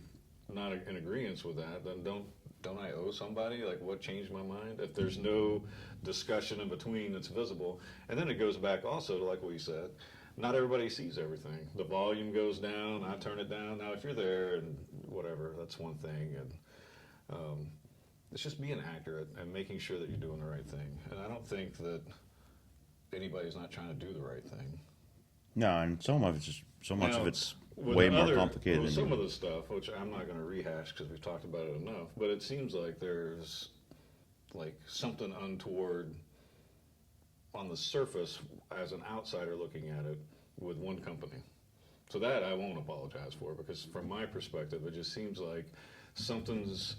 not in agreement with that, then don't I owe somebody? Like, what changed my mind? If there's no discussion in between that's visible, and then it goes back also to like what you said. Not everybody sees everything. The volume goes down. I turn it down. Now, if you're there and whatever, that's one thing. And it's just being accurate and making sure that you're doing the right thing. And I don't think that anybody's not trying to do the right thing. No, and so much of it's with way more complicated. With than some of the stuff, which I'm not going to rehash because we've talked about it enough, but it seems like there's like something untoward on the surface as an outsider looking at it with one company. So that I won't apologize for, because from my perspective, it just seems like something's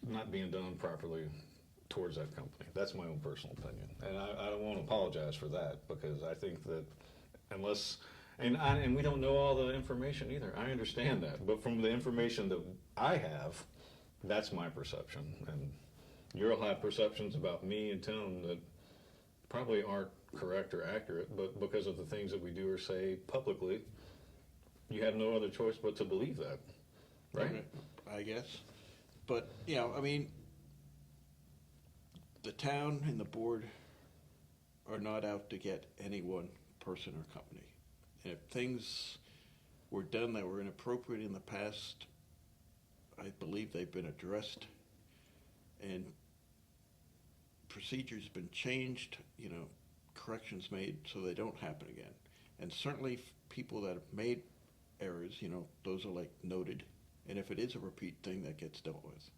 not being done properly towards that company. That's my own personal opinion. And I don't want to apologize for that, because I think that unless, and we don't know all the information either. I understand that. But from the information that I have, that's my perception. And you'll have perceptions about me and Tim that probably aren't correct or accurate, but because of the things that we do or say publicly, you have no other choice but to believe that, right? I guess. But, I mean, the town and the board are not out to get any one person or company. And if things were done that were inappropriate in the past, I believe they've been addressed, and procedures been changed, corrections made so they don't happen again. And certainly people that have made errors, those are like noted. And if it is a repeat thing, that gets dealt with.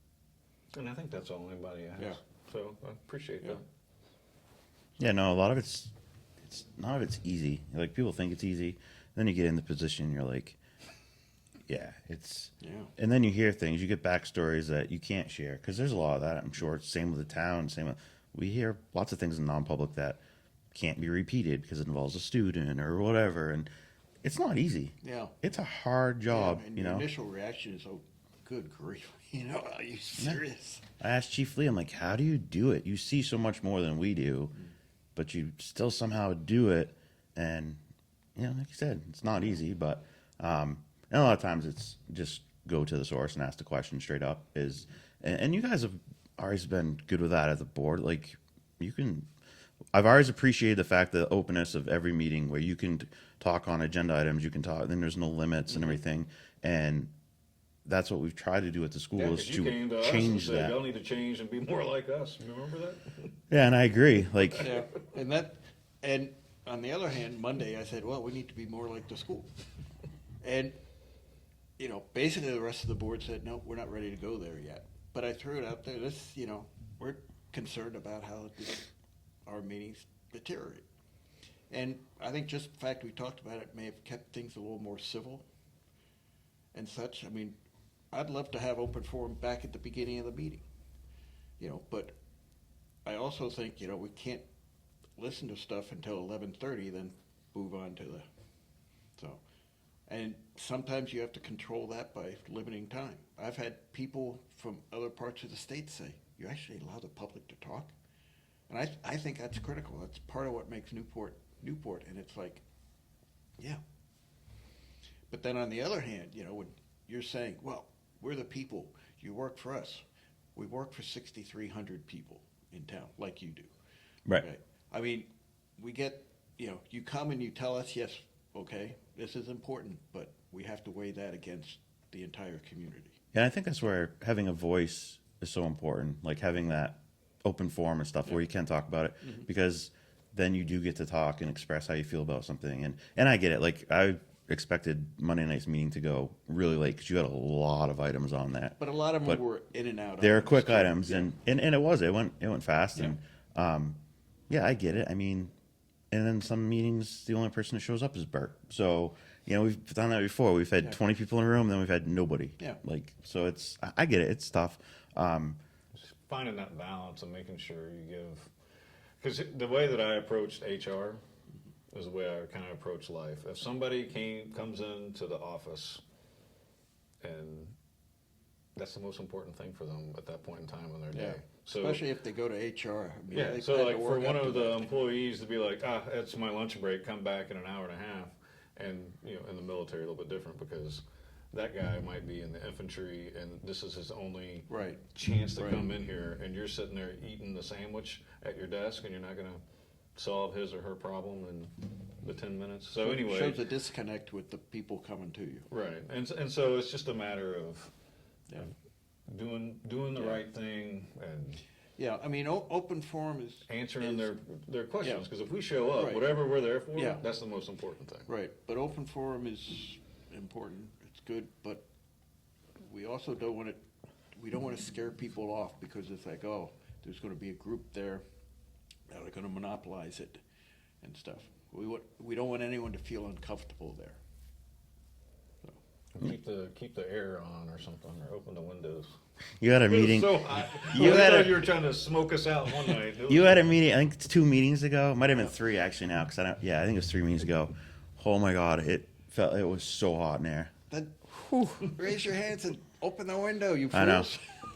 And I think that's all anybody has. Yeah. So I appreciate that. Yeah, no, a lot of none of it's easy. Like, people think it's easy. Then you get in the position and you're like, yeah, it's... Yeah. And then you hear things, you get backstories that you can't share, because there's a lot of that, I'm sure. Same with the town, we hear lots of things in non-public that can't be repeated because it involves a student or whatever, and it's not easy. Yeah. It's a hard job, Yeah, and your initial reaction is, oh, good grief, are you serious? I asked Chief Lee, I'm like, how do you do it? You see so much more than we do, but you still somehow do it, and, like you said, it's not easy, but, and a lot of times it's just go to the source and ask the question straight up. And you guys have always been good with that at the board. Like, I've always appreciated the fact, the openness of every meeting where you can talk on agenda items, you can talk, then there's no limits and everything. And that's what we've tried to do at the school, is to came to change us and said, that. y'all need to change and be more like us. You remember that? Yeah, and I agree. Like, Yeah, and on the other hand, Monday I said, well, we need to be more like the school. And, basically the rest of the board said, no, we're not ready to go there yet. But I threw it out there, we're concerned about how our meetings deteriorate. And I think just the fact we talked about it may have kept things a little more civil and such. I mean, I'd love to have open forum back at the beginning of the meeting, but I also think, we can't listen to stuff until 11:30, then move on to and sometimes you have to control that by limiting time. I've had people from other parts of the state say, you actually allow the public to talk? And I think that's critical. That's part of what makes Newport. And it's like, yeah. But then on the other hand, when you're saying, well, we're the people, you work for us. We work for 6,300 people in town, like you do. Right. Okay? I mean, we get, you come and you tell us, yes, okay, this is important, but we have to weigh that against the entire community. And I think that's where having a voice is so important, like having that open forum and stuff where you can talk about it, because then you do get to talk and express how you feel about something. And I get it. Like, I expected Monday night's meeting to go really late because you had a lot of items on that. But a lot of them were in and out. They're quick items, and it went fast, and I get it. I mean, and then some meetings, the only person that shows up is Bert. So, we've done that before. We've had 20 people in a room, then we've had nobody. Yeah. So I get it. It's tough. Just finding that balance and making sure you give, because the way that I approached HR is the way I kind of approach life. If somebody comes into the office, and that's the most important thing for them at that point in time in their day. So, especially if they go to HR. I mean, they so plan like to for work one up of to the that. employees to be like, it's my lunch break, come back in an hour and a half. And, in the military, a little bit different because that guy might be in the infantry and this is his only chance to come in here, and you're sitting there eating the sandwich at your desk and you're not going to solve his or her problem in the 10 minutes. So anyway. It shows a disconnect with the people coming to you. Right. And so it's just a matter of doing the right thing and Yeah, I mean, open forum is answering their questions, because if we show up, Right. whatever we're there for, Yeah. that's the most important thing. right. But open forum is important. It's good, but we also don't want to scare people off because it's like, oh, there's going to be a group there that are going to monopolize it and stuff. We don't want anyone to feel uncomfortable there. Keep the air on or something, or open the windows. You had a meeting. It was so hot. You I had thought a- you were trying to smoke us out one night. You had a meeting, I think it's 2 meetings ago. It might have been 3 actually now, because I think it was 3 meetings ago. Oh my God, it was so hot in there. Then raise your hands and open the window, you fools. I know.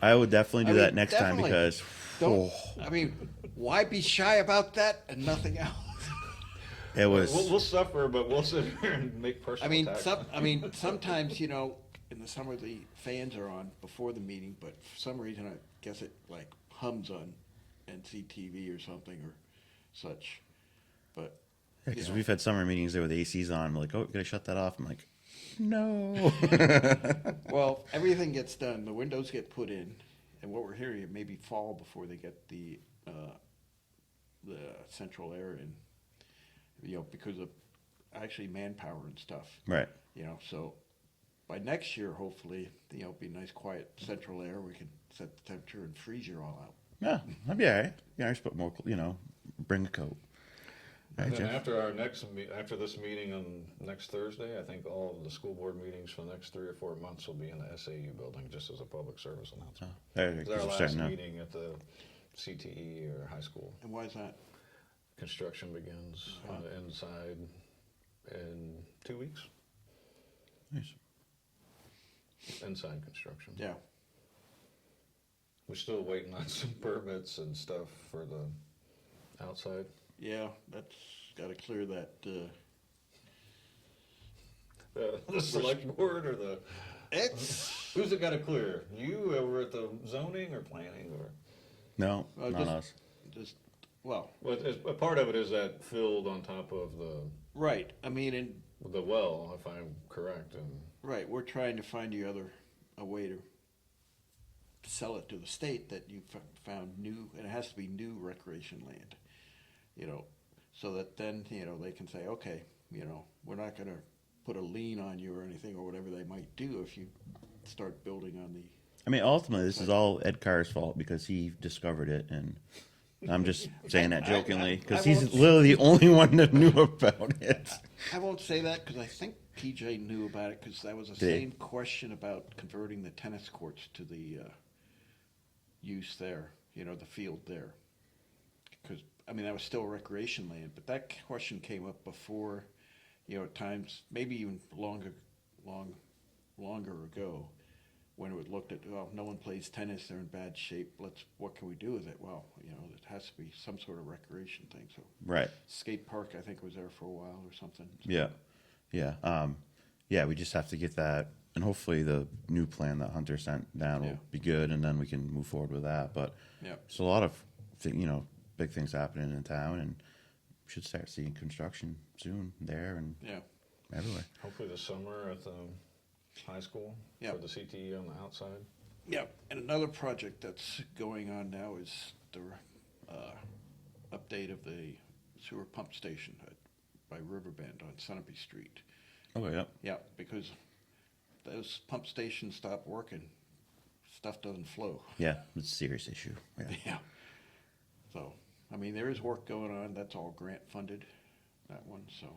I would definitely do I mean, that next time definitely. because Don't. I mean, why be shy about that and nothing else? it was. We'll suffer, but we'll sit here and make personal attacks. Sometimes, in the summer the fans are on before the meeting, but for some reason I guess it like hums on NCTV or something or such. But Because we've had summer meetings there with ACs on. I'm like, oh, gotta shut that off. I'm like, no. well, everything gets done. The windows get put in, and what we're hearing, it maybe fall before they get the central air in. Because of actually manpower and stuff. Right. So by next year, hopefully, be nice, quiet central air. We can set the temperature and freeze you all out. Yeah, I'd be all right. Yeah, I just put more, bring a coat. All And right, then Jeff? after this meeting on next Thursday, I think all of the school board meetings for the next 3 or 4 months will be in the SAU building, just as a public service announcement. All right, It's our we're last starting now. meeting at the CTE or high school. And why is that? Construction begins on the inside in 2 weeks. Nice. Inside construction. Yeah. We're still waiting on some permits and stuff for the outside. Yeah, that's got to clear that. The select board or the It's who's it got to clear? You over at the zoning or planning or? No, not just- us. just Well, a part of it is that filled on top of right. I mean, the well, if I'm correct, and right. We're trying to find a way to sell it to the state that you found new, and it has to be new recreation land. So that then they can say, okay, we're not going to put a lien on you or anything, or whatever they might do if you start building on the. I mean, ultimately, this is all Ed Carr's fault because he discovered it, and I'm just saying that jokingly because he's won't- literally the only one that knew about it. I won't say that because I think PJ knew about it because that was the Did he? same question about converting the tennis courts to the use there, the field there. Because, I mean, that was still recreation land, but that question came up before, times, maybe even longer ago, when it was looked at, well, no one plays tennis, they're in bad shape, what can we do with it? Well, it has to be some sort of recreation thing, so. Right. Skate park, I think, was there for a while or something. So. Yeah. Yeah. We just have to get that, and hopefully the new plan that Hunter sent down will Yeah. be good, and then we can move forward with that. But Yeah. there's a lot of, big things happening in town, and we should start seeing construction soon there and Yeah. everywhere. Hopefully this summer at the high school Yeah. for the CTE on the outside. Yeah, and another project that's going on now is the update of the sewer pump station by Riverbend on Sunapee Street. Oh, yeah. Yeah, because those pump stations stop working, stuff doesn't flow. Yeah, it's a serious issue. Yeah. Yeah. So, I mean, there is work going on. That's all grant funded, that one. So,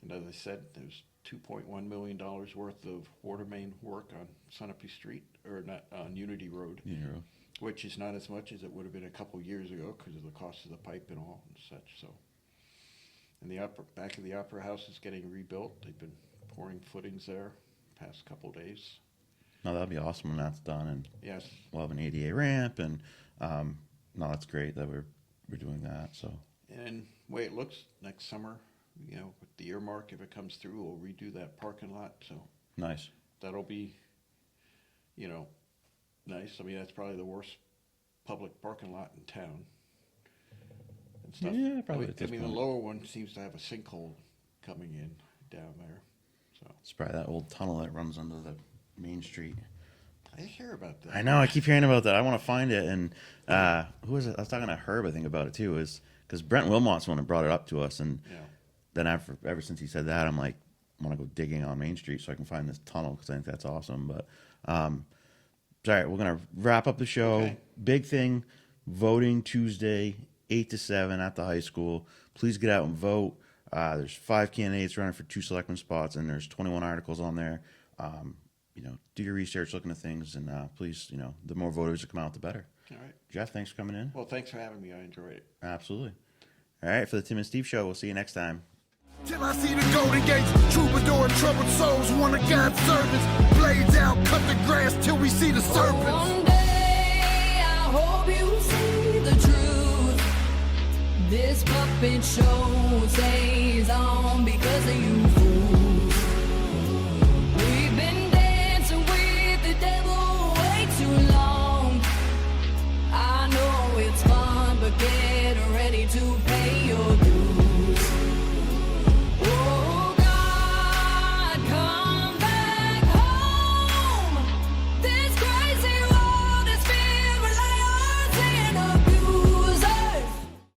and as I said, there's $2.1 million worth of water main work on Sunapee Street, or not, on Unity Road, which is not as much as it would have been a couple years ago because of the cost of the pipe and all and such. So, and the back of the Opera House is getting rebuilt. They've been pouring footings there past couple days. No, that'd be awesome when that's done, and Yes. we'll have an ADA ramp, and no, that's great that we're doing that. So And the way it looks, next summer, with the earmark, if it comes through, we'll redo that parking lot. So nice. that'll be, nice. I mean, that's probably the worst public parking lot in town. And stuff. Yeah, probably at I this mean, the point. lower one seems to have a sinkhole coming in down there. So It's probably that old tunnel that runs under the main street. I hear about that. I know. I keep hearing about that. I want to find it. And who was it? I was talking to Herb, I think, about it too. Is because Brent Wilmot's the one that brought it up to us, and Yeah. then ever since he said that, I'm like, I want to go digging on Main Street so I can find this tunnel because I think that's awesome. But sorry, we're gonna wrap up the show. Okay. Big thing, voting Tuesday, 8 to 7 at the high school. Please get out and vote. There's 5 candidates running for 2 selectman spots, and there's 21 articles on there. Do your research, look into things, and please, the more voters that come out, the better. All right. Jeff, thanks for coming in. Well, thanks for having me. I enjoyed it. Absolutely. All right, for the Tim and Steve Show, we'll see you next time. Till I see the golden gates, troubadour and troubled souls, one of God's servants. Blades out, cut the grass till we see the serpents. One day I hope you see the truth. This puppet show stays on because of you fools. We've been dancing with the devil way too long. I know it's fun, but get ready to